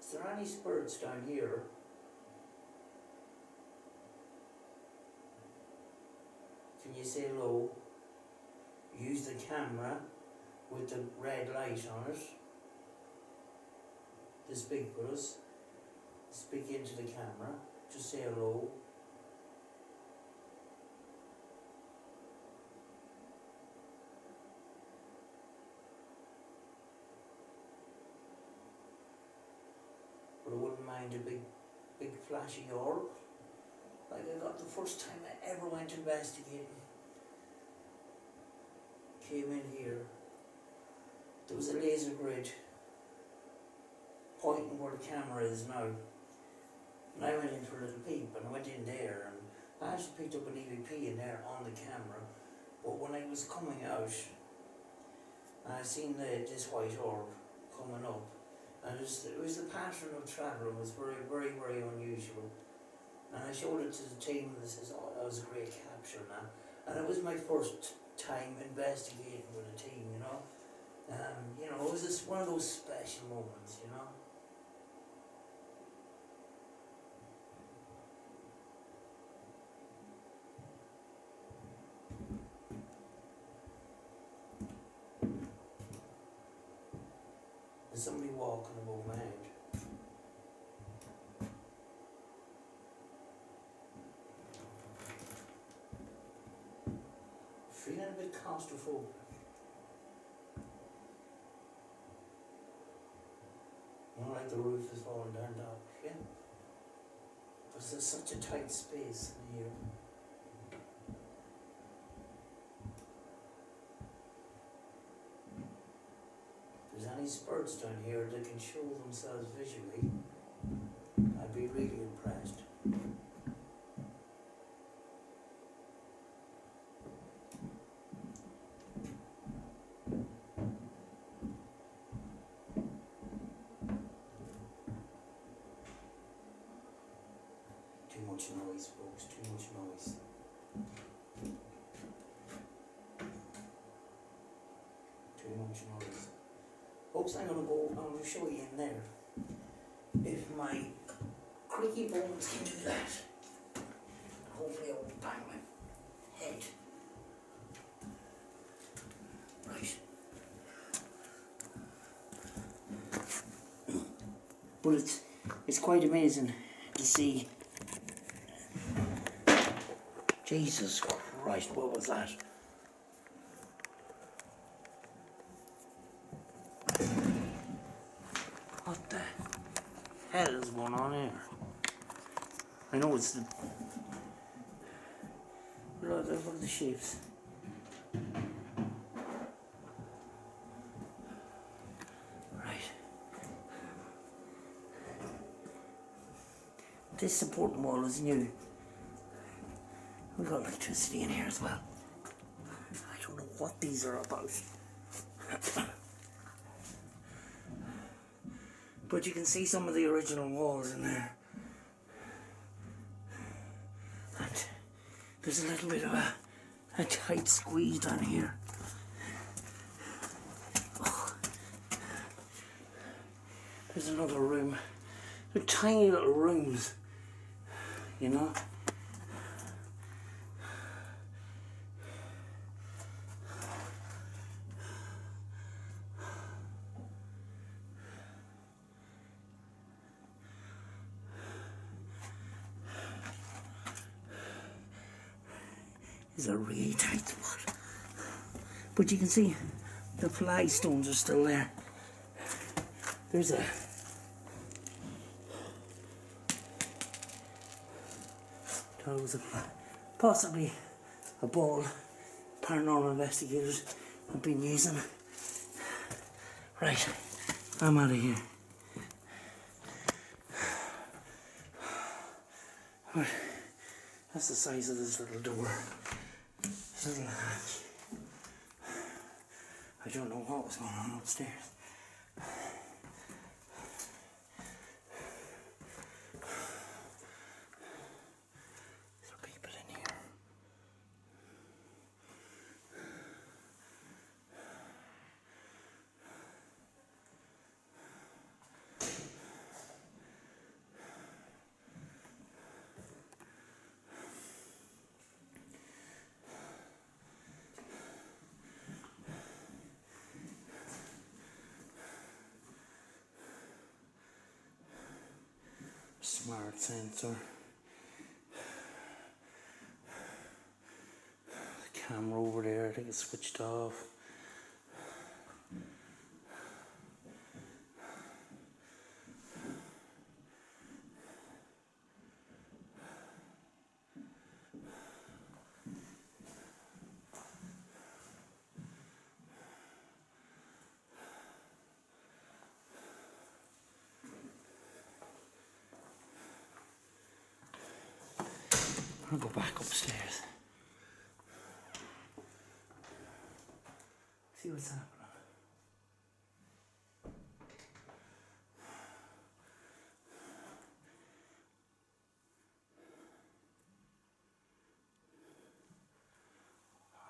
Is there any spirits down here? Can you say hello? Use the camera with the red light on it to speak with us. Speak into the camera. Just say hello. But I wouldn't mind a big flashy orb like I got the first time I ever went investigating. Came in here, there was a laser grid pointing where the camera is now, and I went in for a little peep, and I went in there, and I actually picked up an EVP in there on the camera, but when I was coming out, I seen this white orb coming up, and it was the pattern of travel. It was very, very, very unusual, and I showed it to the team, and they says, "Oh, that was a great capture, man," and it was my first time investigating with a team, you know. You know, it was just one of those special moments, you know. There's somebody walking above my head. Feeling a bit claustrophobic. You know, like the roof is falling down top, yeah? Because there's such a tight space in here. If there's any spirits down here that can show themselves visually, I'd be really impressed. Too much noise, folks, too much noise. Too much noise. Folks, I'm going to show you in there. If my creaky bones can do that, hopefully I won't bang my head. Right. But it's quite amazing to see. Jesus Christ, what was that? What the hell is going on here? I know it's the... Look at the shapes. Right. This supporting wall is new. We've got electricity in here as well. I don't know what these are about. But you can see some of the original walls in there. And there's a little bit of a tight squeeze down here. Oh. There's another room. They're tiny little rooms. you know. It's a really tight spot. But you can see the flagstones are still there. There's a thought it was possibly a ball paranormal investigators have been using. Right, I'm out of here. Right, that's the size of this little door. This little hatch. I don't know what was going on upstairs. There are people in here. Smart sensor. The camera over there, I think it's switched off. I'll go back upstairs. See what's happening.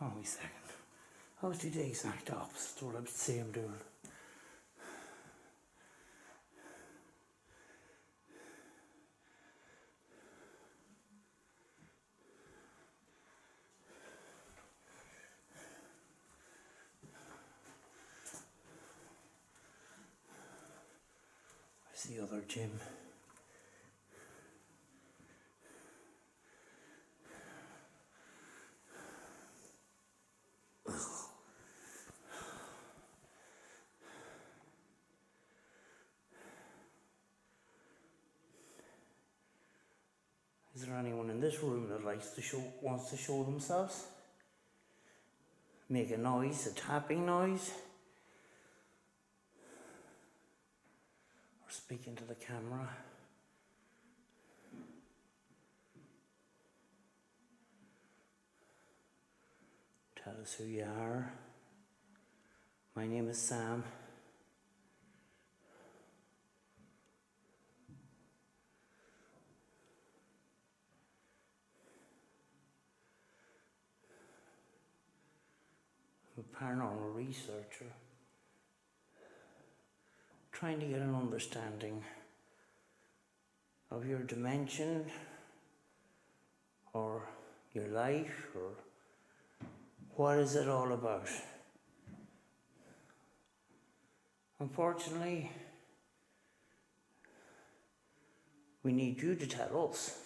Oh, wait a second. I was doing the exact opposite to what I would say I'm doing. Where's the other gym? Is there anyone in this room that wants to show themselves? Make a noise, a tapping noise? Or speak into the camera? Tell us who you are. My name is Sam. I'm a paranormal researcher, trying to get an understanding of your dimension or your life, or what is it all about. Unfortunately, we need you to tell us.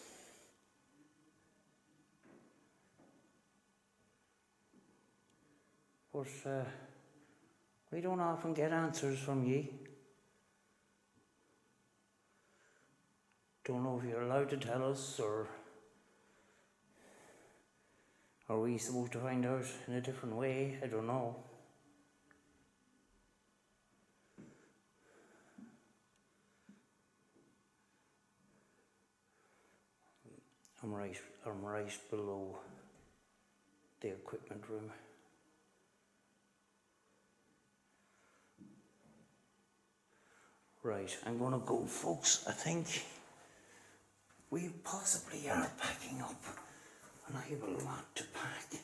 But we don't often get answers from ye. Don't know if you're allowed to tell us, or are we supposed to find out in a different way? I don't know. I'm right below the equipment room. Right, I'm gonna go, folks. I think we possibly are packing up, and I have a lot to pack.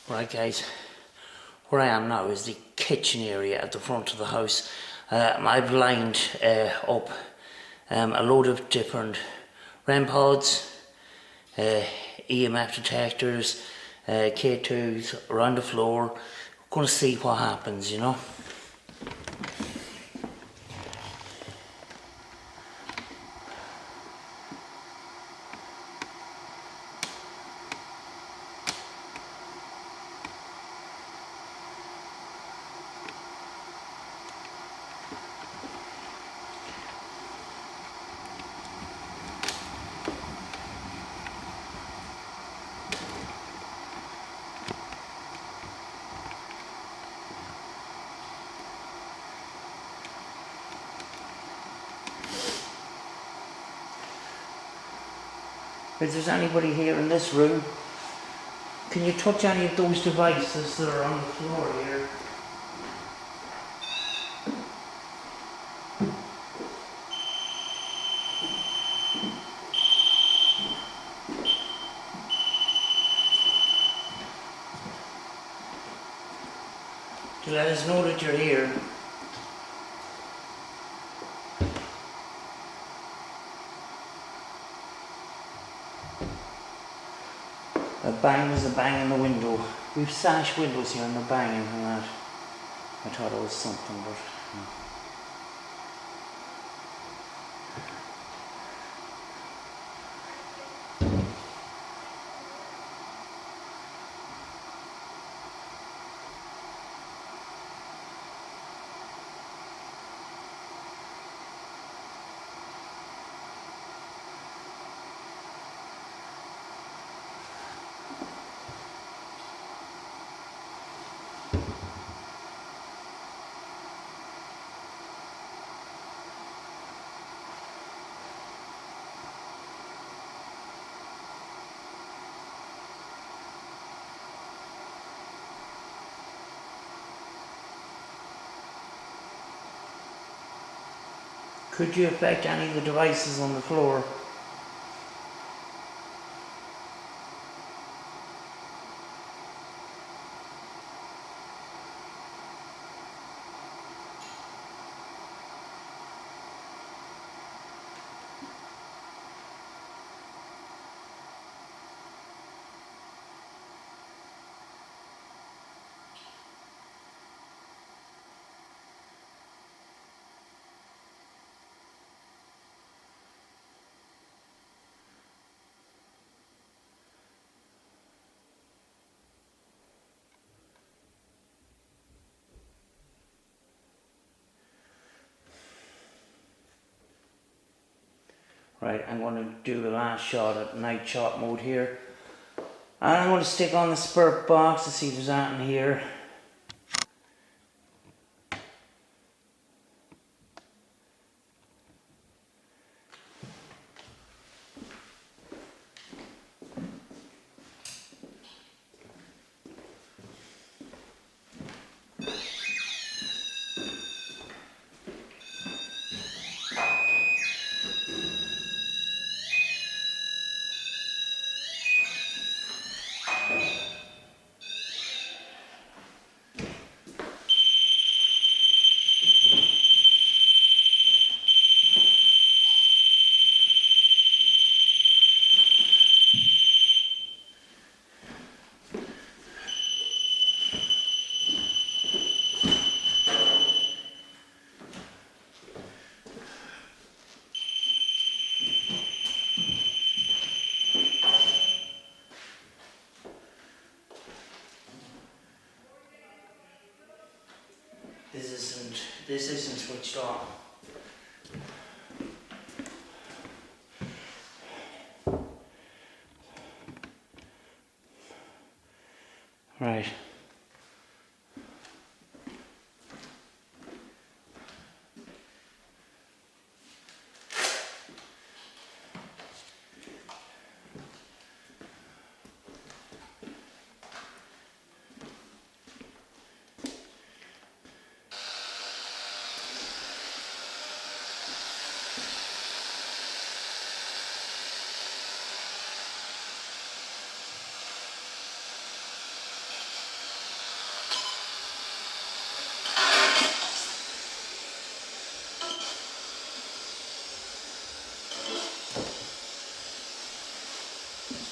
Right guys, where I am now is the kitchen area at the front of the house. I've lined up a load of different REM pods, EMF detectors, K2s around the floor. We're going to see what happens, you know. If there's anybody here in this room, can you touch any of those devices that are on the floor here? To let us know that you're here. A bang was a bang in the window. We've sash windows here and they're banging and that. I thought it was something, but no. Could you affect any of the devices on the floor? Right, I'm going to do the last shot at night shot mode here. And I'm going to stick on the spirit box to see if there's anything here. This isn't switched on. Right.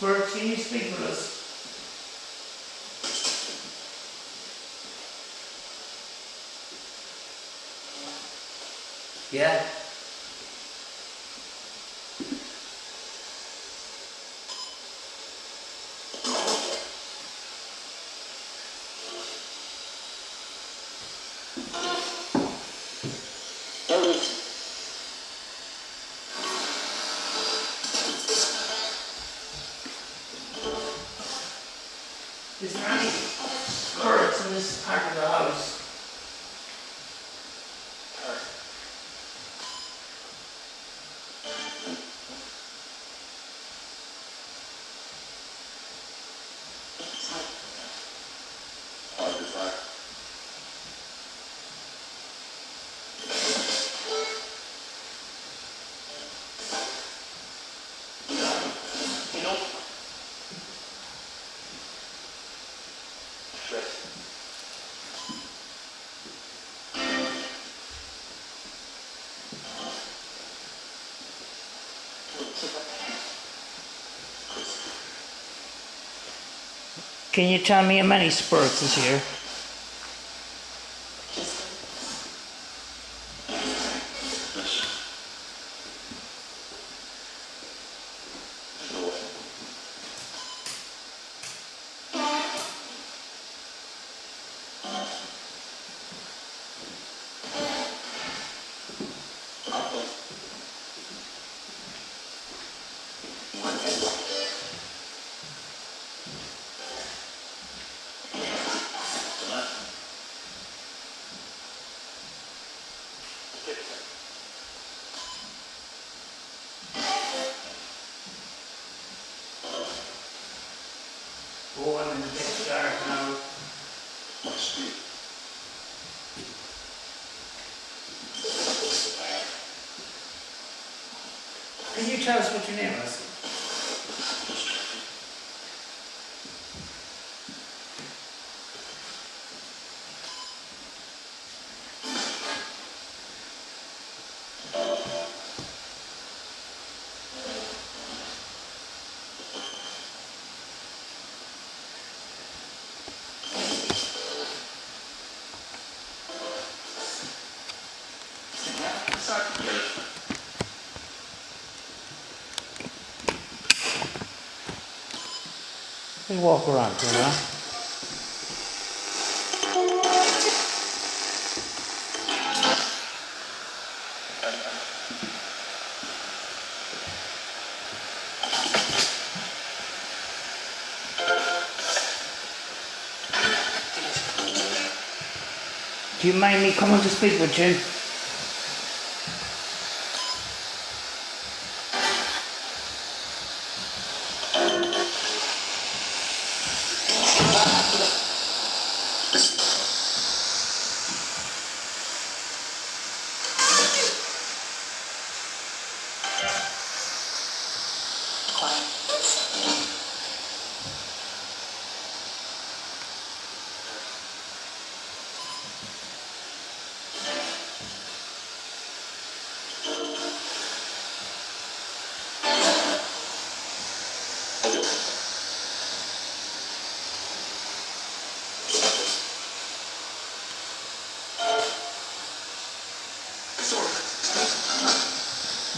Spirits, can you speak with us? Yeah? Is there any spirits in this part of the house? Can you tell me how many spirits is here? Oh, I'm in the bit dark now. Can you tell us what your name is? We'll walk around here now. Do you mind me coming to speak with you?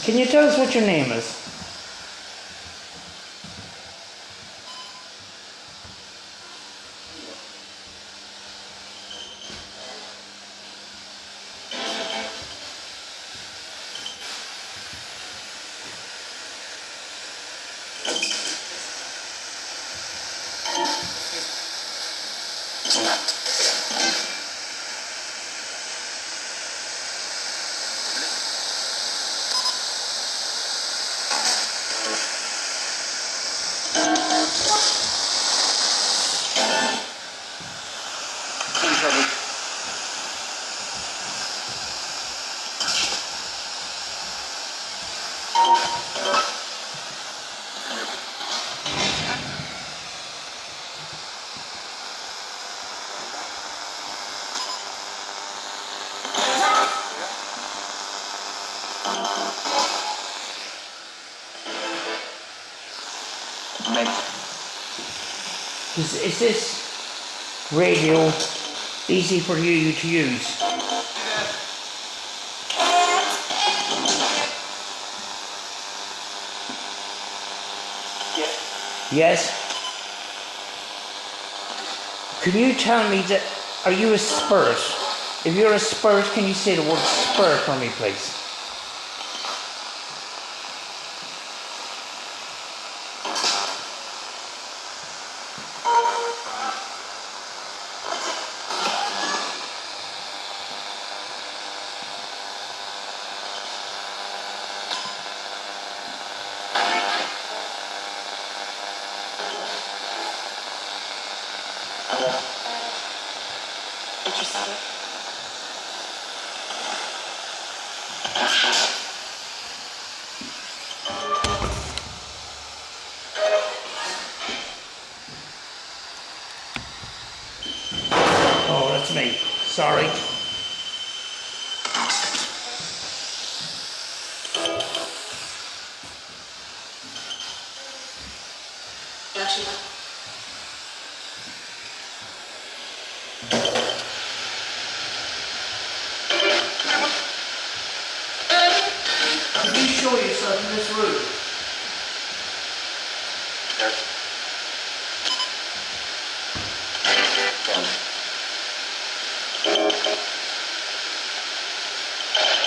Can you tell us what your name is? Is this radio easy for you to use? Yes? Can you tell me that, are you a spirit? If you're a spirit, can you say the word spirit for me, please? Oh, that's me. Sorry. Can you show yourself in this room?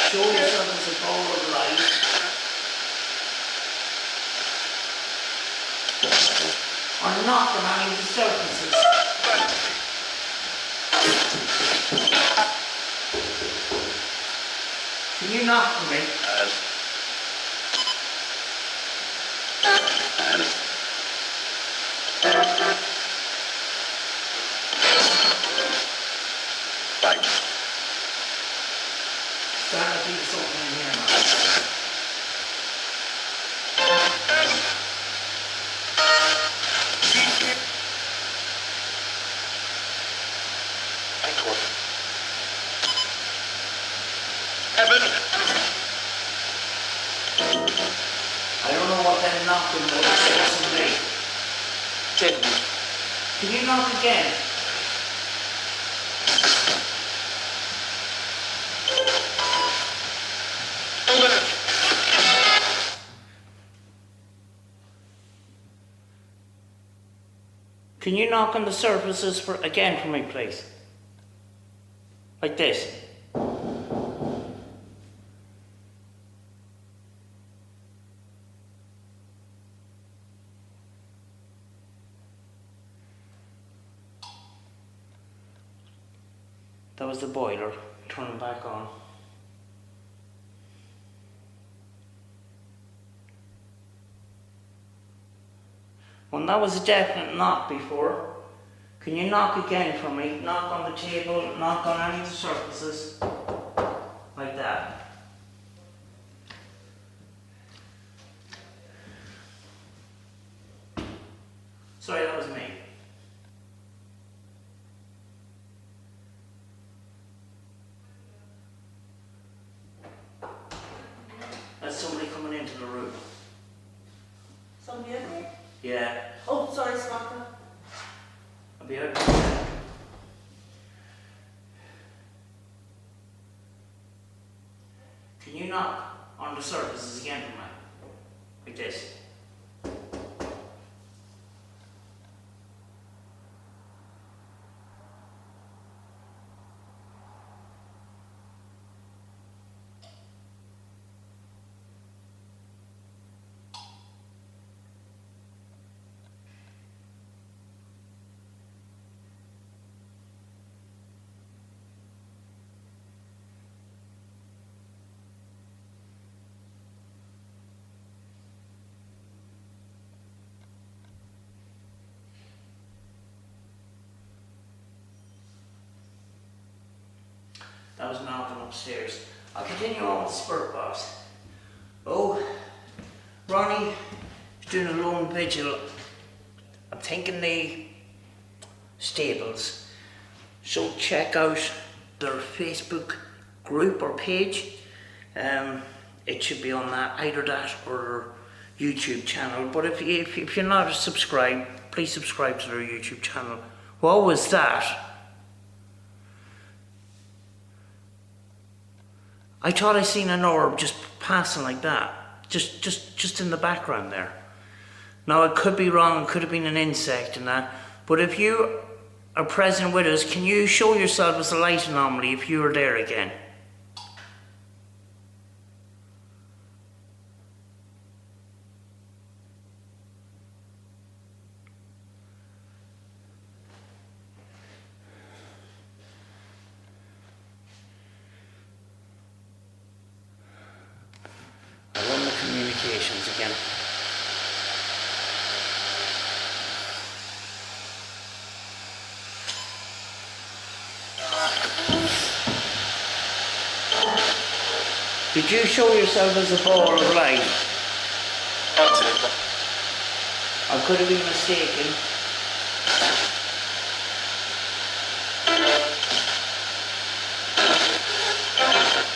Show yourself as a ball of light. Or knock on any of the surfaces. Can you knock for me? Starting to feel something in here now. I don't know what that knocking was. It wasn't me. Can you knock again? Can you knock on the surfaces again for me, please? Like this. That was the boiler. Turn it back on. Well, that was a definite knock before. Can you knock again for me? Knock on the table, knock on any of the surfaces. Like that. Sorry, that was me. That's somebody coming into the room. Somebody in here? Yeah. Oh, sorry, Samantha. I'll be out. Can you knock on the surfaces again for me? Like this. That was Malcolm upstairs. I'll continue on with the spirit box. Oh, Ronnie is doing a lone vigil. I'm thinking the stables. So check out their Facebook group or page. It should be on that, either that or their YouTube channel. But if you're not subscribed, please subscribe to their YouTube channel. What was that? I thought I seen an orb just passing like that. Just in the background there. Now I could be wrong, it could have been an insect and that, but if you are present with us, can you show yourself as a light anomaly if you were there again? I run the communications again. Did you show yourself as a ball of light? I could have been mistaken.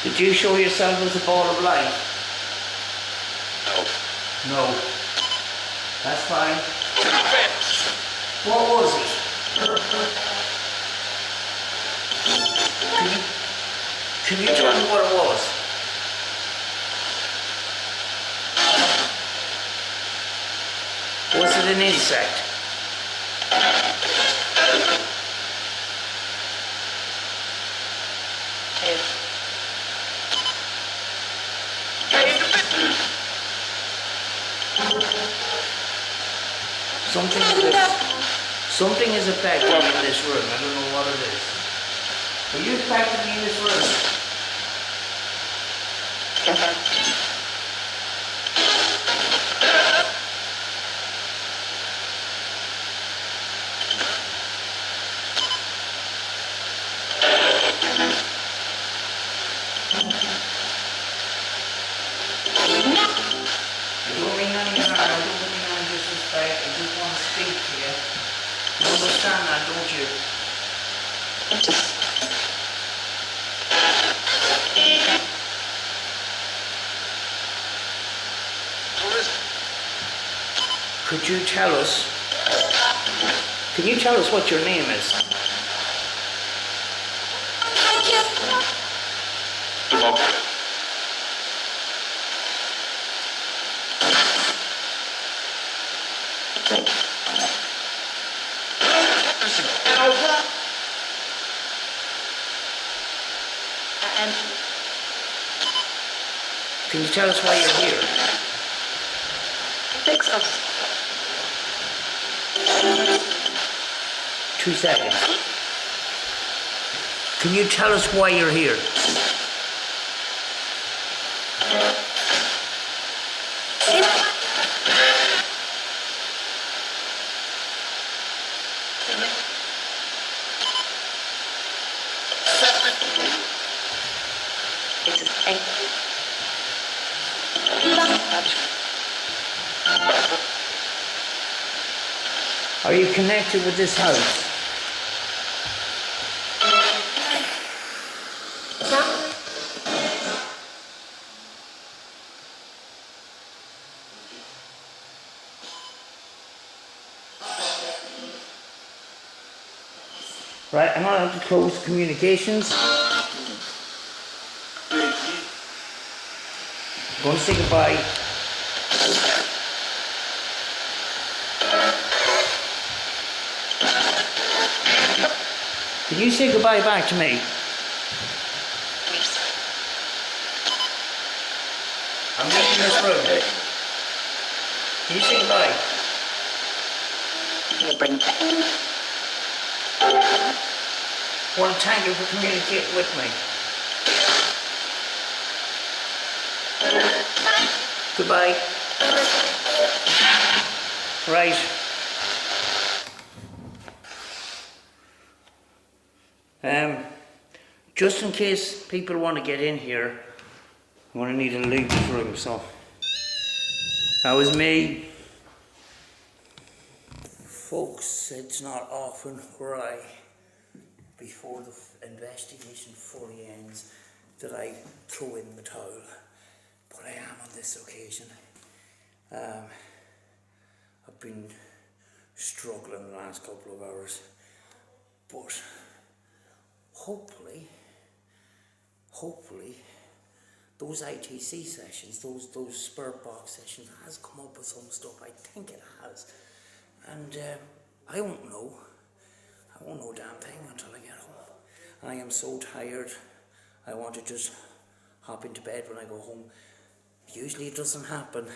Did you show yourself as a ball of light? No. That's fine. What was it? Can you tell me what it was? Was it an insect? Something is affecting me in this room. I don't know what it is. Are you affecting me in this room? I don't mean any harm. I don't mean any disrespect. I just want to speak to you. You understand that, don't you? Could you tell us? Can you tell us what your name is? Can you tell us why you're here? 2 seconds. Can you tell us why you're here? Are you connected with this house? Right, I'm gonna have to close communications. Go and say goodbye. Can you say goodbye back to me? I'm leaving this room. Can you say goodbye? I want to thank you for communicating with me. Goodbye. Right. Just in case people want to get in here, I'm going to need to leave this room, so that was me. Folks, it's not often where before the investigation fully ends, that I throw in the towel, but I am on this occasion. I've been struggling the last couple of hours. But hopefully, those ITC sessions, those spirit box sessions has come up with some stuff. I think it has. And I won't know damn thing until I get home. And I am so tired, I want to just hop into bed when I go home. Usually it doesn't happen,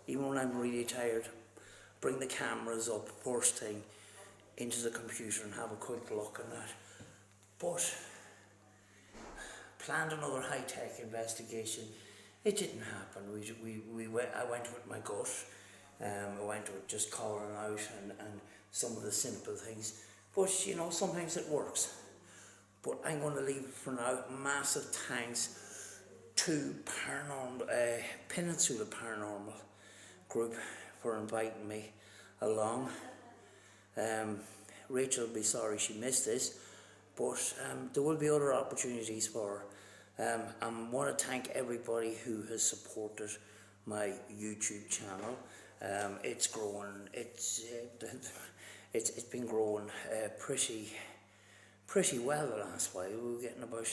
even when I'm really tired. Bring the cameras up first thing into the computer and have a quick look at that. But planned another high-tech investigation. It didn't happen. I went with my gut. I went with just calling out and some of the simple things. But you know, sometimes it works. But I'm going to leave it for now. Massive thanks to Peninsula Paranormal group for inviting me along. Rachel will be sorry she missed this, but there will be other opportunities for her. I want to thank everybody who has supported my YouTube channel. It's growing. It's been growing pretty well the last while. We were getting about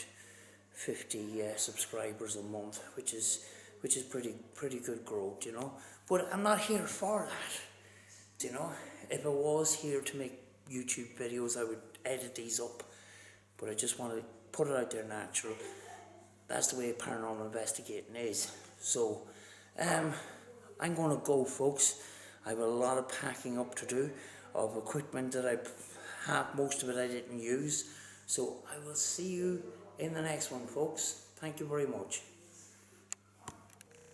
50 subscribers a month, which is pretty good growth, you know. But I'm not here for that, you know. If I was here to make YouTube videos, I would edit these up, but I just want to put it out there natural. That's the way paranormal investigating is. So I'm going to go, folks. I have a lot of packing up to do of equipment that I have. Most of it I didn't use. So I will see you in the next one, folks. Thank you very much.